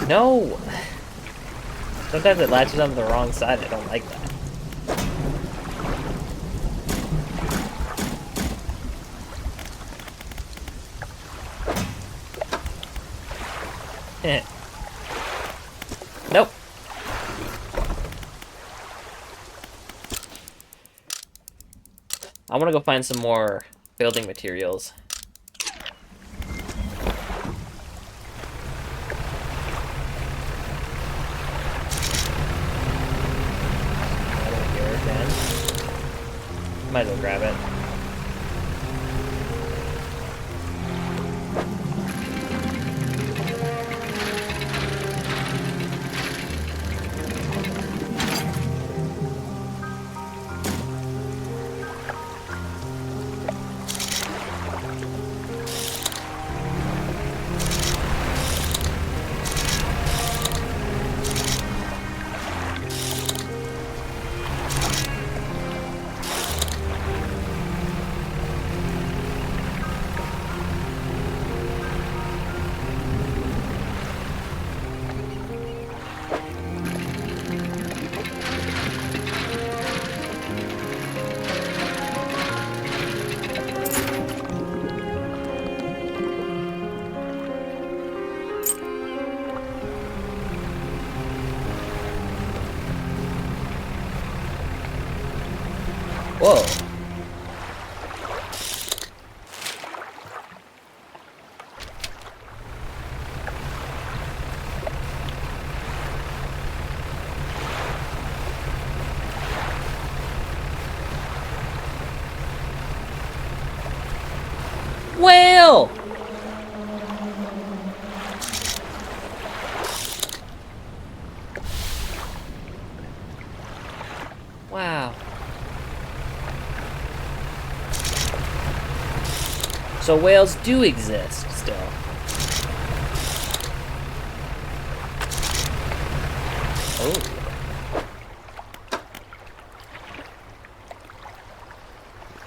[SPEAKER 1] No! Sometimes it latches on the wrong side. I don't like that. Nope. I want to go find some more building materials. Might as well grab it. Whoa. Whale! Wow. So whales do exist still. Oh.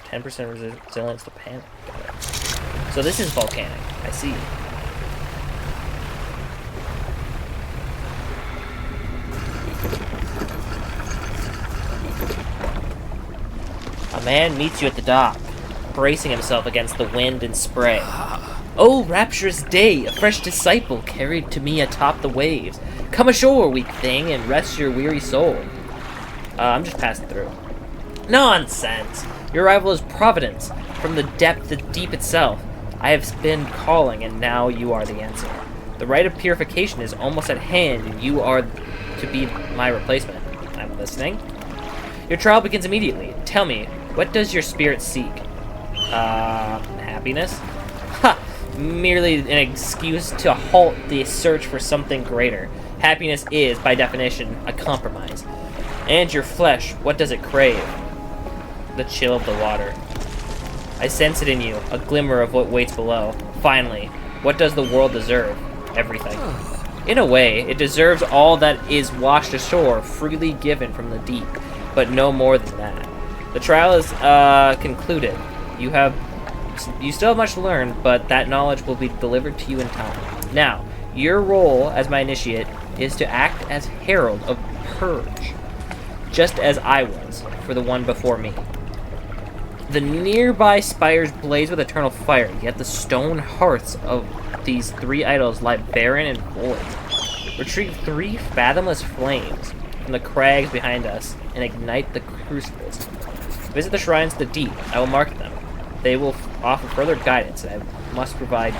[SPEAKER 1] 10% resilience to panic. Got it. So this is volcanic. I see. A man meets you at the dock, bracing himself against the wind and spray. Oh, rapturous day! A fresh disciple carried to me atop the waves. Come ashore, weak thing, and rest your weary soul. I'm just passing through. Nonsense! Your arrival is providence, from the depth of deep itself. I have been calling, and now you are the answer. The rite of purification is almost at hand, and you are to be my replacement. I'm listening. Your trial begins immediately. Tell me, what does your spirit seek? Happiness? Ha! Merely an excuse to halt the search for something greater. Happiness is, by definition, a compromise. And your flesh, what does it crave? The chill of the water. I sense it in you, a glimmer of what waits below. Finally, what does the world deserve? everything. In a way, it deserves all that is washed ashore, freely given from the deep, but no more than that. The trial is concluded. You still have much to learn, but that knowledge will be delivered to you in time. Now, your role as my initiate is to act as herald of purge, just as I was for the one before me. The nearby spires blaze with eternal fire, yet the stone hearths of these 3 idols lie barren and void. Retrieve 3 fathomless flames from the crags behind us and ignite the crucibles. Visit the shrines of the deep. I will mark them. They will offer further guidance, and I must provide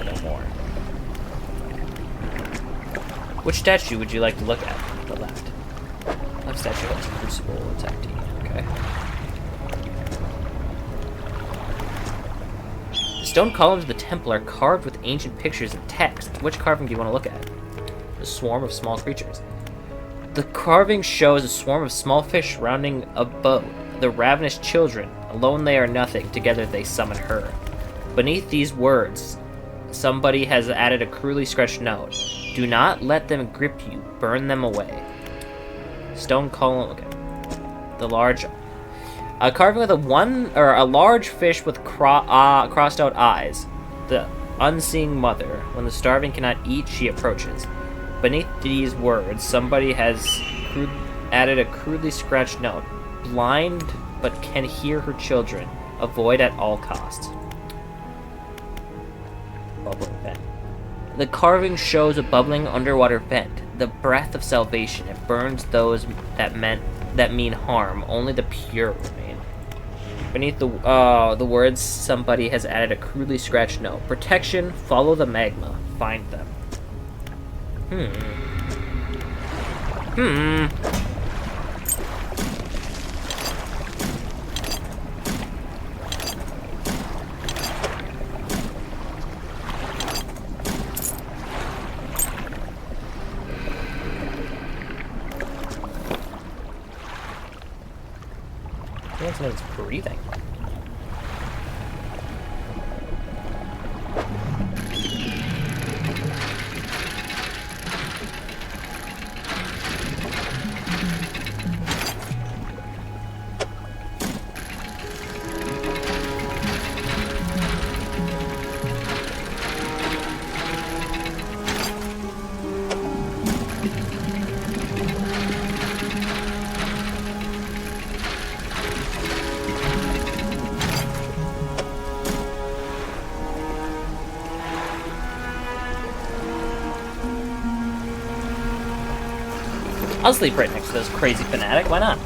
[SPEAKER 1] no more. Which statue would you like to look at? The left. Left statue has a crucible. It's empty. Okay. The stone columns of the temple are carved with ancient pictures and text. Which carving do you want to look at? The swarm of small creatures. The carving shows a swarm of small fish surrounding a boat. The ravenous children. Alone they are nothing. Together they summon her. Beneath these words, somebody has added a crudely scratched note. Do not let them grip you. Burn them away. Stone column. Okay. The large. A carving with a large fish with crossed out eyes. The unseeing mother. When the starving cannot eat, she approaches. Beneath these words, somebody has added a crudely scratched note. Blind, but can hear her children. Avoid at all costs. Bubbling vent. The carving shows a bubbling underwater vent. The breath of salvation. It burns those that mean harm. Only the pure remain. Beneath the words, somebody has added a crudely scratched note. Protection. Follow the magma. Find them. It's breathing. I'll sleep right next to this crazy fanatic, why not?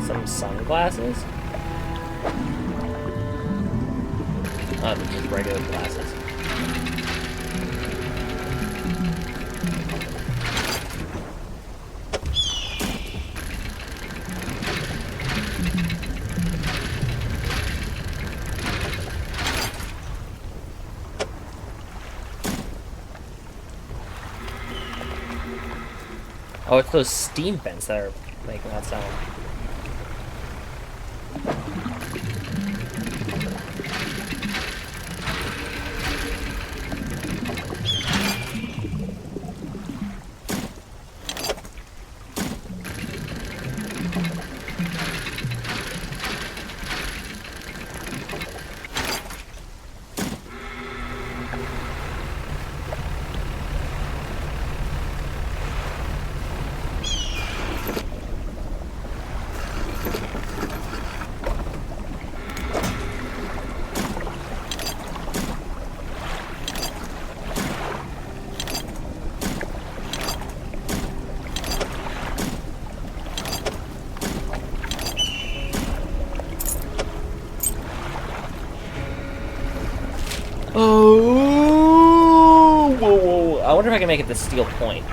[SPEAKER 1] Some sunglasses? Oh, they're just regular glasses. Oh, it's those steam vents that are making that sound. Oh, whoa, whoa. I wonder if I can make it to Steel Point.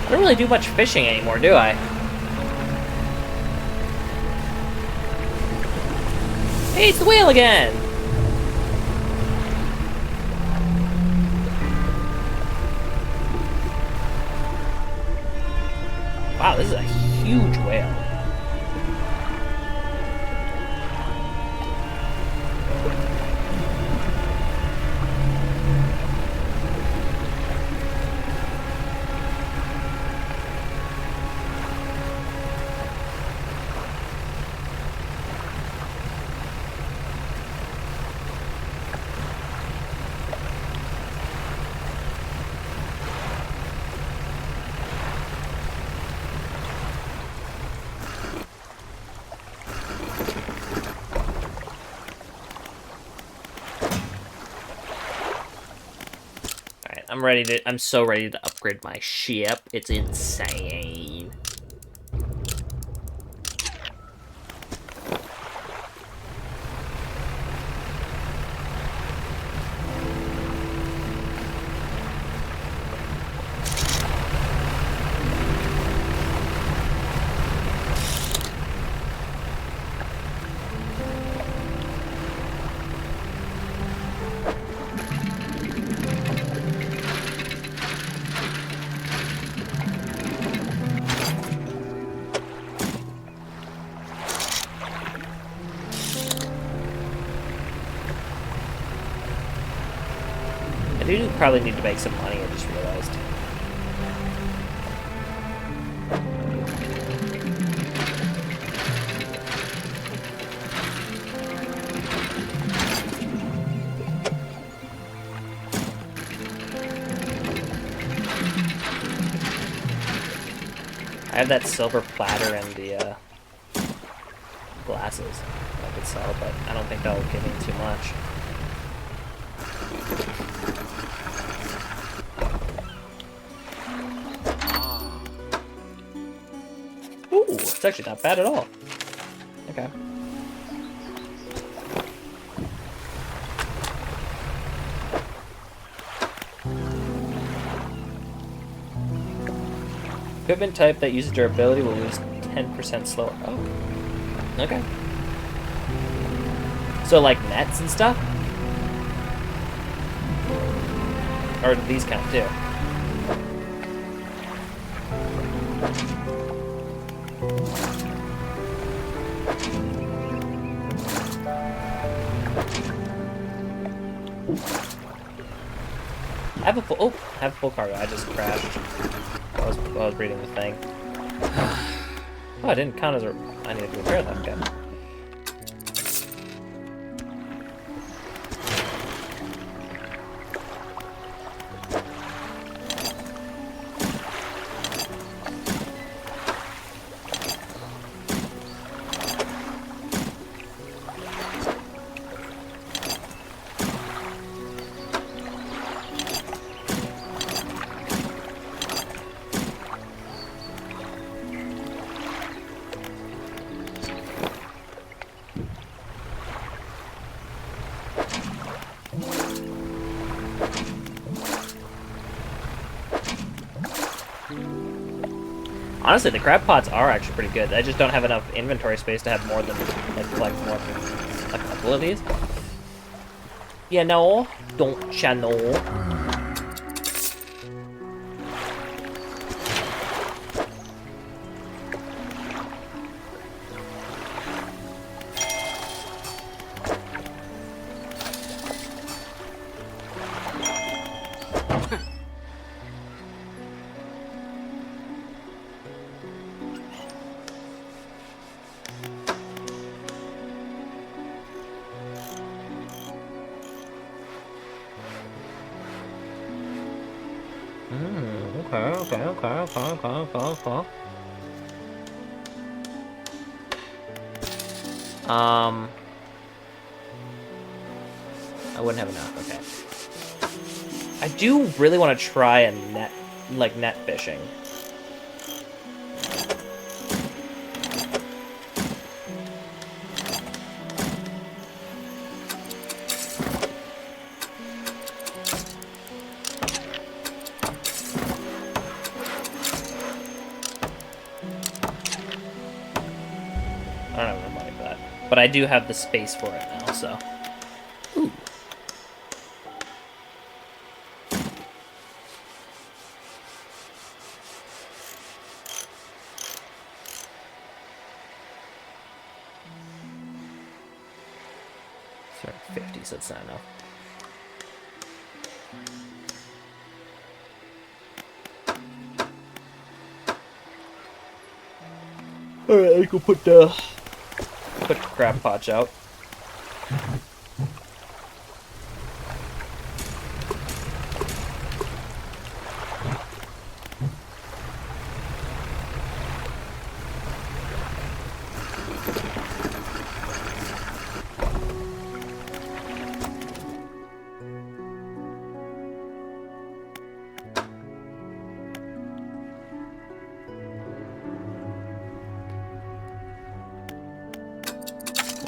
[SPEAKER 1] I don't really do much fishing anymore, do I? Hey, it's the whale again! Wow, this is a huge whale. I'm so ready to upgrade my ship. It's insane. I do probably need to make some money, I just realized. I have that silver platter and the glasses I could sell, but I don't think that'll give me too much. Ooh, it's actually not bad at all. Okay. Equipment type that uses durability will lose 10% slower. Oh. Okay. So like nets and stuff? Or do these count too? I have a full cargo. I just crashed. I was reading the thing. Oh, I didn't count as a... I needed to repair that. Okay. Honestly, the crab pots are actually pretty good. I just don't have enough inventory space to have more than, like, collect more than a couple of these. You know? Don't ya know? Okay. I wouldn't have enough, okay. I do really want to try a net fishing. But I do have the space for it now, so. Ooh. Sorry, 50, so it's not enough. Alright, I can put the crab potch out.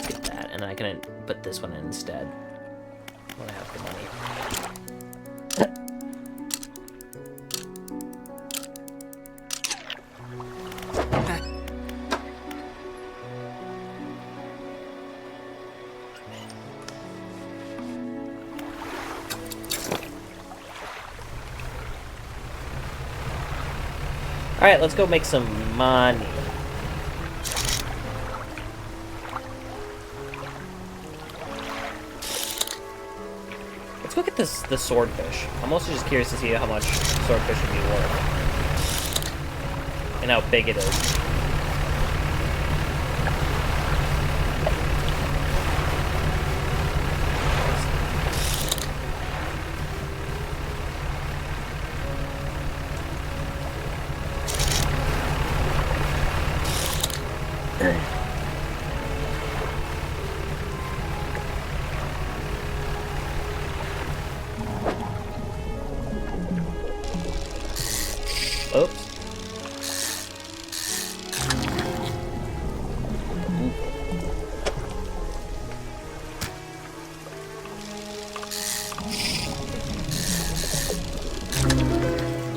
[SPEAKER 1] Get that, and I can put this one in instead when I have the money. Alright, let's go make some money. Let's go get the swordfish. I'm also just curious to see how much swordfish would be worth. And how big it is. Oops.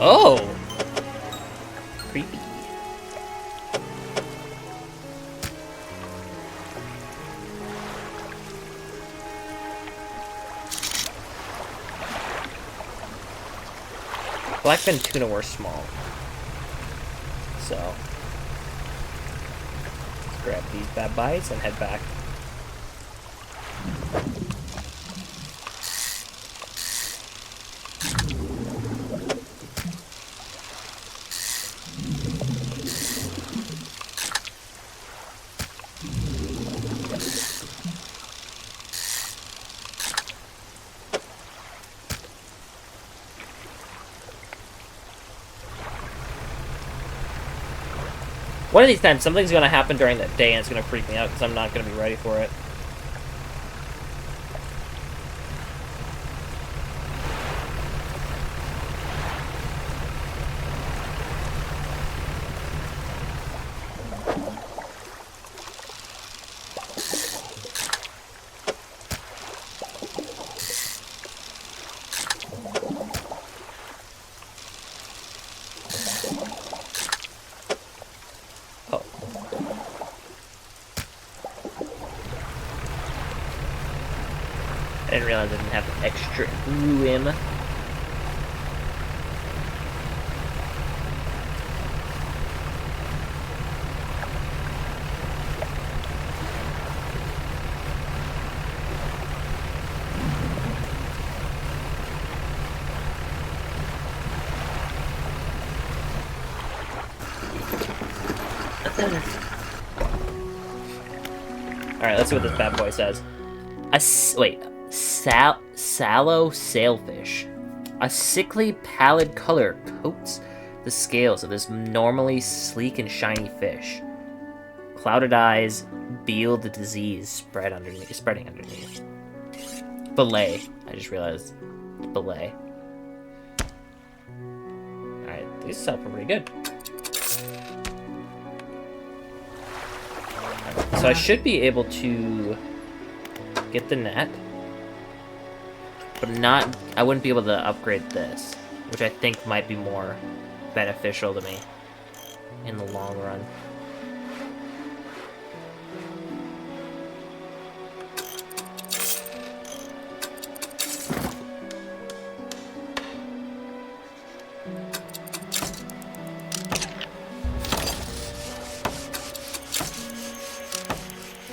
[SPEAKER 1] Oh! Creepy. Blackfin tuna were small. So, let's grab these bad bites and head back. One of these times, something's going to happen during that day, and it's going to freak me out, because I'm not going to be ready for it. Oh. I didn't realize I didn't have extra room. Alright, let's see what this bad boy says. Sallow sailfish. A sickly pallid color coats the scales of this normally sleek and shiny fish. Clouded eyes beal the disease spreading underneath. Fillet. I just realized. Fillet. Alright, these sell for pretty good. So I should be able to get the net, but I wouldn't be able to upgrade this, which I think might be more beneficial to me in the long run.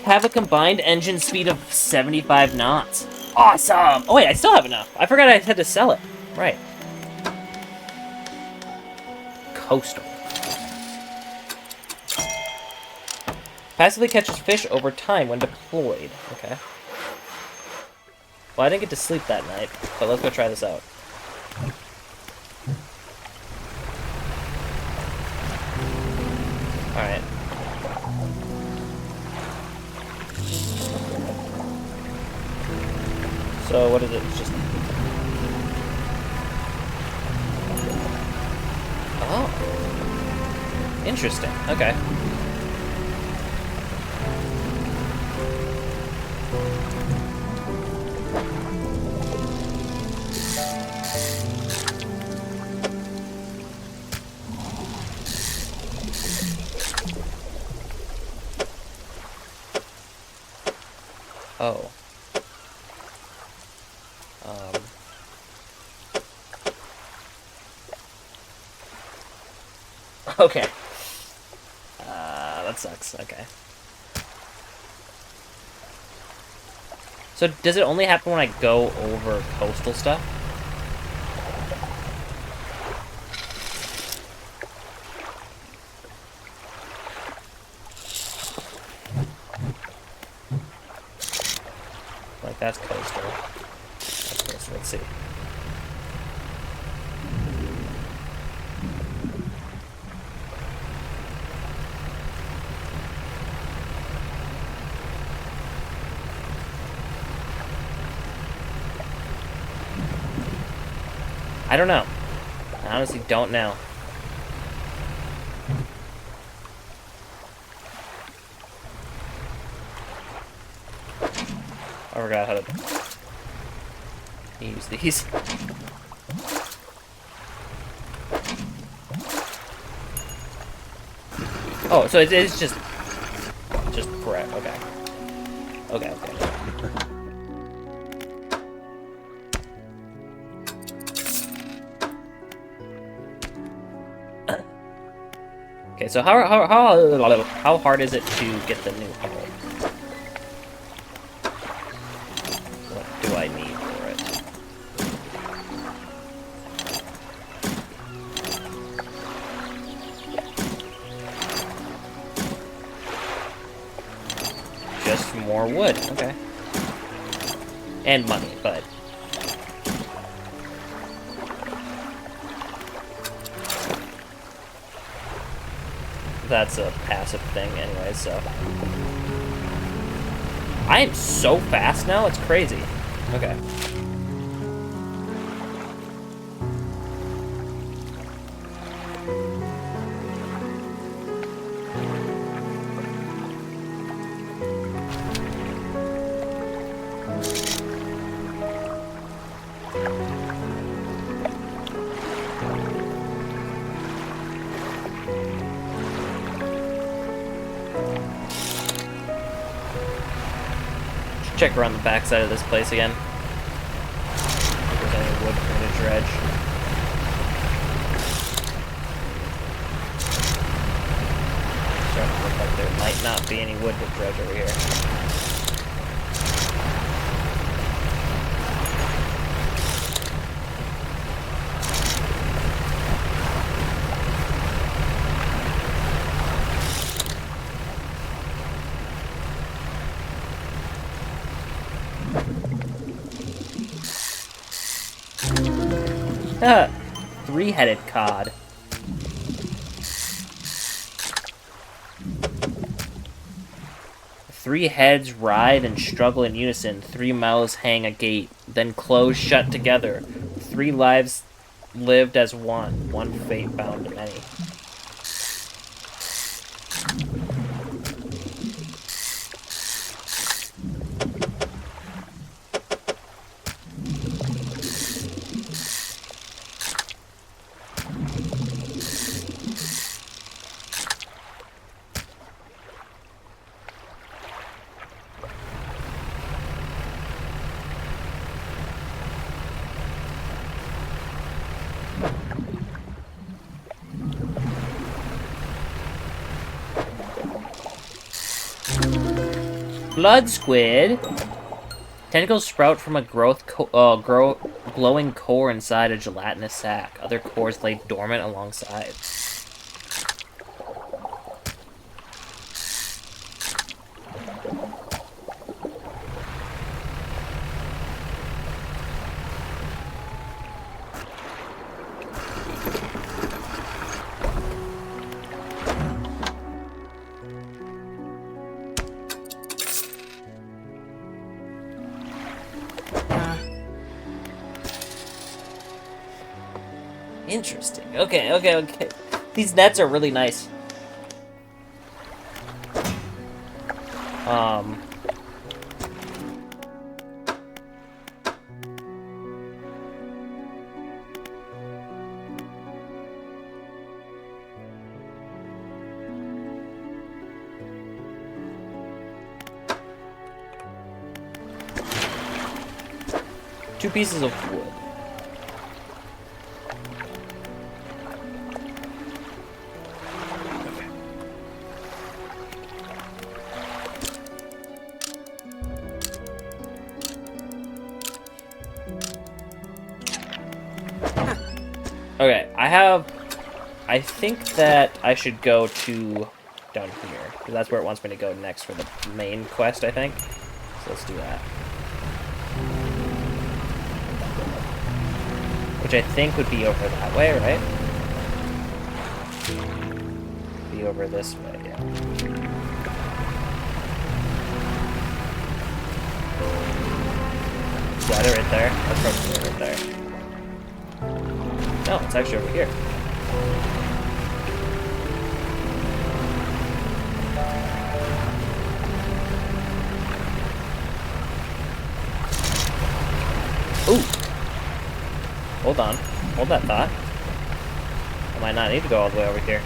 [SPEAKER 1] have a combined engine speed of 75 knots. Awesome! Oh wait, I still have enough. I forgot I had to sell it. Right. Coastal. Passively catches fish over time when deployed. Okay. Well, I didn't get to sleep that night, but let's go try this out. Alright. So, what is it? It's just... Oh. Interesting. Okay. Oh. Okay. That sucks. Okay. So does it only happen when I go over coastal stuff? Like, that's coastal. That's coastal. Let's see. I don't know. I honestly don't know. I forgot how to use these. Oh, so it's just correct. Okay. Okay. Okay, so how hard is it to get the new hull? What do I need for it? Just more wood, okay. And money, but... that's a passive thing anyway, so... I am so fast now, it's crazy. Okay. Check around the backside of this place again. If there's any wood for me to dredge. Starting to look like there might not be any wood to dredge over here. Three-headed cod. Three heads ride and struggle in unison. 3 mouths hang agape, then close shut together. 3 lives lived as one. One fate bound to many. Blood squid. Tentacles sprout from a glowing core inside a gelatinous sac. Other cores lay dormant alongside. Interesting. Okay. These nets are really nice. Two pieces of wood. Okay, I think that I should go to down here, because that's where it wants me to go next for the main quest, I think. So let's do that. Which I think would be over that way, right? Be over this way, yeah. Got it right there. That's probably right there. No, it's actually over here. Ooh! Hold on. Hold that thought. I might not need to go all the way over here.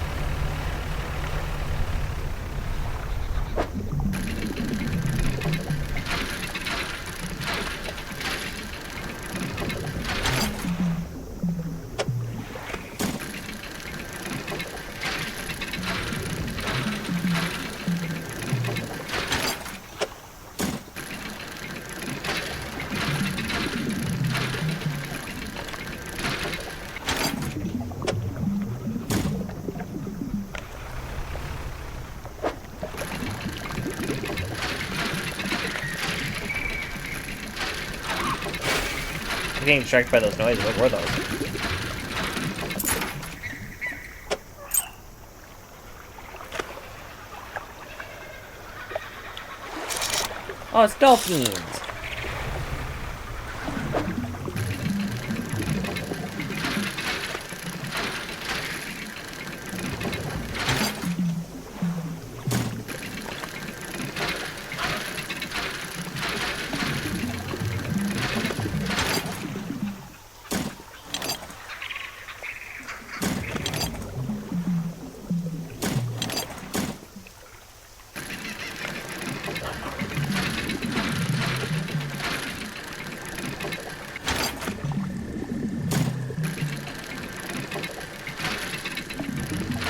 [SPEAKER 1] I'm getting distracted by those noises. What were those? Oh, it's dolphins!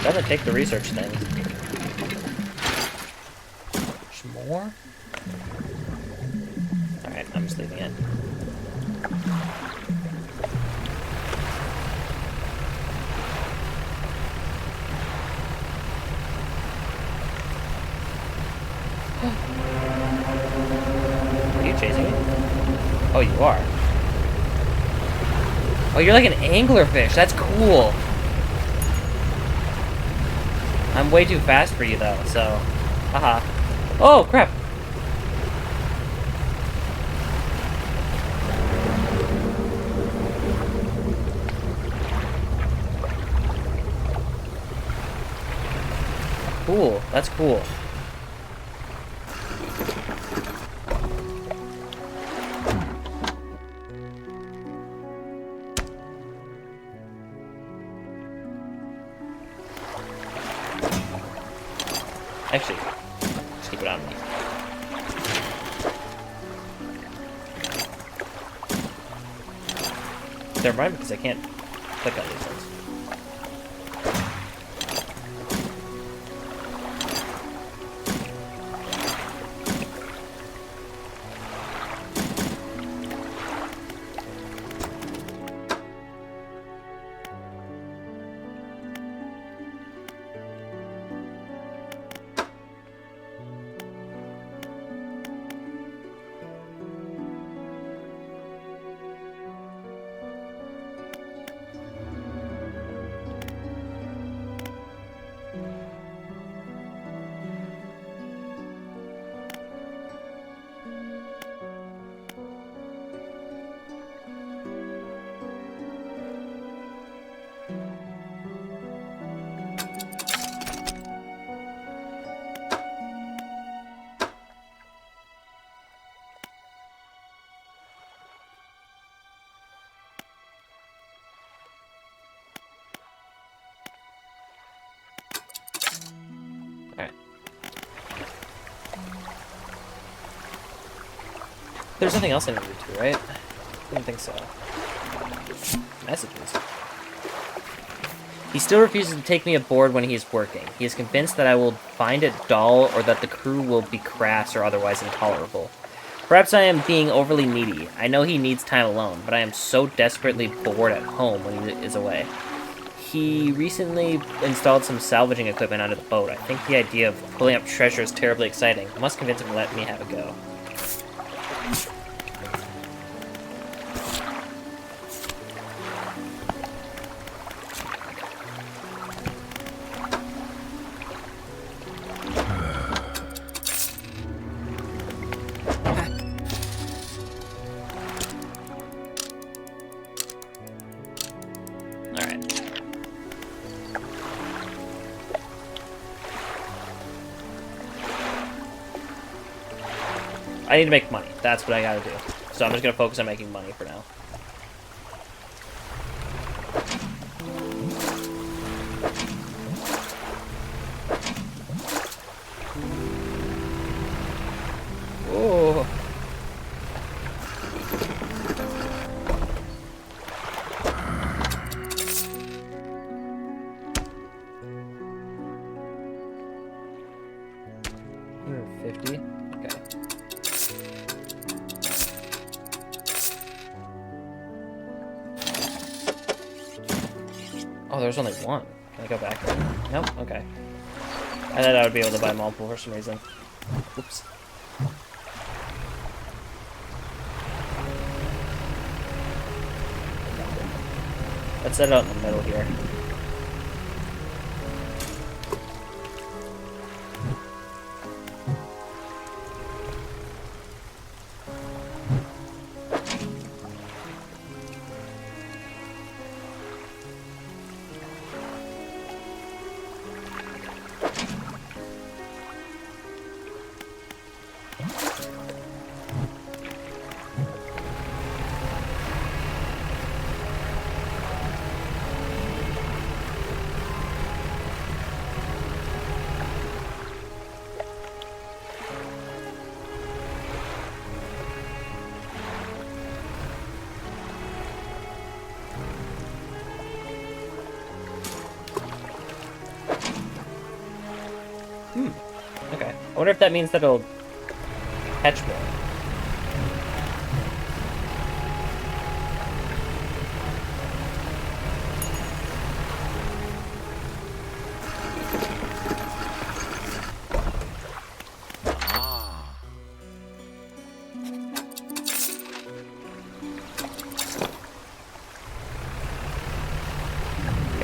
[SPEAKER 1] Doesn't take the research things. There's more? Alright, I'm just leaving it. Are you chasing me? Oh, you are. Oh, you're like an anglerfish. That's cool. I'm way too fast for you, though, so... Haha. Oh, crap! Cool. That's cool. Actually, just keep it on me. Never mind, because I can't click on these ones. Alright. There's nothing else I need to do, right? I don't think so. Messages. He still refuses to take me aboard when he is working. He is convinced that I will find it dull or that the crew will be crass or otherwise intolerable. Perhaps I am being overly needy. I know he needs time alone, but I am so desperately bored at home when he is away. He recently installed some salvaging equipment onto the boat. I think the idea of pulling up treasure is terribly exciting. I must convince him to let me have a go. I need to make money. That's what I gotta do. So I'm just gonna focus on making money for now. Oh. $150. Okay. Oh, there's only one. Can I go back there? Nope, okay. I thought I would be able to buy multiple for some reason. Oops. Let's set it out in the middle here. Okay. I wonder if that means that it'll catch more.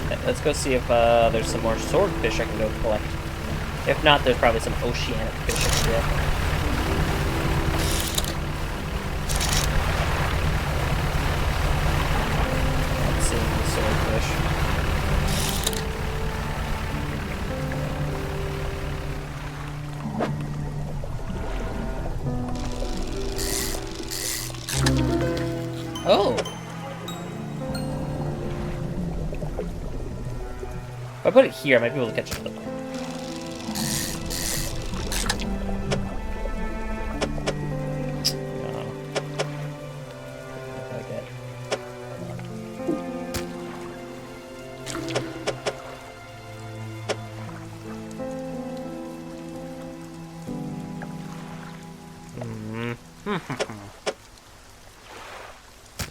[SPEAKER 1] Okay, let's go see if there's some more swordfish I can go collect. If not, there's probably some oceanic fish I can get. Let's see the swordfish. Oh! If I put it here, I might be able to catch another one.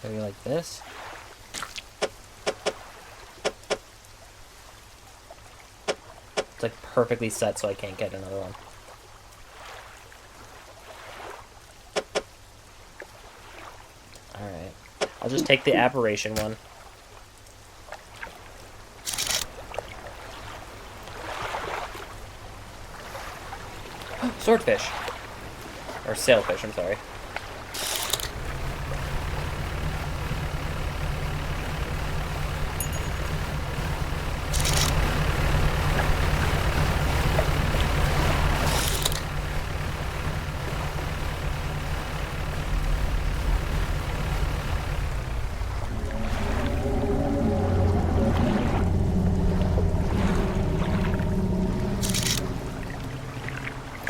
[SPEAKER 1] Maybe like this. It's like perfectly set so I can't get another one. Alright. I'll just take the aberration one. Swordfish. Or sailfish, I'm sorry.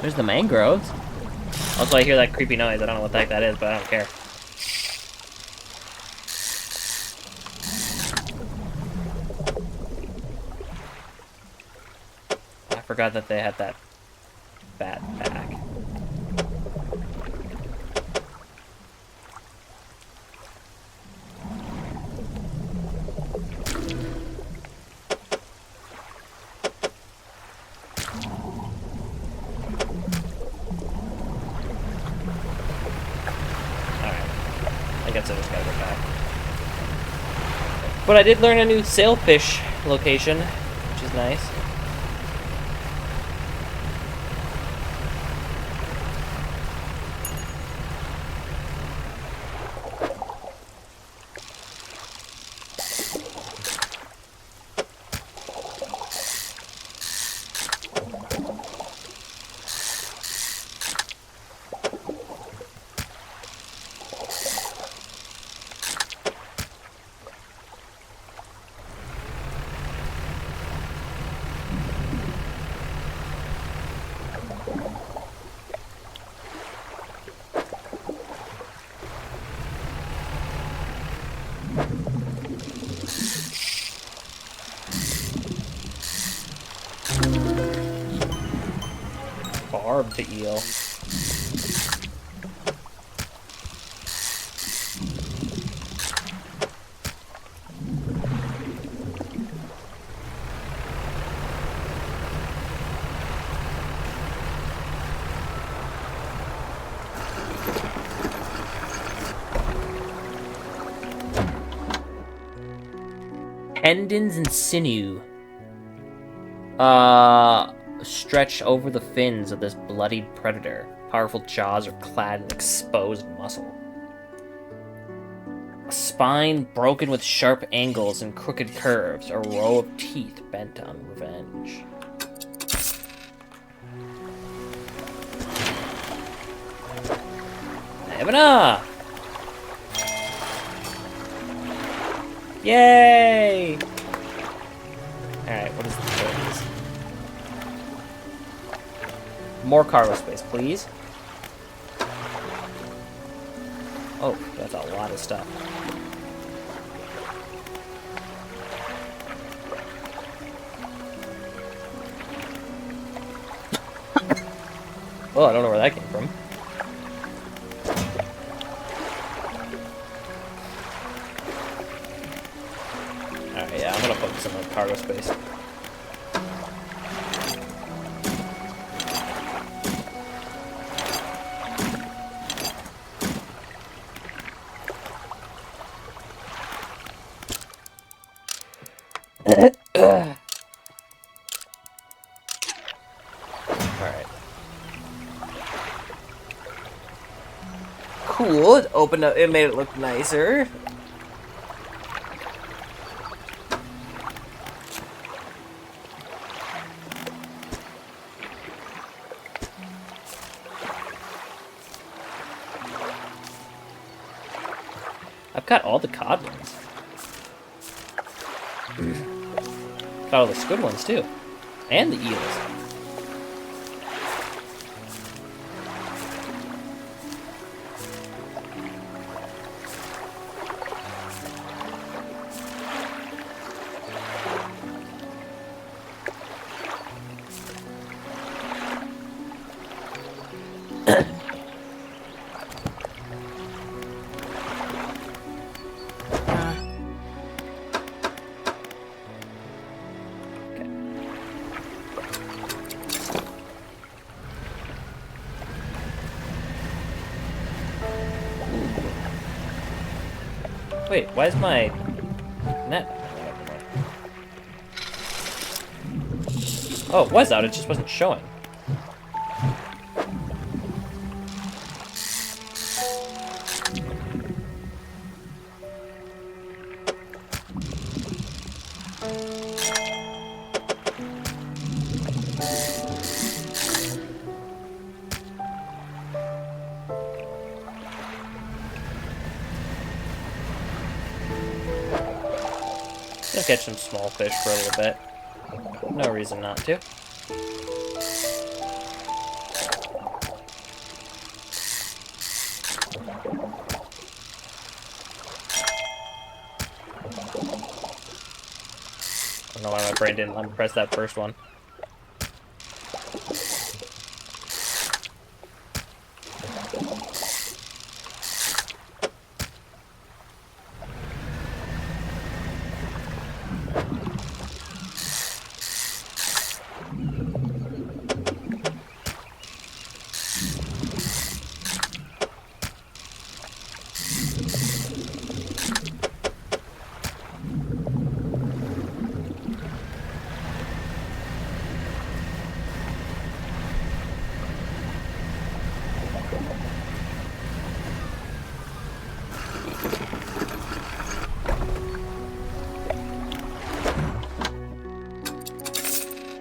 [SPEAKER 1] There's the mangroves. Also, I hear that creepy noise. I don't know what the heck that is, but I don't care. I forgot that they had that bat back. I guess I just gotta go back. But I did learn a new sailfish location, which is nice. Barbed eel. Tendons and sinew. Stretch over the fins of this bloodied predator. Powerful jaws are clad in exposed muscle. A spine broken with sharp angles and crooked curves. A row of teeth bent on revenge. Evana! Yay! Alright, what is the phrase? More cargo space, please. Oh, that's a lot of stuff. Oh, I don't know where that came from. Alright, yeah, I'm gonna focus on the cargo space. Alright. Cool, it opened up, it made it look nicer. I've got all the cod ones. Got all the squid ones too. And the eels. Wait, why is my net? Oh, it was out, it just wasn't showing. Just catch some small fish for a little bit. No reason not to. know why my brain didn't let me press that first one.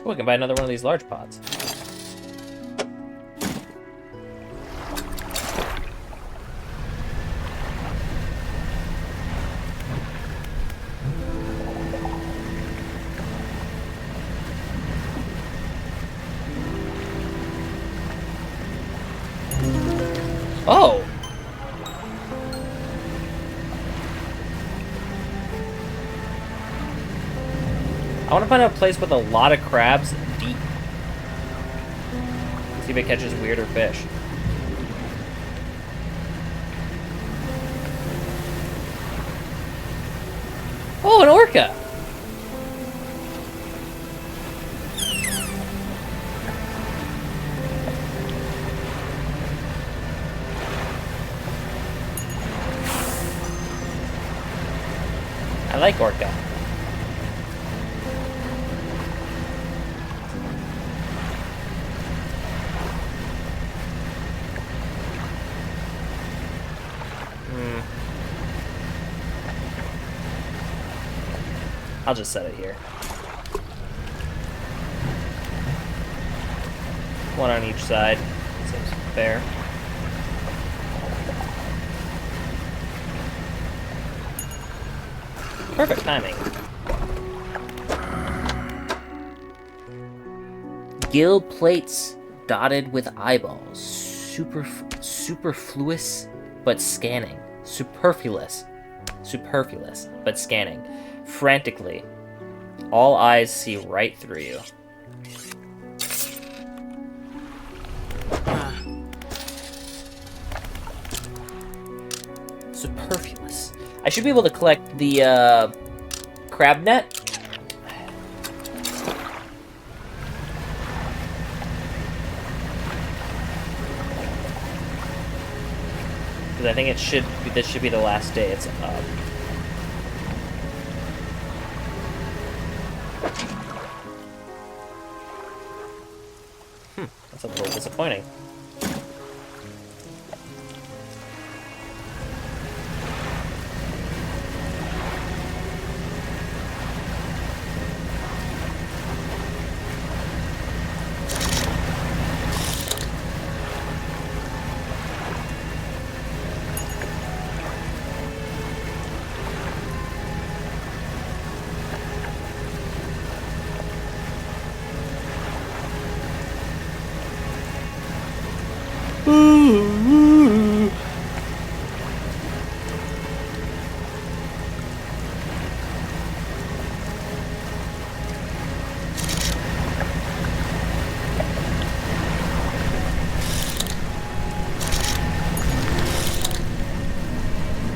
[SPEAKER 1] Oh, we can buy another one of these large pots. Oh! I want to find a place with a lot of crabs deep. See if it catches weirder fish. Oh, an orca! I like orca. I'll just set it here. One on each side. Seems fair. Perfect timing. Gill plates dotted with eyeballs. Superfluous but scanning. Superfluous but scanning. Frantically. All eyes see right through you. Superfluous. I should be able to collect the crab net. Because I think this should be the last day it's up. That's a little disappointing.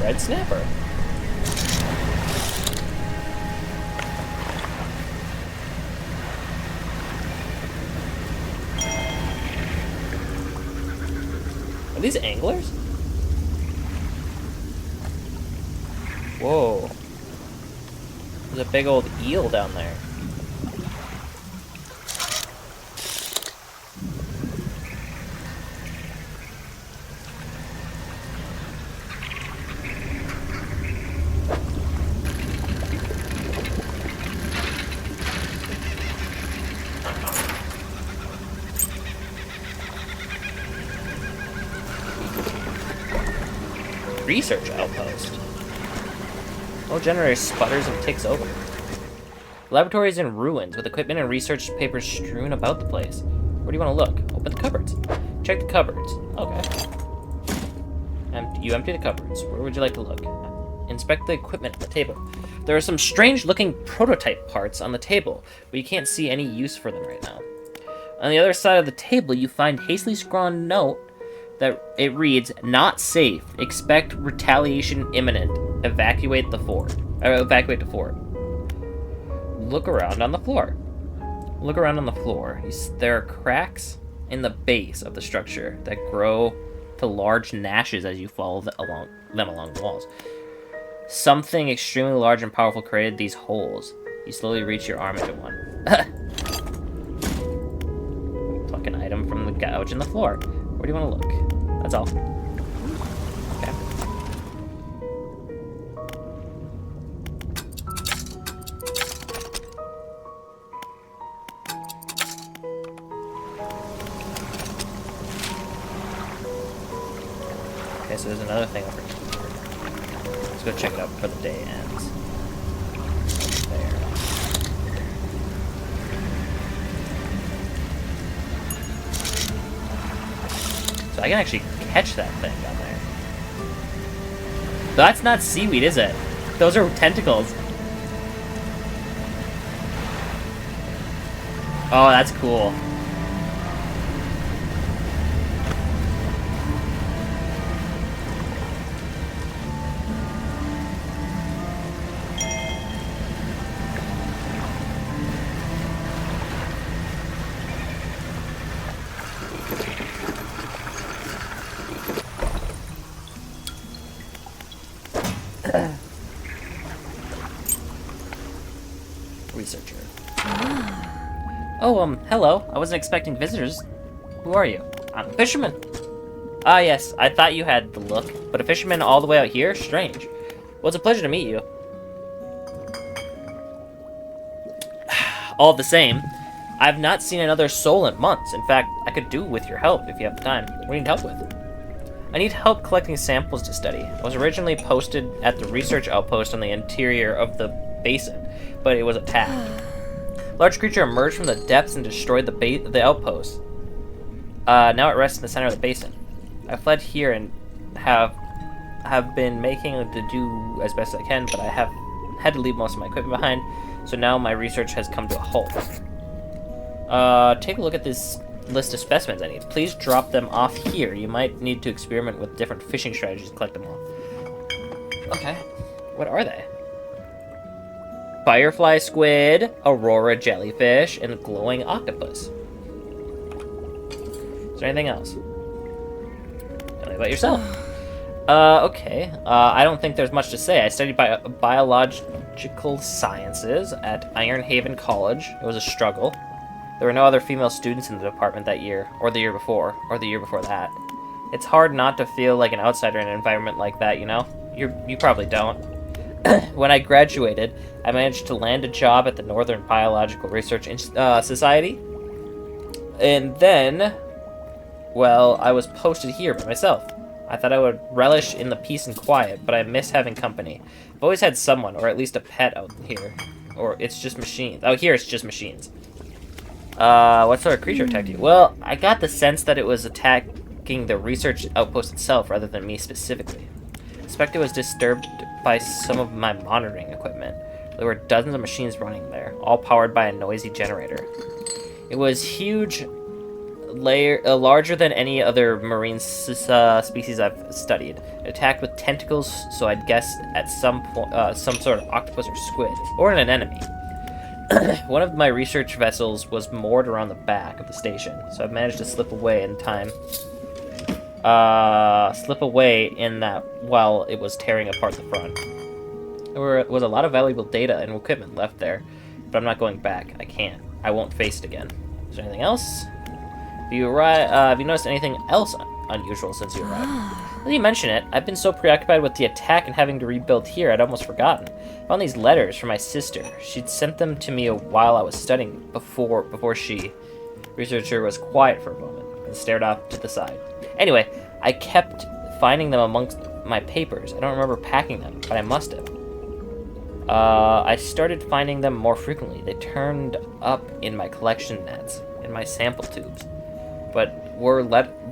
[SPEAKER 1] Red snapper. Are these anglers? Whoa. There's a big old eel down there. Research outpost. No generator sputters and ticks over. Laboratory is in ruins with equipment and research papers strewn about the place. Where do you want to look? Open the cupboards. Check the cupboards. Okay. You empty the cupboards. Where would you like to look? inspect the equipment on the table. There are some strange-looking prototype parts on the table, but you can't see any use for them right now. On the other side of the table, you find hastily scrawled note that it reads, "Not safe. Expect retaliation imminent. Evacuate the fort." Evacuate the fort. Look around on the floor. Look around on the floor. There are cracks in the base of the structure that grow to large gnashes as you follow along the walls. Something extremely large and powerful created these holes. You slowly reach your arm into one. Pluck an item from the gouge in the floor. Where do you want to look? That's all. Okay. Okay, so there's another thing over here. Let's go check it out before the day ends. There. So I can actually catch that thing down there. That's not seaweed, is it? Those are tentacles. Oh, that's cool. Researcher. Oh, hello. I wasn't expecting visitors. Who are you? I'm a fisherman. Ah, yes. I thought you had the look, but a fisherman all the way out here? Strange. Well, it's a pleasure to meet you. All the same, I've not seen another soul in months. In fact, I could do with your help if you have the time. What do you need help with? I need help collecting samples to study. I was originally posted at the research outpost on the interior of the basin, but it was attacked. A large creature emerged from the depths and destroyed the outpost. Now it rests in the center of the basin. I fled here and have been making to do as best as I can, but I have had to leave most of my equipment behind, so now my research has come to a halt. Take a look at this list of specimens I need. Please drop them off here. You might need to experiment with different fishing strategies to collect them all. Okay. What are they? Firefly squid, aurora jellyfish, and glowing octopus. Is there anything else? Tell me about yourself. Okay. I don't think there's much to say. I studied biological sciences at Iron Haven College. It was a struggle. There were no other female students in the department that year, or the year before, or the year before that. It's hard not to feel like an outsider in an environment like that, you know? You probably don't. When I graduated, I managed to land a job at the Northern Biological Research Society. And then, well, I was posted here by myself. I thought I would relish in the peace and quiet, but I miss having company. I've always had someone, or at least a pet out here. Or it's just machines. Oh, here it's just machines. What sort of creature attacked you? Well, I got the sense that it was attacking the research outpost itself rather than me specifically. I suspect it was disturbed by some of my monitoring equipment. There were dozens of machines running there, all powered by a noisy generator. It was huge, larger than any other marine species I've studied. It attacked with tentacles, so I'd guess at some sort of octopus or squid, or an enemy. One of my research vessels was moored around the back of the station, so I managed to slip away in time. Slip away in that while it was tearing apart the front. There was a lot of valuable data and equipment left there, but I'm not going back. I can't. I won't face it again. Is there anything else? Have you noticed anything else unusual since you arrived? Now that you mention it, I've been so preoccupied with the attack and having to rebuild here, I'd almost forgotten. I found these letters from my sister. She'd sent them to me while I was studying before she, researcher, was quiet for a moment and stared off to the side. Anyway, I kept finding them amongst my papers. I don't remember packing them, but I must have. I started finding them more frequently. They turned up in my collection nets, in my sample tubes. But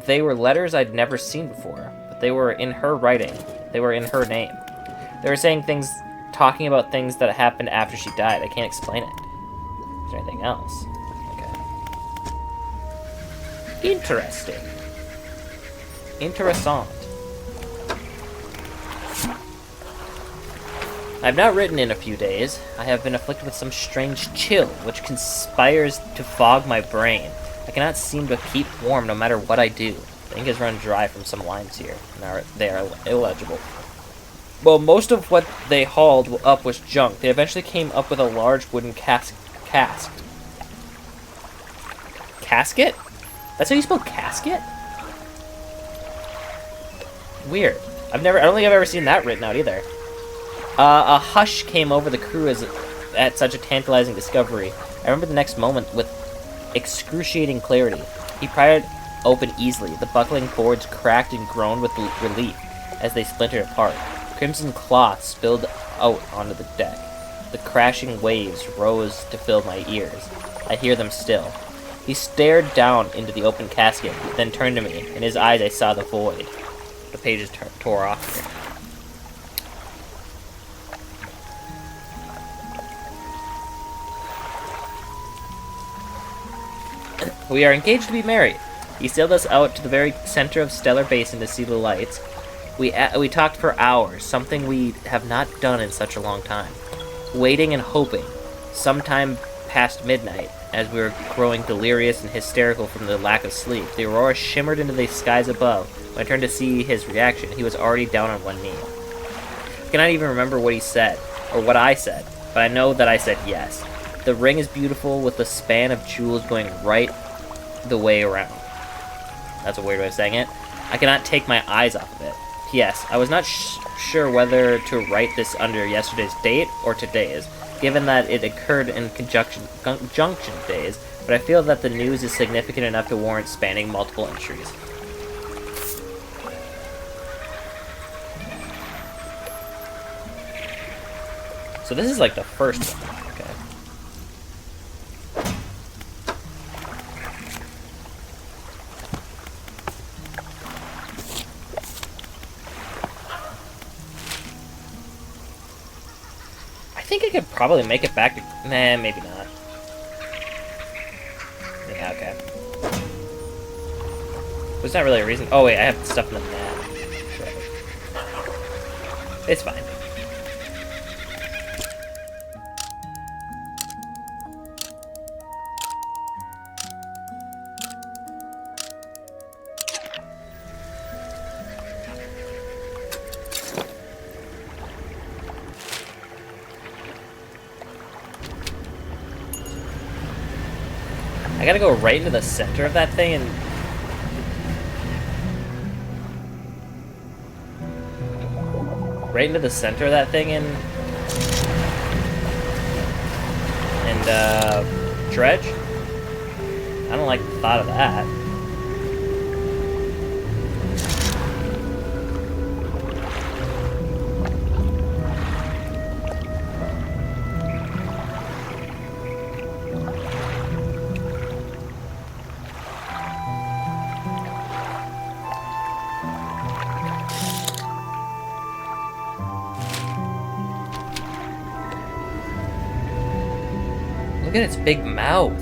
[SPEAKER 1] they were letters I'd never seen before. But they were in her writing. They were in her name. They were saying things, talking about things that happened after she died. I can't explain it. Is there anything else? Okay. Interesting. Interessant. I've not written in a few days. I have been afflicted with some strange chill, which conspires to fog my brain. I cannot seem to keep warm no matter what I do. The ink has run dry from some lines here, and they are illegible. Well, most of what they hauled up was junk. They eventually came up with a large wooden casket? That's how you spell casket? Weird. I don't think I've ever seen that written out either. A hush came over the crew at such a tantalizing discovery. I remember the next moment with excruciating clarity. He pried open easily. The buckling boards cracked and groaned with relief as they splintered apart. Crimson cloth spilled out onto the deck. The crashing waves rose to fill my ears. I hear them still. He stared down into the open casket, then turned to me. In his eyes I saw the void. The pages tore off here. We are engaged to be married. He sailed us out to the very center of Stellar Basin to see the lights. We talked for hours, something we have not done in such a long time. Waiting and hoping. Sometime past midnight, as we were growing delirious and hysterical from the lack of sleep, the aurora shimmered into the skies above. When I turned to see his reaction, he was already down on one knee. I cannot even remember what he said, or what I said, but I know that I said yes. The ring is beautiful, with the span of jewels going right the way around. That's a weird way of saying it. I cannot take my eyes off of it. P.S. I was not sure whether to write this under yesterday's date or today's, given that it occurred in conjunction days, but I feel that the news is significant enough to warrant spanning multiple entries. So this is like the first one. Okay. I think I could probably make it back to... Nah, maybe not. Yeah, okay. There's not really a reason... Oh, wait, I have stuff in the map. Shit. It's fine. I gotta go right into the center of that thing and... Right into the center of that thing and Dredge? I don't like the thought of that. Look at its big mouth.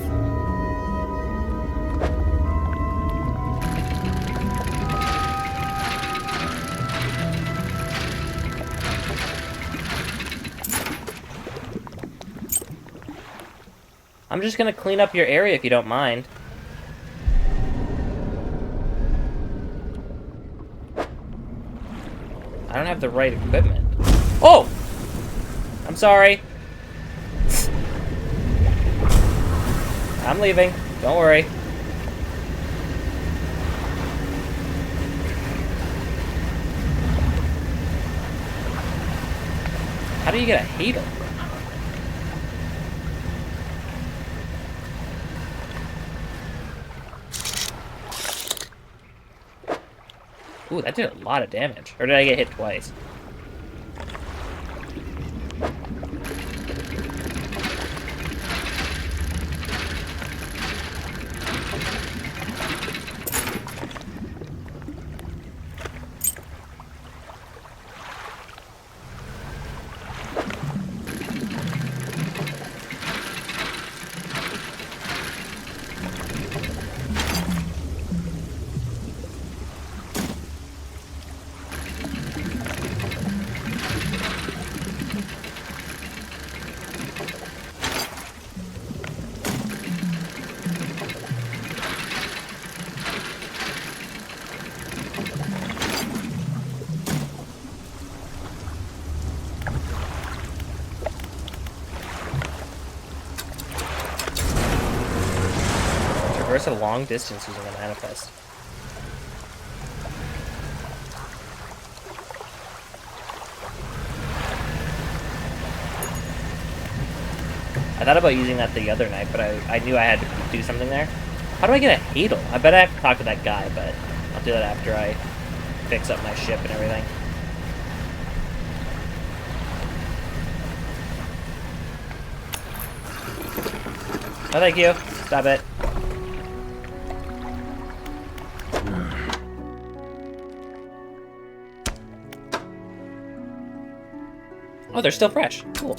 [SPEAKER 1] I'm just gonna clean up your area if you don't mind. I don't have the right equipment. Oh! I'm sorry. I'm leaving. Don't worry. How do you get a Hadal? Ooh, that did a lot of damage. Or did I get hit twice? traverse a long distance using a manifest. I thought about using that the other night, but I knew I had to do something there. How do I get a Hadel? I bet I have to talk to that guy, but I'll do that after I fix up my ship and everything. Oh, thank you. Stop it. Oh, they're still fresh. Cool.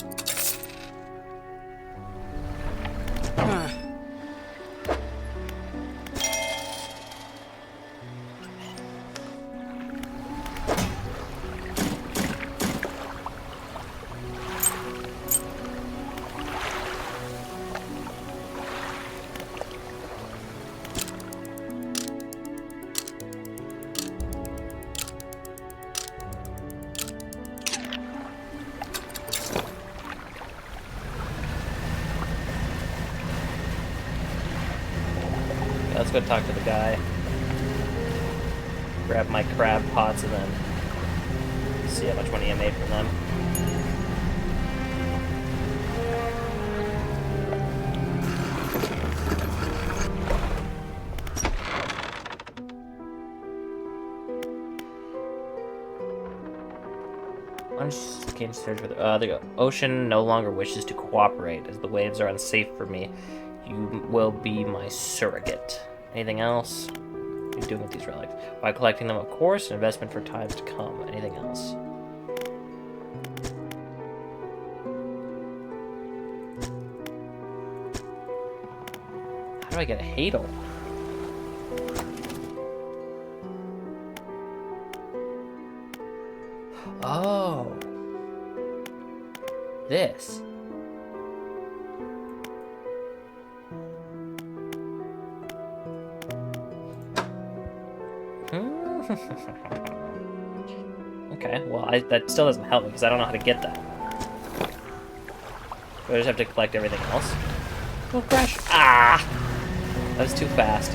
[SPEAKER 1] Let's go talk to the guy. Grab my crab pots and then see how much money I made from them. The ocean no longer wishes to cooperate as the waves are unsafe for me. You will be my surrogate. Anything else? What are you doing with these relics? By collecting them, of course, an investment for times to come. Anything else? How do I get a Hadel? Oh. This. Okay, well, that still doesn't help me because I don't know how to get that. Do I just have to collect everything else? Oh, crash! Ah! That was too fast.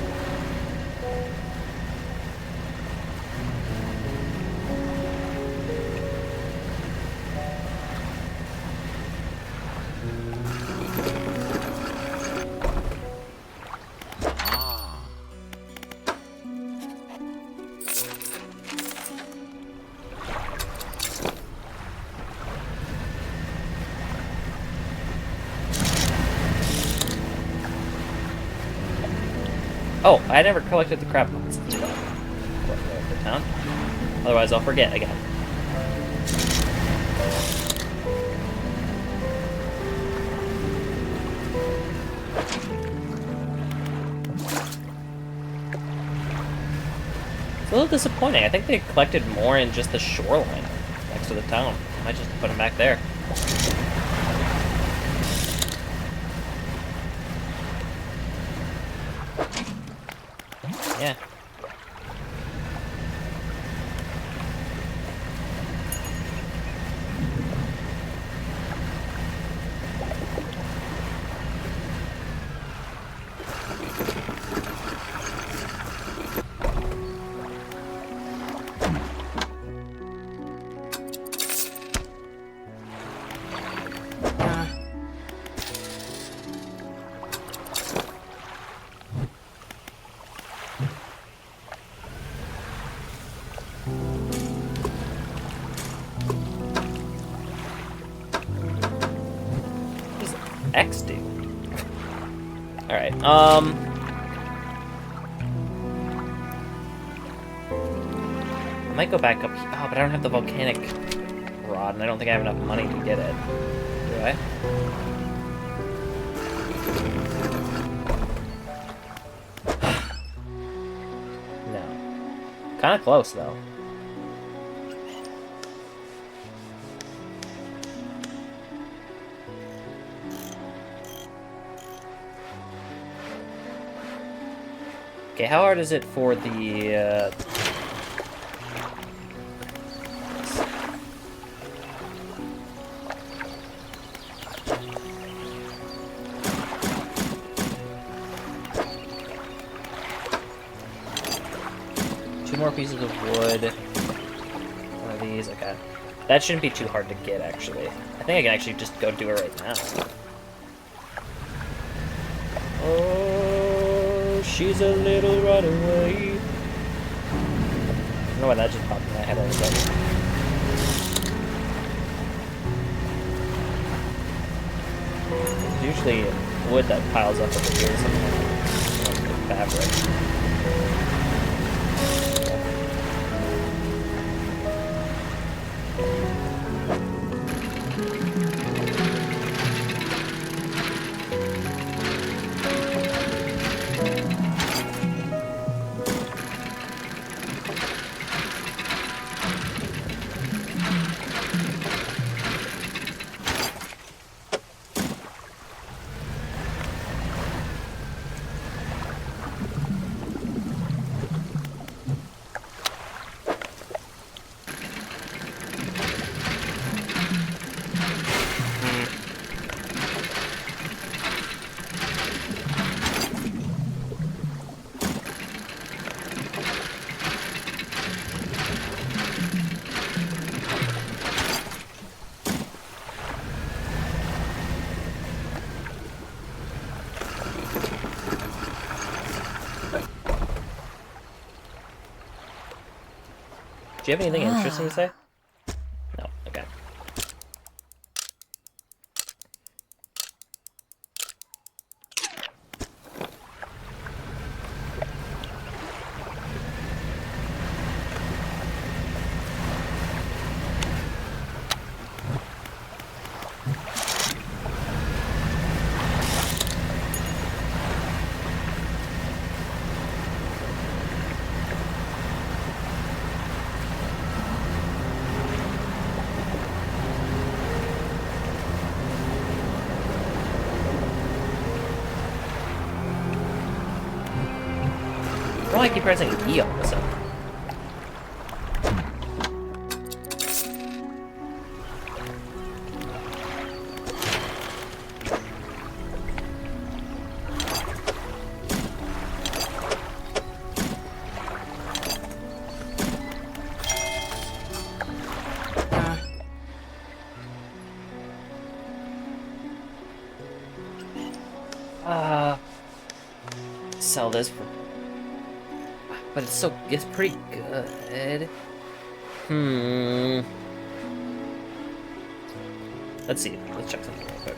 [SPEAKER 1] Oh, I never collected the crab pots. Let's do that. Go up to town. Otherwise, I'll forget again. It's a little disappointing. I think they collected more in just the shoreline next to the town. I might just put them back there. Yeah. X do? Alright, I might go back up here. Oh, but I don't have the volcanic rod, and I don't think I have enough money to get it. Do I? No. Kinda close, though. Okay, how hard is it for the, 2 more pieces of wood. One of these, okay. That shouldn't be too hard to get, actually. I think I can actually just go do it right now. Oh, she's a little runaway. I don't know why that just popped in my head all of a sudden. There's usually wood that piles up over here, something like fabric. Do you have anything interesting to say? No, okay. Why do I keep pressing E all of a sudden? Sell this for... But it's pretty good. Let's see. Let's check something real quick.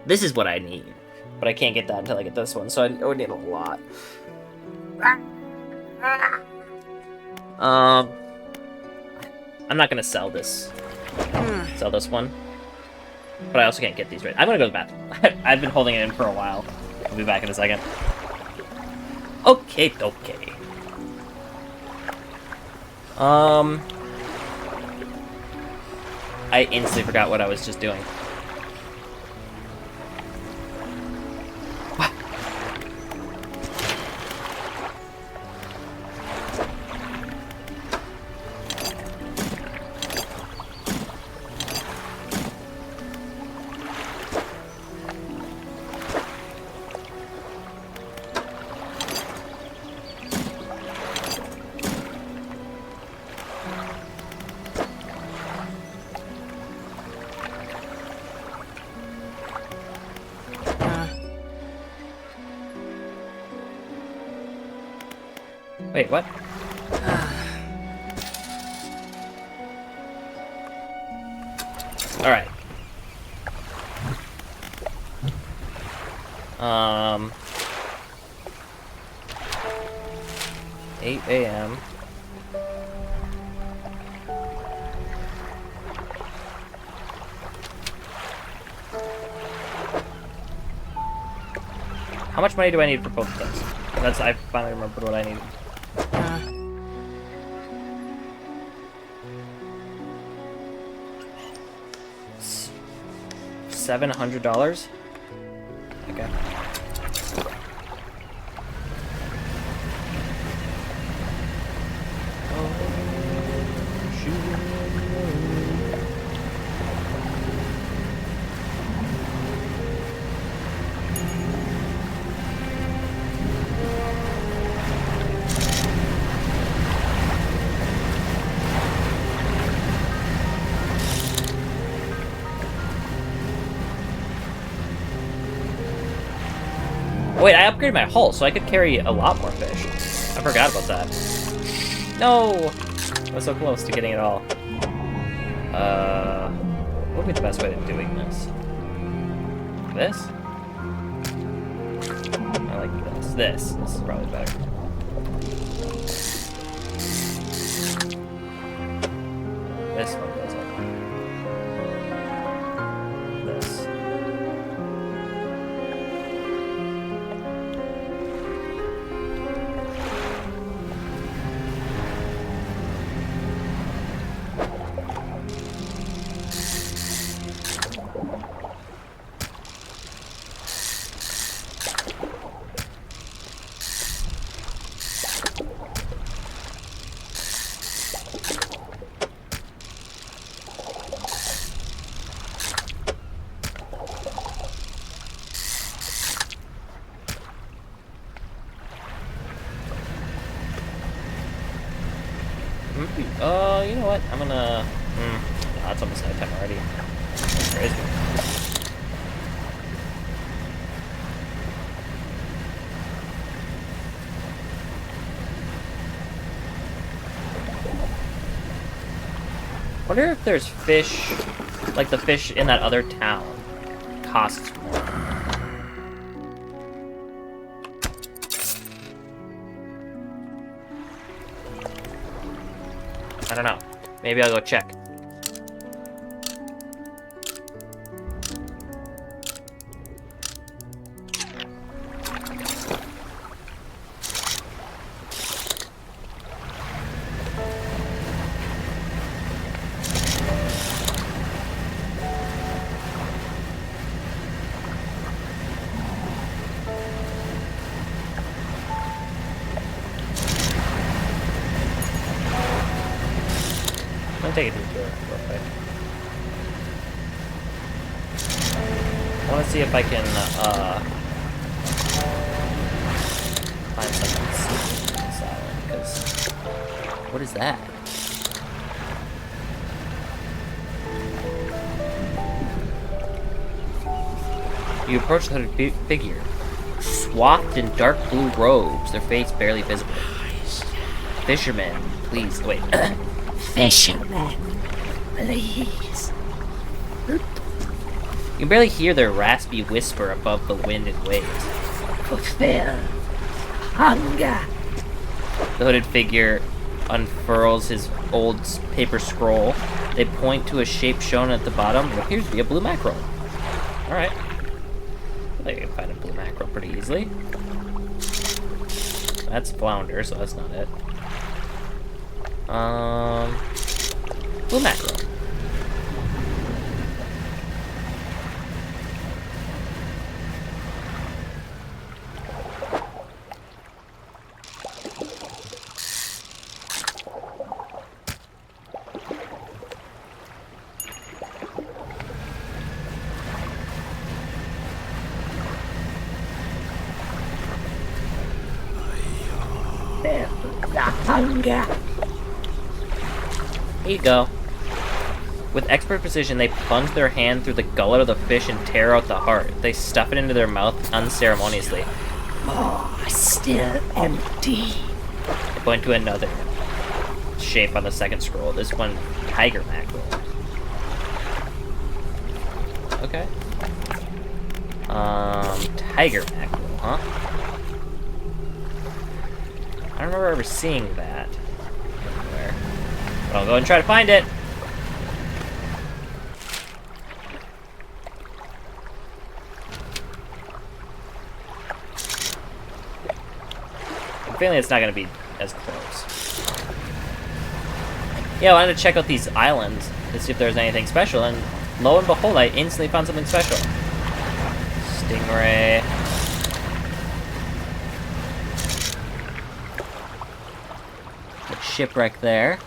[SPEAKER 1] This is what I need. But I can't get that until I get this one, so I would need a lot. I'm not gonna sell this. Sell this one. But I also can't get these right. I'm gonna go to the bathroom. I've been holding it in for a while. I'll be back in a second. Okay. I instantly forgot what I was just doing. What? Wait, what? Alright. 8 a.m. How much money do I need for both of those? I finally remembered what I needed. $700? Okay. wait, I upgraded my hull, so I could carry a lot more fish. I forgot about that. No! I was so close to getting it all. What would be the best way of doing this? This? I like this. This is probably better. This one does it. This. You know what? I'm gonna... no, it's almost nighttime already. That's crazy. Wonder if there's fish, like the fish in that other town, costs more. I don't know. Maybe I'll go check. I'm gonna take a detour real quick. I want to see if I can find something on this island, because what is that? You approach the hooded figure, swathed in dark blue robes, their face barely visible. Fishermen, please wait.
[SPEAKER 4] Fisherman, please.
[SPEAKER 1] You can barely hear their raspy whisper above the wind and waves.
[SPEAKER 4] Fulfill hunger.
[SPEAKER 1] The hooded figure unfurls his old paper scroll. They point to a shape shown at the bottom. It appears to be a blue mackerel. Alright. I think I can find a blue mackerel pretty easily. That's flounder, so that's not it. Blue mackerel.
[SPEAKER 4] Fill the hunger.
[SPEAKER 1] Here you go. With expert precision, they plunge their hand through the gullet of the fish and tear out the heart. They stuff it into their mouth unceremoniously.
[SPEAKER 4] More still empty.
[SPEAKER 1] They point to another shape on the second scroll. This one, tiger mackerel. Okay. Tiger mackerel, huh? I don't remember ever seeing that anywhere. But I'll go and try to find it. I'm feeling it's not going to be as close. Yeah, I wanted to check out these islands to see if there's anything special, and lo and behold, I instantly found something special. Stingray. Shipwreck there.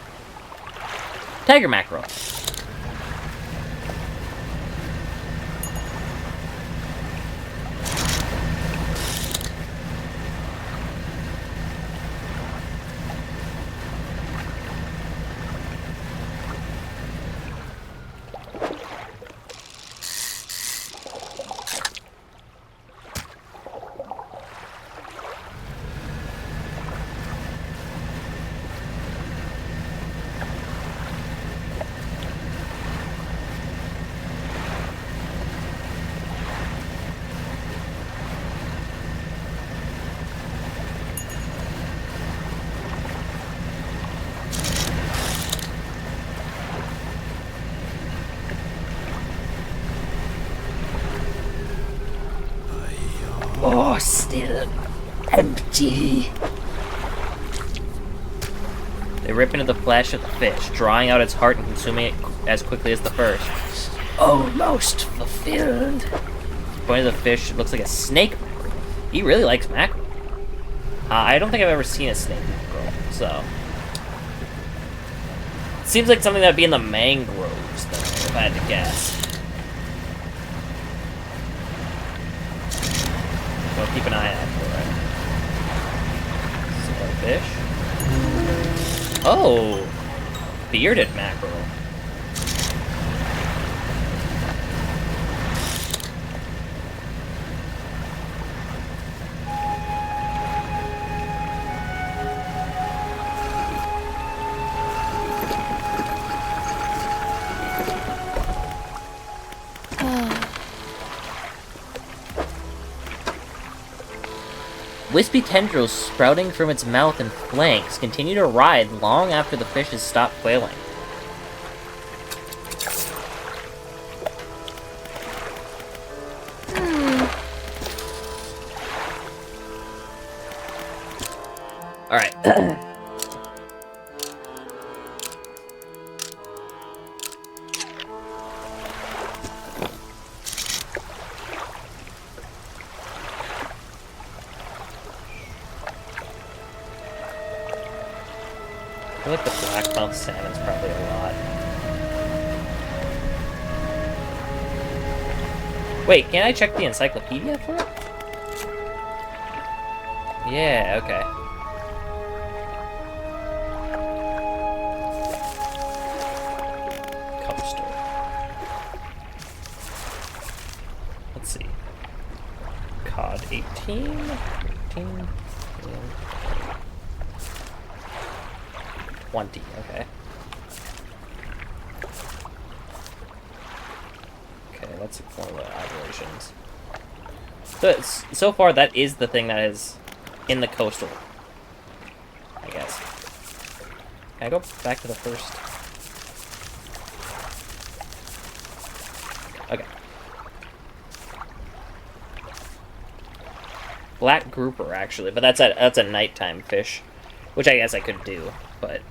[SPEAKER 1] Tiger mackerel.
[SPEAKER 4] or still empty?
[SPEAKER 1] They rip into the flesh of the fish, drawing out its heart and consuming it as quickly as the first.
[SPEAKER 4] Almost fulfilled.
[SPEAKER 1] The point of the fish looks like a snake mackerel. He really likes mackerel. I don't think I've ever seen a snake mackerel, so... Seems like something that'd be in the mangroves, though, if I had to guess. So keep an eye out for it. Fish. Oh! Bearded mackerel. Wispy tendrils sprouting from its mouth and flanks continue to writhe long after the fish has stopped flailing. Alright. I feel like the blackmouth salmon's probably a lot. Wait, can I check the encyclopedia for it? Yeah, okay. Coaster. Let's see. Cod 18? 18? 20, okay. Okay, that's one of the operations. So far, that is the thing that is in the coastal, I guess. Can I go back to the first? Okay. Black grouper, actually, but that's a nighttime fish, which I guess I could do, but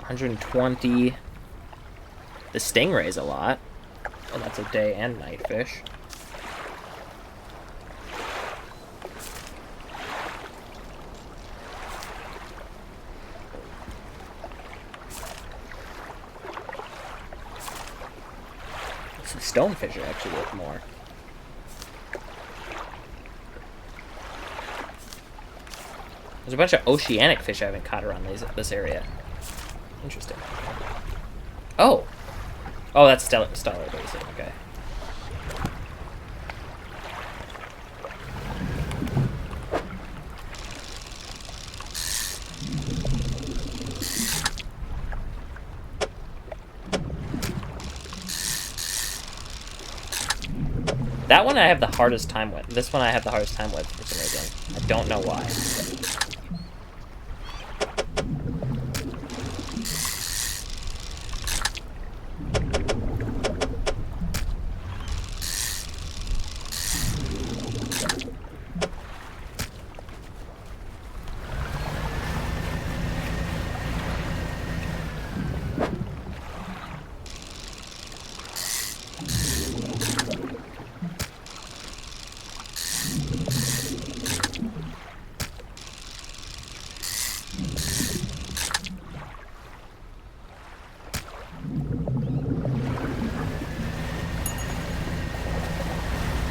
[SPEAKER 1] 120. The stingray's a lot, and that's a day and night fish. Some stonefish are actually worth more. There's a bunch of oceanic fish I haven't caught around this area. Interesting. Oh! Oh, that's stellar basin, okay. That one I have the hardest time with. This one I have the hardest time with for some reason. I don't know why.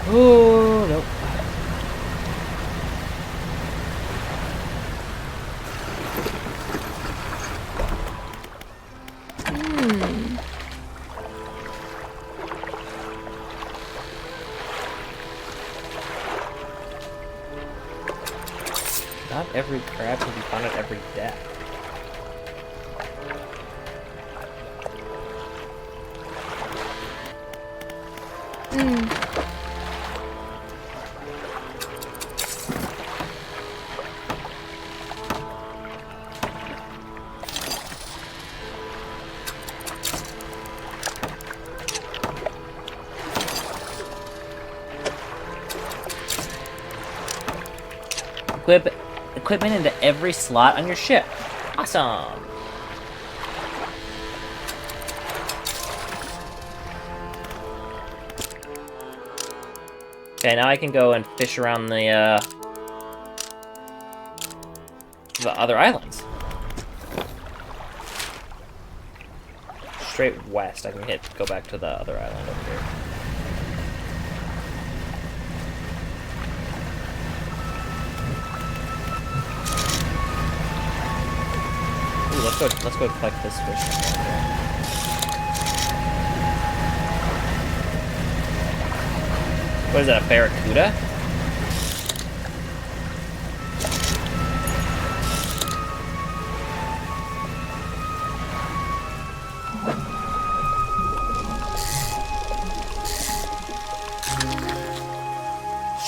[SPEAKER 1] Oh, nope. Not every crab can be found at every depth. equipment into every slot on your ship. Awesome. Okay, now I can go and fish around the other islands. Straight west, I can go back to the other island over here. Ooh, let's go collect this fish. What is that, a barracuda?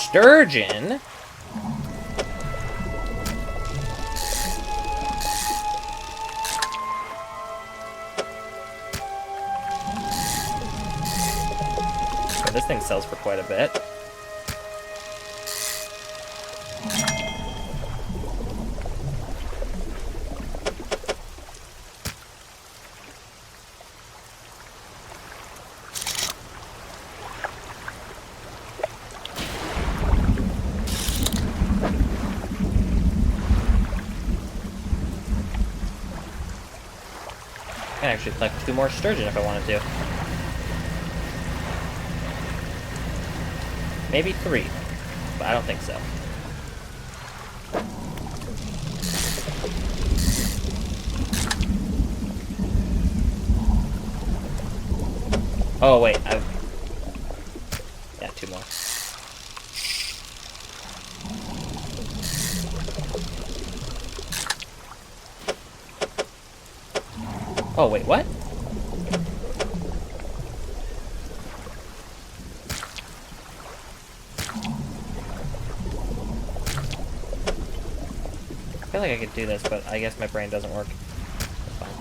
[SPEAKER 1] Sturgeon? Oh, this thing sells for quite a bit. I can actually collect 2 more sturgeon if I wanted to. Maybe 3, but I don't think so. Oh, wait, yeah, 2 more. Oh, wait, what? I feel like I could do this, but I guess my brain doesn't work. That's fine.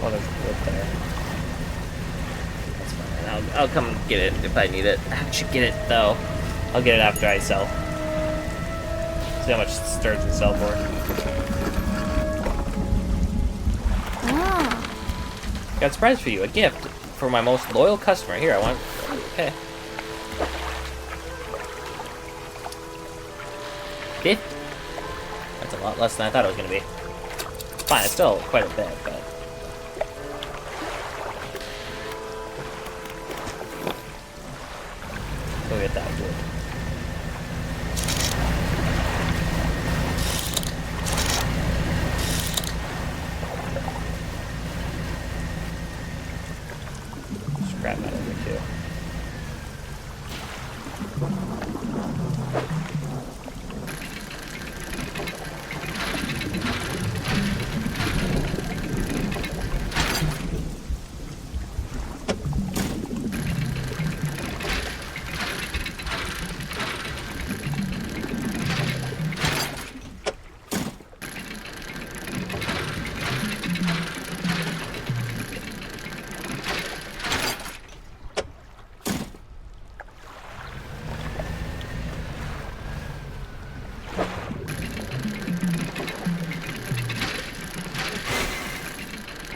[SPEAKER 1] Oh, there's wood there. That's fine. I'll come get it if I need it. I should get it, though. I'll get it after I sell. See how much sturgeon sell for. Got a surprise for you. A gift for my most loyal customer. Here, I want... Okay. 50. That's a lot less than I thought it was going to be. Fine, it's still quite a bit, but... Go get that wood. Grab that over too.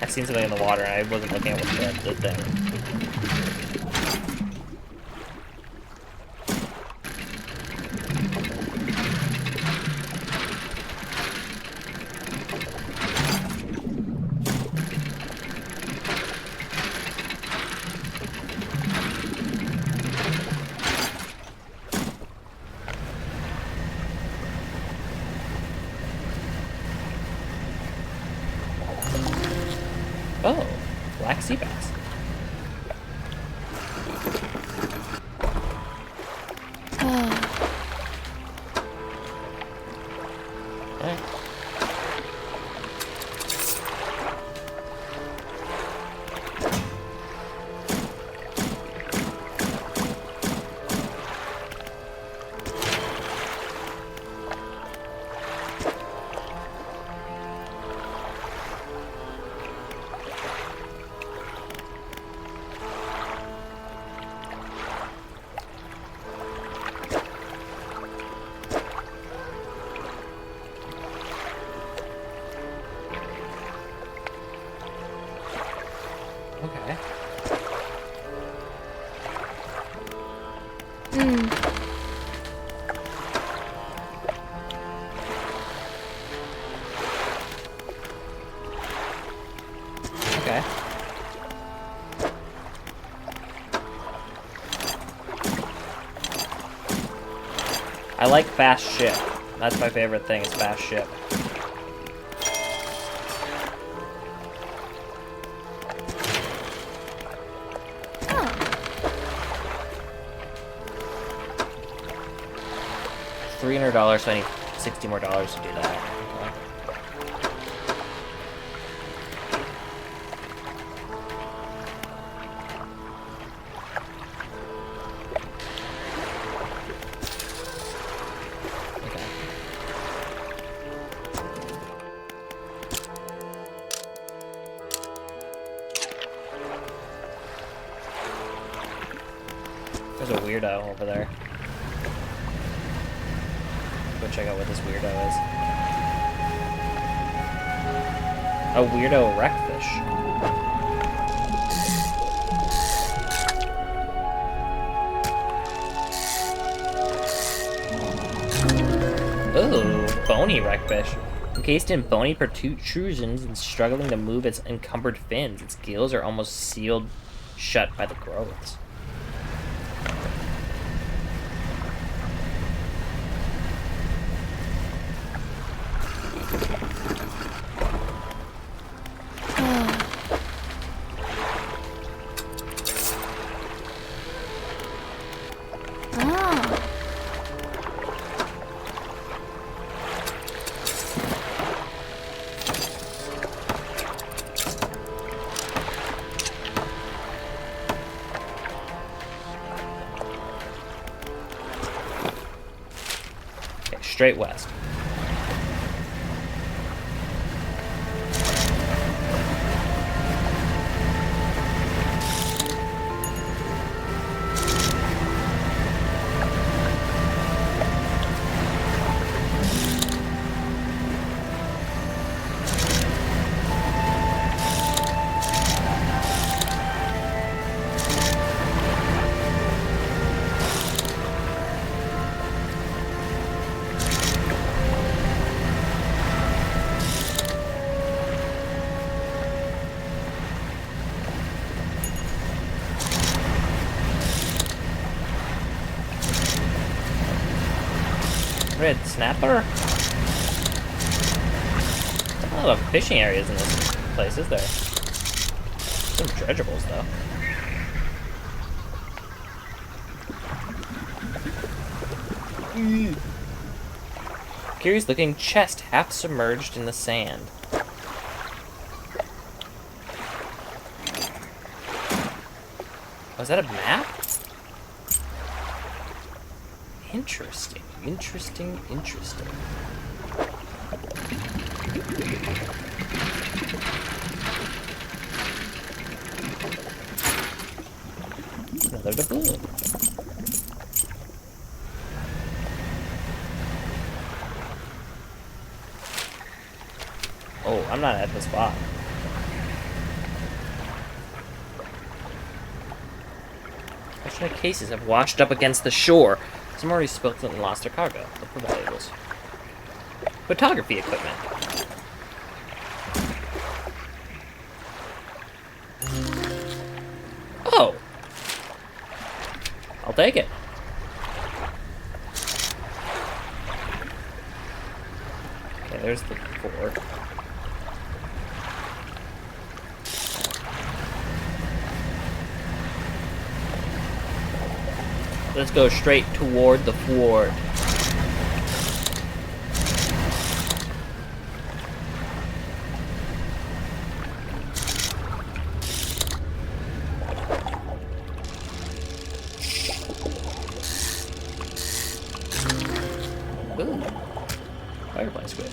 [SPEAKER 1] I seen something in the water and I wasn't looking at what the thing. Oh, black sea bass. Alright. I like fast ship. That's my favorite thing, is fast ship. $300, so I need $60 more to do that. Okay. There's a weirdo over there. Go check out what this weirdo is. A weirdo wreckfish. Ooh, bony wreckfish. Encased in bony protrusions and struggling to move its encumbered fins, its gills are almost sealed shut by the growths. Straight west. Red snapper? There's a lot of fishing areas in this place, is there? Some dredgeables, though. Curious looking chest half submerged in the sand. Was that a map? Interesting, interesting, interesting. Another doubloon. Oh, I'm not at the spot. Fortunate cases have washed up against the shore. Some already spilt it and lost their cargo. Look for valuables. Photography equipment. Oh! I'll take it. Okay, there's the fort. Let's go straight toward the fort. Ooh. Firefly squid.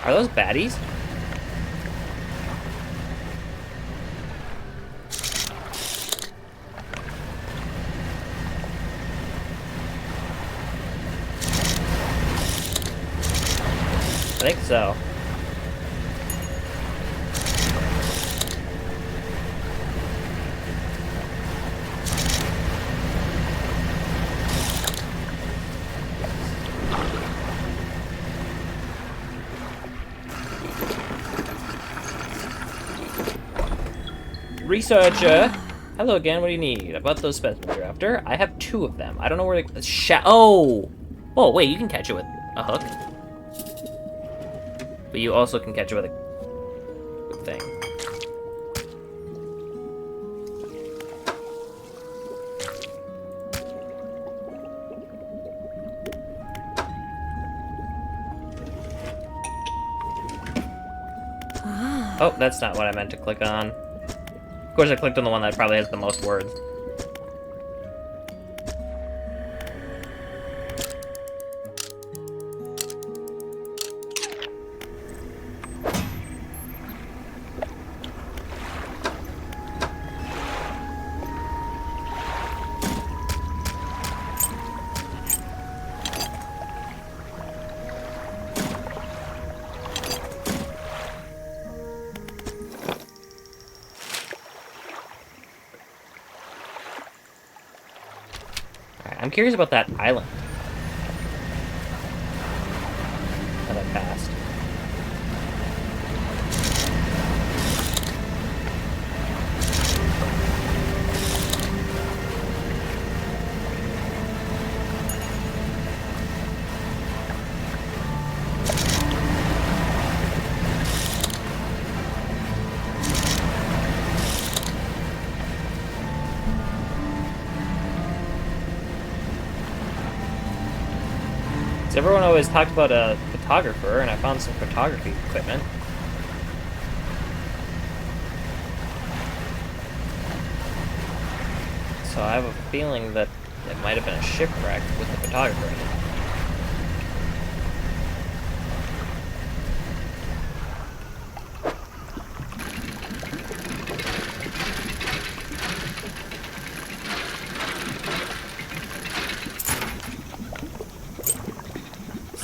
[SPEAKER 1] Are those baddies? I think so. Researcher. Hello again, what do you need? About those specimens you're after? I have 2 of them. I don't know where they... Oh! Oh, wait, you can catch it with a hook. But you also can catch it with a thing. Oh, that's not what I meant to click on. Of course, I clicked on the one that probably has the most words. I'm curious about that island that I passed. Everyone always talked about a photographer, and I found some photography equipment. So I have a feeling that it might have been a shipwreck with the photographer in it.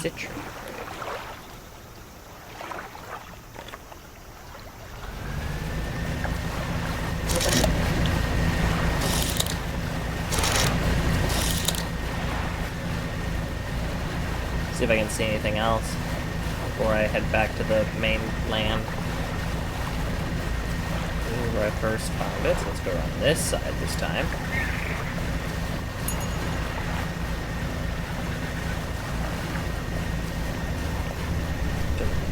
[SPEAKER 1] Citron. See if I can see anything else before I head back to the main land. This is where I first found it, so let's go around this side this time.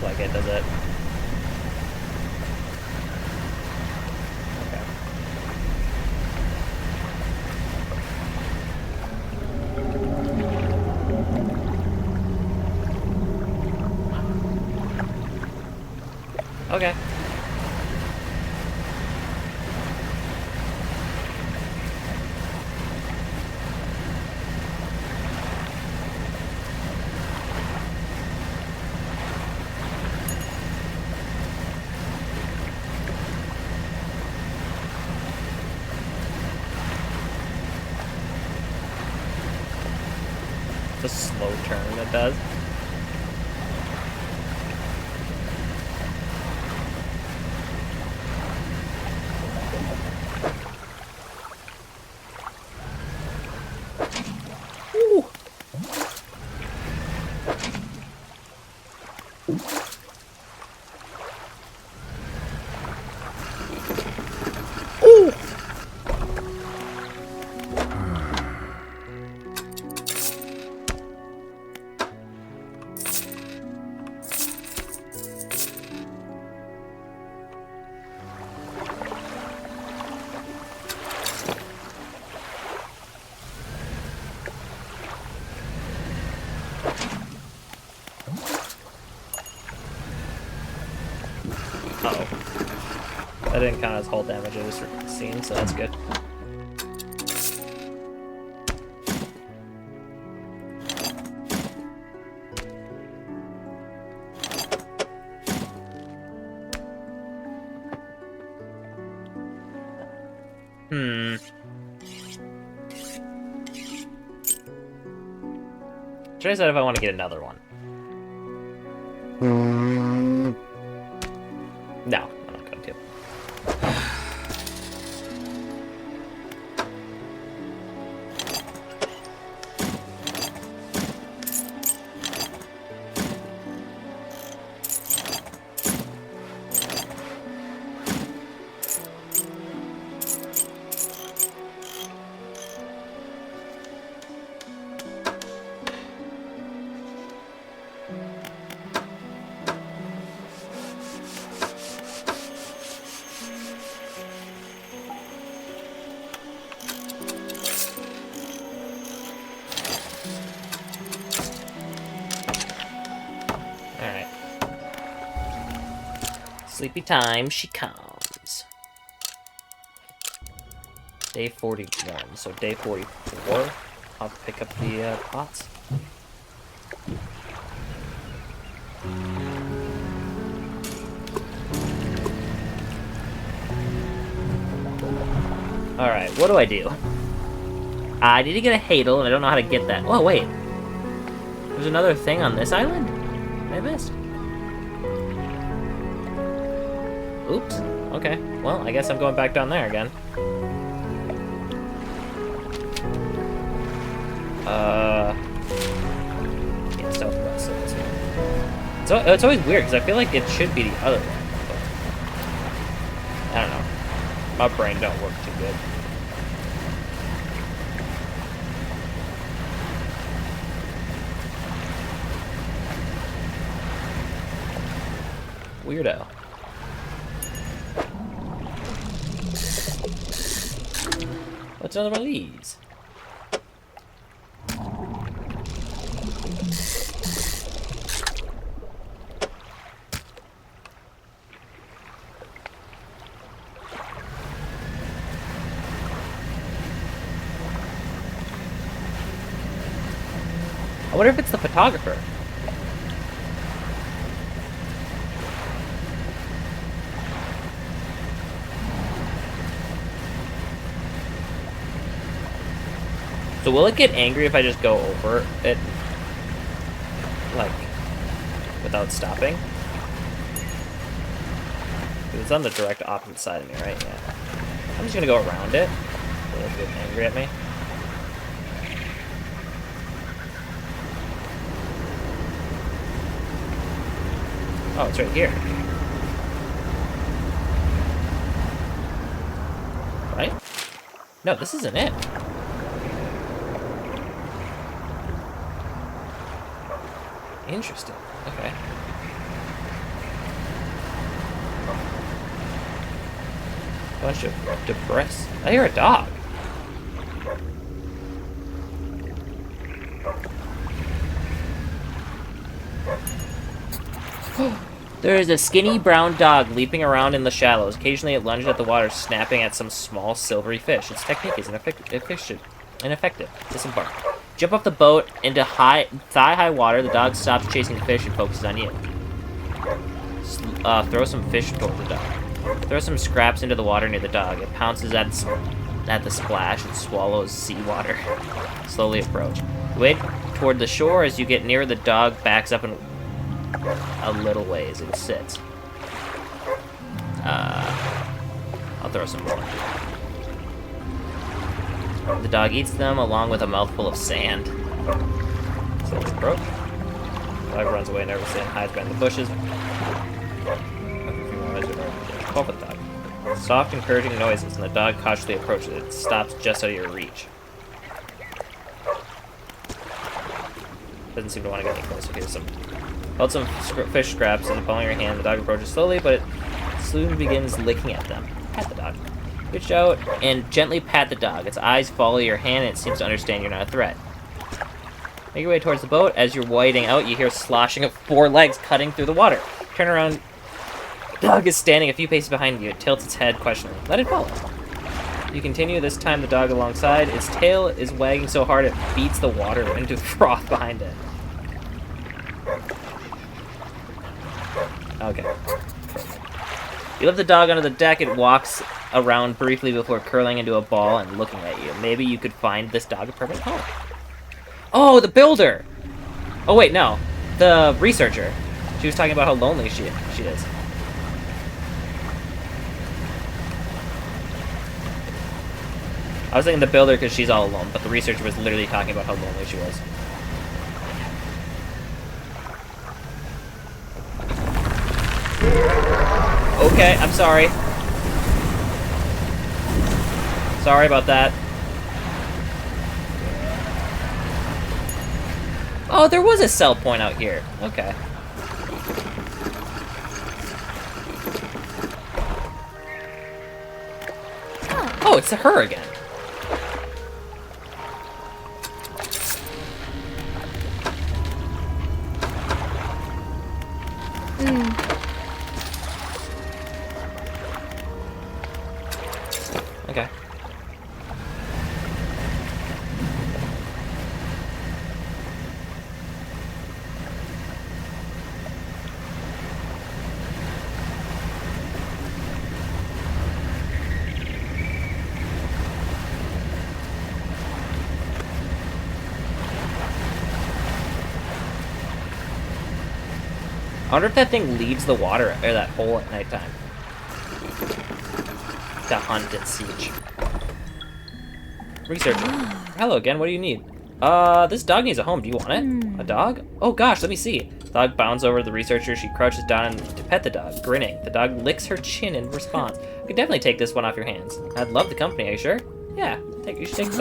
[SPEAKER 1] Like it, does it? Okay. Okay. The slow turn it does. Ooh. Ooh. Uh-oh. That didn't count as hull damage, it was seen, so that's good. Should I decide if I want to get another one? No, I'm not going to. Sleepy time, she comes. Day 41, so day 44, I'll pick up the pots. Alright, what do I do? I need to get a Hadel, and I don't know how to get that. Oh, wait. There's another thing on this island? I missed. Oops. Okay. Well, I guess I'm going back down there again. Yeah, stealth quest. So let's see. So it's always weird, because I feel like it should be the other one. But I don't know. My brain don't work too good. Weirdo. What's another one of these? I wonder if it's the photographer. So will it get angry if I just go over it, like, without stopping? It's on the direct opposite side of me, right? Yeah. I'm just gonna go around it. Will it get angry at me? Oh, it's right here. Right? No, this isn't it. Interesting. Okay. Bunch of depressed. I hear a dog. There is a skinny brown dog leaping around in the shallows. Occasionally it lunges at the water, snapping at some small silvery fish. Its technique is ineffective. Disembark. Jump off the boat into thigh-high water. The dog stops chasing the fish and focuses on you. Throw some fish toward the dog. Throw some scraps into the water near the dog. It pounces at the splash and swallows seawater. Slowly approach. Wait toward the shore. As you get nearer, the dog backs up and a little ways and sits. I'll throw some more. The dog eats them along with a mouthful of sand. So let's approach. The dog runs away nervously and hides behind the bushes. Call for the dog. Soft, encouraging noises, and the dog cautiously approaches it. It stops just out of your reach. Doesn't seem to want to get any closer. Here's some. Hold some fish scraps in the palm of your hand. The dog approaches slowly, but it soon begins licking at them. Pat the dog. Reach out and gently pat the dog. Its eyes follow your hand, and it seems to understand you're not a threat. Make your way towards the boat. As you're wading out, you hear sloshing of 4 legs cutting through the water. Turn around. The dog is standing a few paces behind you. It tilts its head questioningly. Let it follow. You continue, this time the dog alongside. Its tail is wagging so hard it beats the water into froth behind it. Okay. You lift the dog onto the deck. It walks around briefly before curling into a ball and looking at you. Maybe you could find this dog a permanent home. Oh, the builder! Oh, wait, no. The researcher. She was talking about how lonely she is. I was thinking the builder because she's all alone, but the researcher was literally talking about how lonely she was. Okay, I'm sorry. Sorry about that. Oh, there was a sell point out here. Okay. Oh, it's her again. I wonder if that thing leaves the water, or that hole at nighttime. To hunt and siege. Researcher. Hello again, what do you need? This dog needs a home. Do you want it? A dog? Oh gosh, let me see. The dog bounds over to the researcher. She crouches down to pet the dog, grinning. The dog licks her chin in response. I could definitely take this one off your hands. I'd love the company, are you sure? Yeah, you should take the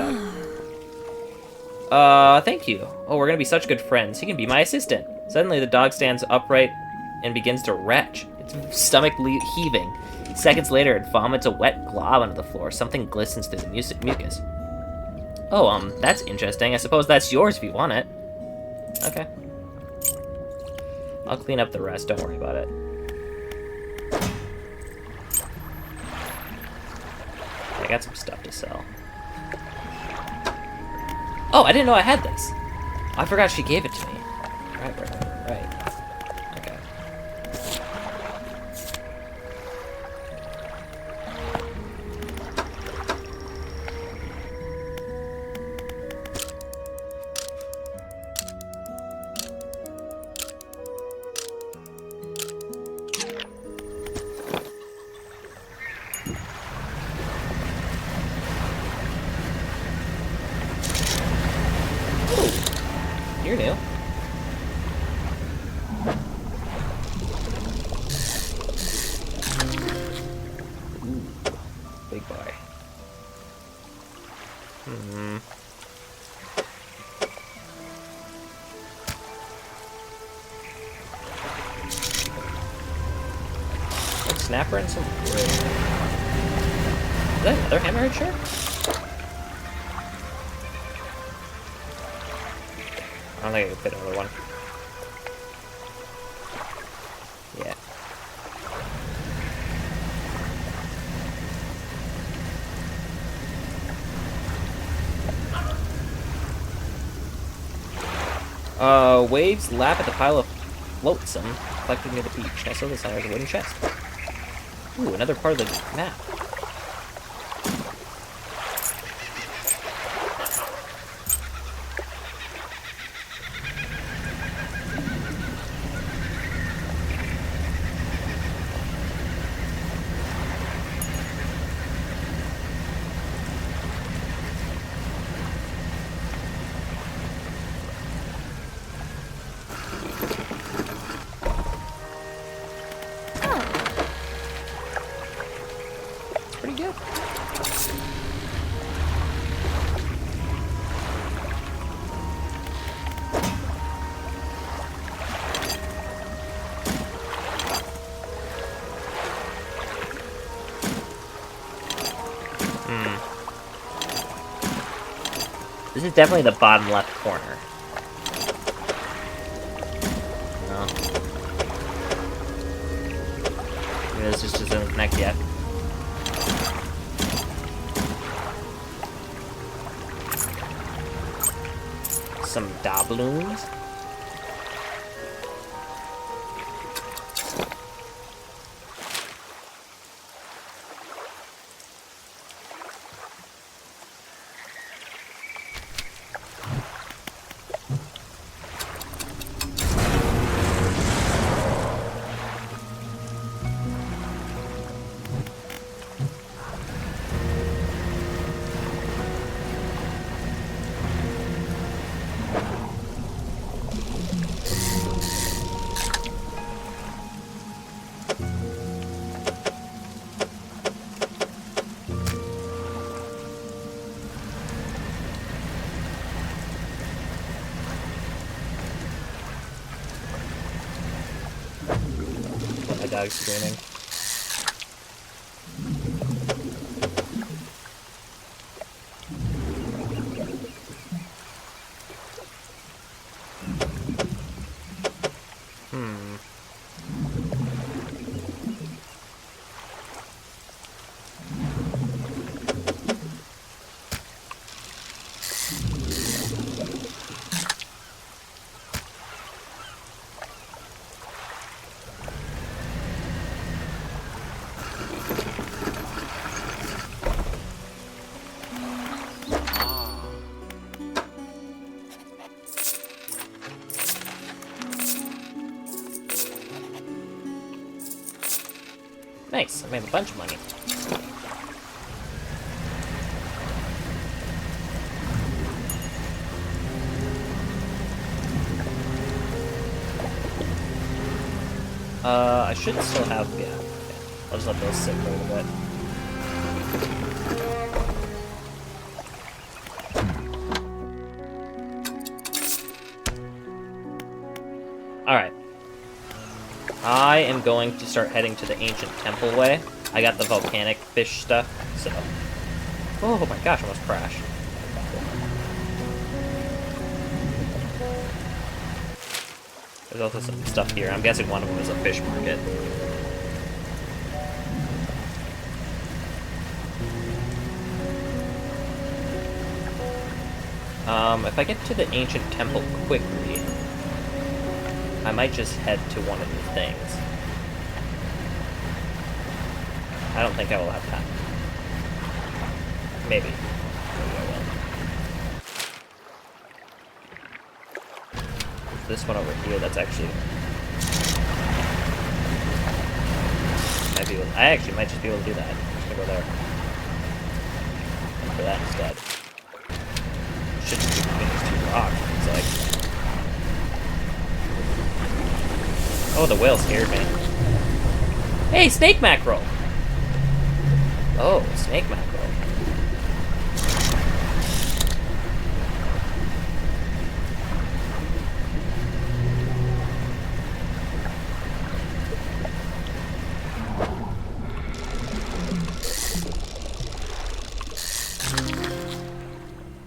[SPEAKER 1] dog. Thank you. Oh, we're gonna be such good friends. He can be my assistant. Suddenly, the dog stands upright and begins to retch, its stomach heaving. Seconds later, it vomits a wet glob onto the floor. Something glistens through the mucus. Oh, that's interesting. I suppose that's yours if you want it. Okay. I'll clean up the rest, don't worry about it. I got some stuff to sell. Oh, I didn't know I had this. I forgot she gave it to me. Right. Okay. You're new. Ooh, big boy. Like snapper and some wood. Is that another hammerhead shark? I don't think I can fit another one. Yeah. Waves lap at the pile of flotsam collected near the beach. I saw this as a wooden chest. Ooh, another part of the map. Pretty good. This is definitely the bottom left corner. No. Maybe this just doesn't connect yet. Some doubloons. My dog's screaming. Nice, I made a bunch of money. I should still have, yeah. I'll just let those sit for a little bit. Alright. I am going to start heading to the ancient temple way. I got the volcanic fish stuff, so... Oh my gosh, I almost crashed. There's also some stuff here. I'm guessing one of them is a fish market. If I get to the ancient temple quickly, I might just head to one of the things. I don't think I will have time. Maybe. Maybe I will. This one over here, that's actually... I actually might just be able to do that. I'm just gonna go there. And for that instead. Should just be between these two rocks, it's like... Oh, the whale scared me. Hey, snake mackerel! Oh, snake mackerel.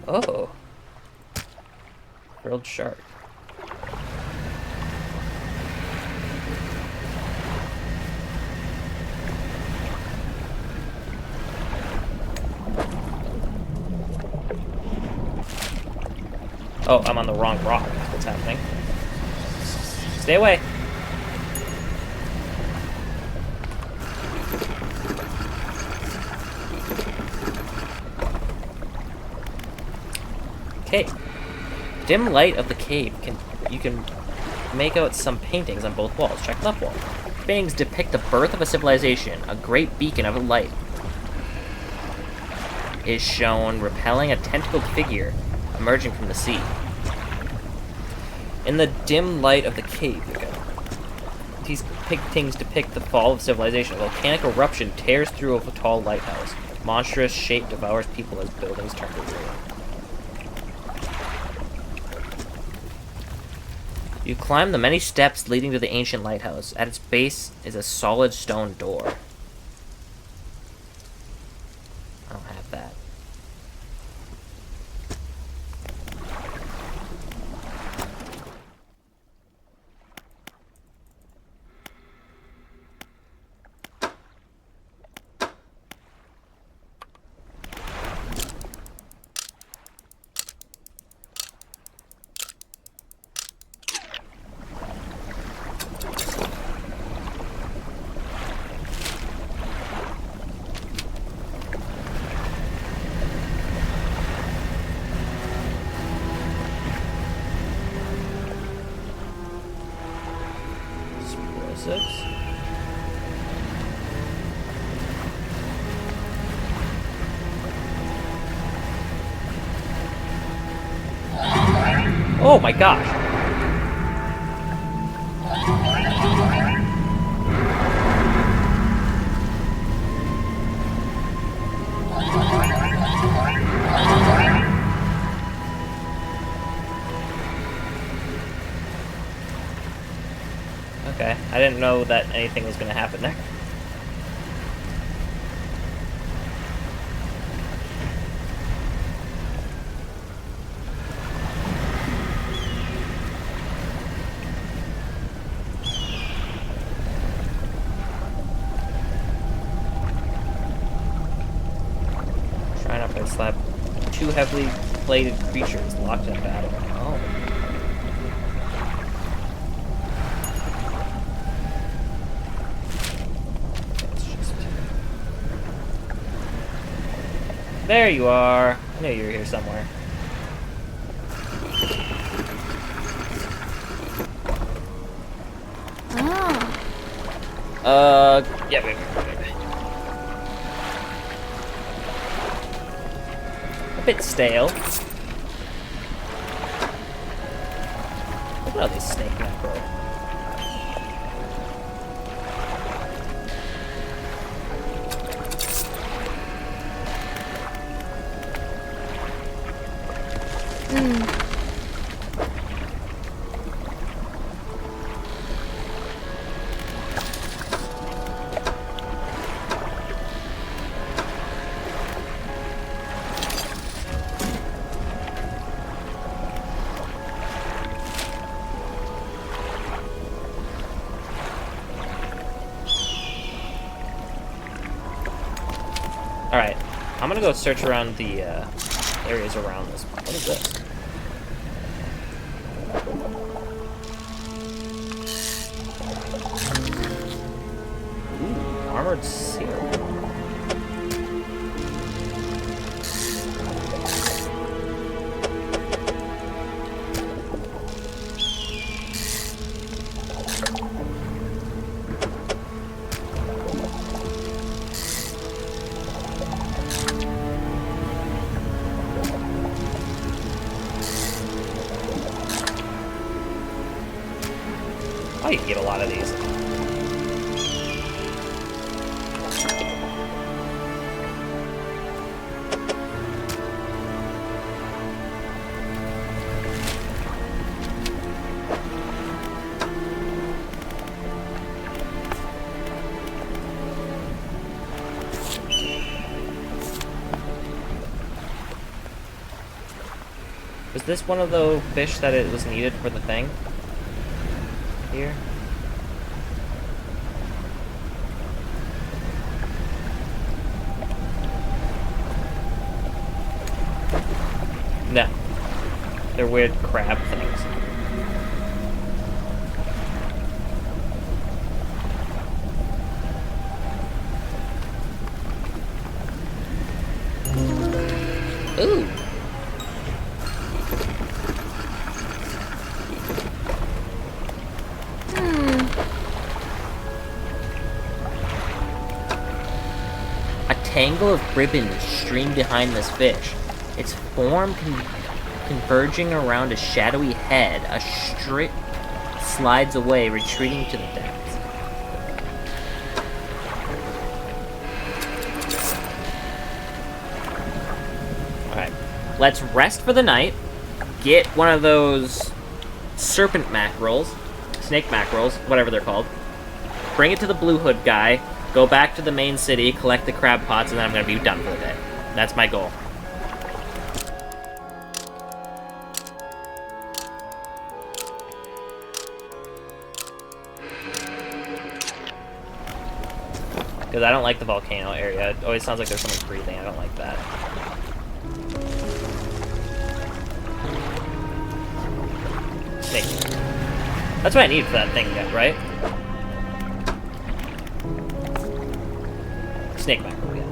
[SPEAKER 1] Oh. Grilled shark. Oh, I'm on the wrong rock. That's what's happening. Stay away. Okay. Dim light of the cave you can make out some paintings on both walls. Check left wall. Paintings depict the birth of a civilization. A great beacon of light is shown repelling a tentacled figure emerging from the sea. In the dim light of the cave, these paintings depict the fall of civilization. A volcanic eruption tears through a tall lighthouse. Monstrous shape devours people as buildings turn to ruin. You climb the many steps leading to the ancient lighthouse. At its base is a solid stone door. I don't have that. Oh my gosh. Okay, I didn't know that anything was going to happen there. Try not to slap two heavily plated creatures locked in battle. Oh. There you are. I knew you were here somewhere.
[SPEAKER 4] Ah.
[SPEAKER 1] Yeah, wait. bit stale. Look at all these snake mackerel. Alright, I'm gonna go search around the areas around this. What is this? Ooh, armored seal. Oh, you can get a lot of these. Was this one of the fish that it was needed for the thing? Here? No. They're weird crab things. Ooh. A tangle of ribbons stream behind this fish. Its form converging around a shadowy head. A strip slides away, retreating to the depths. Alright. Let's rest for the night. Get one of those serpent mackerels. Snake mackerels, whatever they're called. Bring it to the Blue Hood guy. Go back to the main city, collect the crab pots, and then I'm going to be done for the day. That's my goal. Because I don't like the volcano area. It always sounds like there's someone breathing. I don't like that. Snake. That's what I need for that thing, right? Snake mackerel, yeah.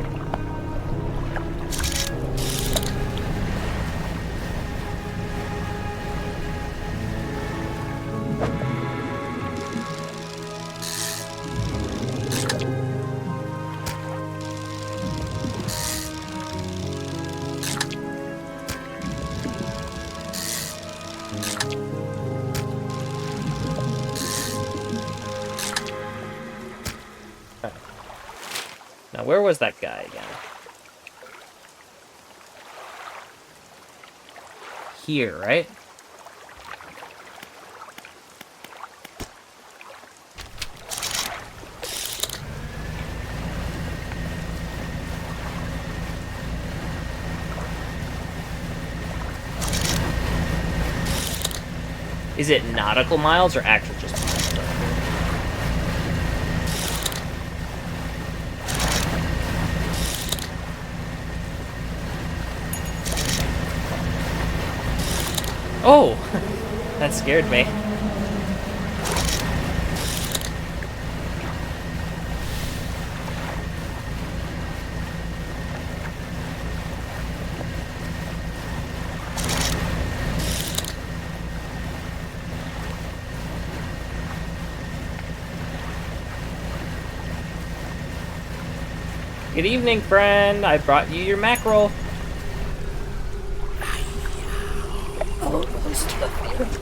[SPEAKER 1] Now, where was that guy again? Here, right? Is it nautical miles or actual just miles? Oh! That scared me. Good evening, friend. I brought you your mackerel.
[SPEAKER 4] fulfilled.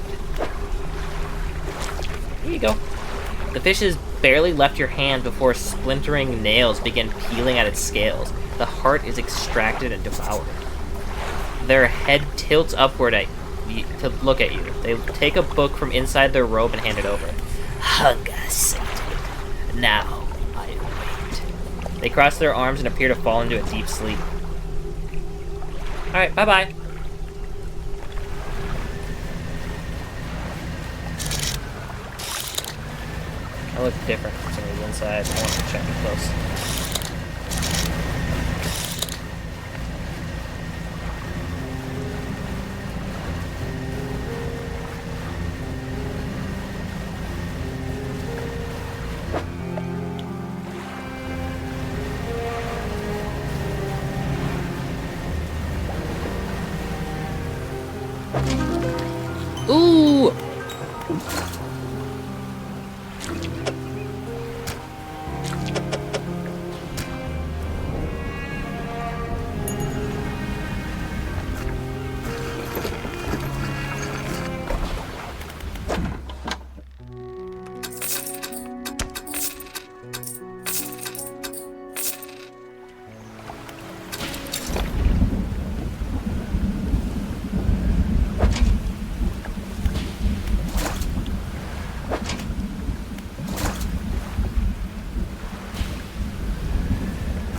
[SPEAKER 1] Here you go. The fish has barely left your hand before splintering nails begin peeling at its scales. The heart is extracted and devoured. Their head tilts upward at you, to look at you. They take a book from inside their robe and hand it over.
[SPEAKER 4] Hunger sated. Now I wait.
[SPEAKER 1] They cross their arms and appear to fall into a deep sleep. Alright, bye-bye. I look different from some of the inside. I want to check it close. Ooh!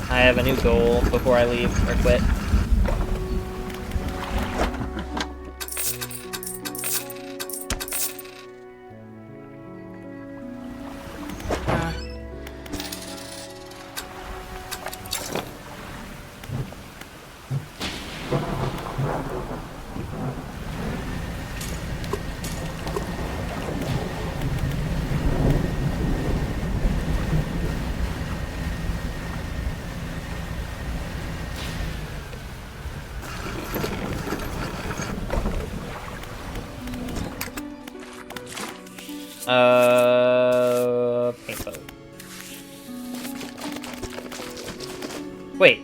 [SPEAKER 1] I have a new goal before I leave or quit. Paint boat. Wait.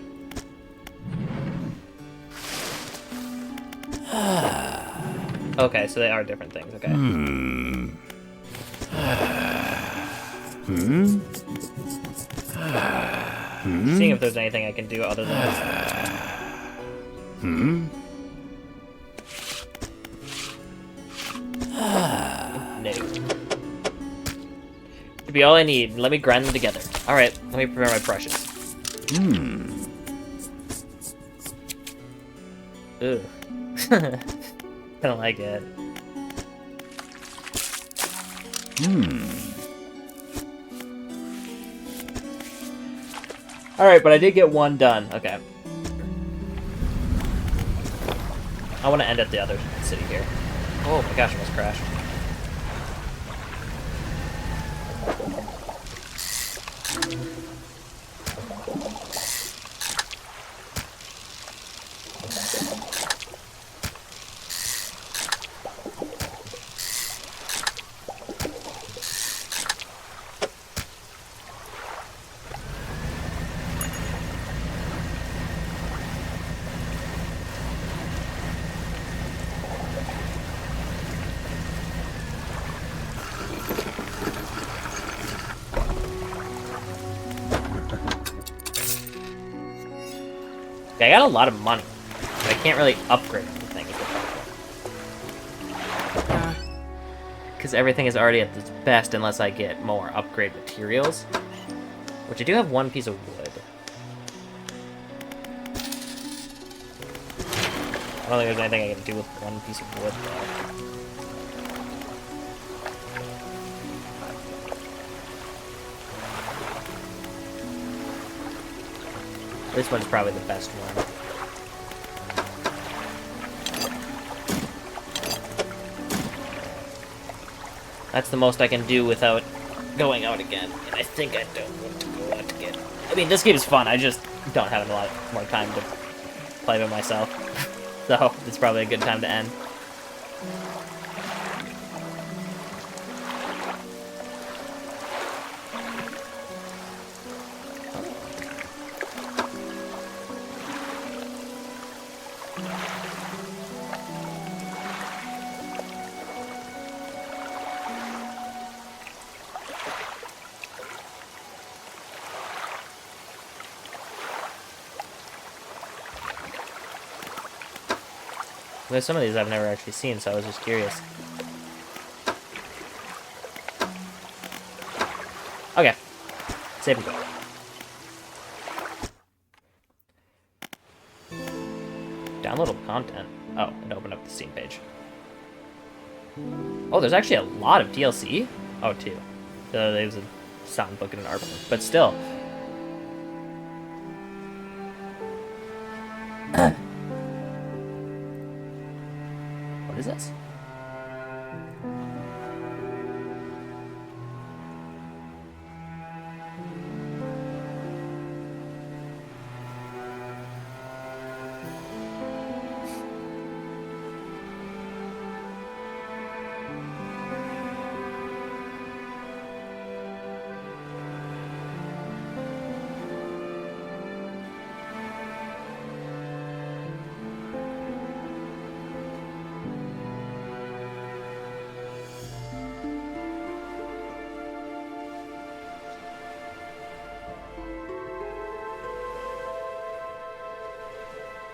[SPEAKER 1] Okay, so they are different things, okay. Seeing if there's anything I can do other than this. No. To be all I need, let me grind them together. Alright, let me prepare my brushes. Ugh. I don't like it. Alright, but I did get one done. Okay. I want to end at the other city here. Oh my gosh, I almost crashed. Okay, I got a lot of money, but I can't really upgrade anything. Because everything is already at its best unless I get more upgrade materials. Which I do have one piece of wood. I don't think there's anything I can do with one piece of wood, though. This one's probably the best one. That's the most I can do without going out again. And I think I don't want to go out again. I mean, this game is fun. I just don't have a lot more time to play by myself. So, it's probably a good time to end. There's some of these I've never actually seen, so I was just curious. Okay. Save and go. Downloadable content. Oh, and open up the Steam page. Oh, there's actually a lot of DLC. Oh, two. There's a sound book and an art book, but still. What is this?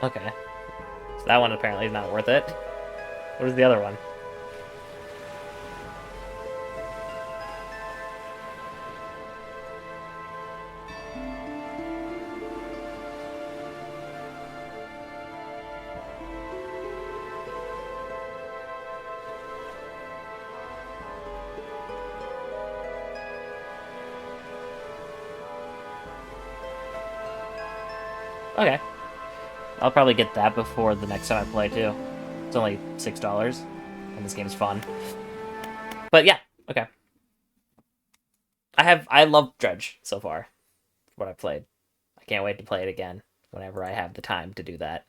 [SPEAKER 1] Okay. So that one apparently is not worth it. What is the other one? Okay. I'll probably get that before the next time I play, too. It's only $6, and this game's fun. But yeah, okay. I love Dredge so far, what I've played. I can't wait to play it again whenever I have the time to do that.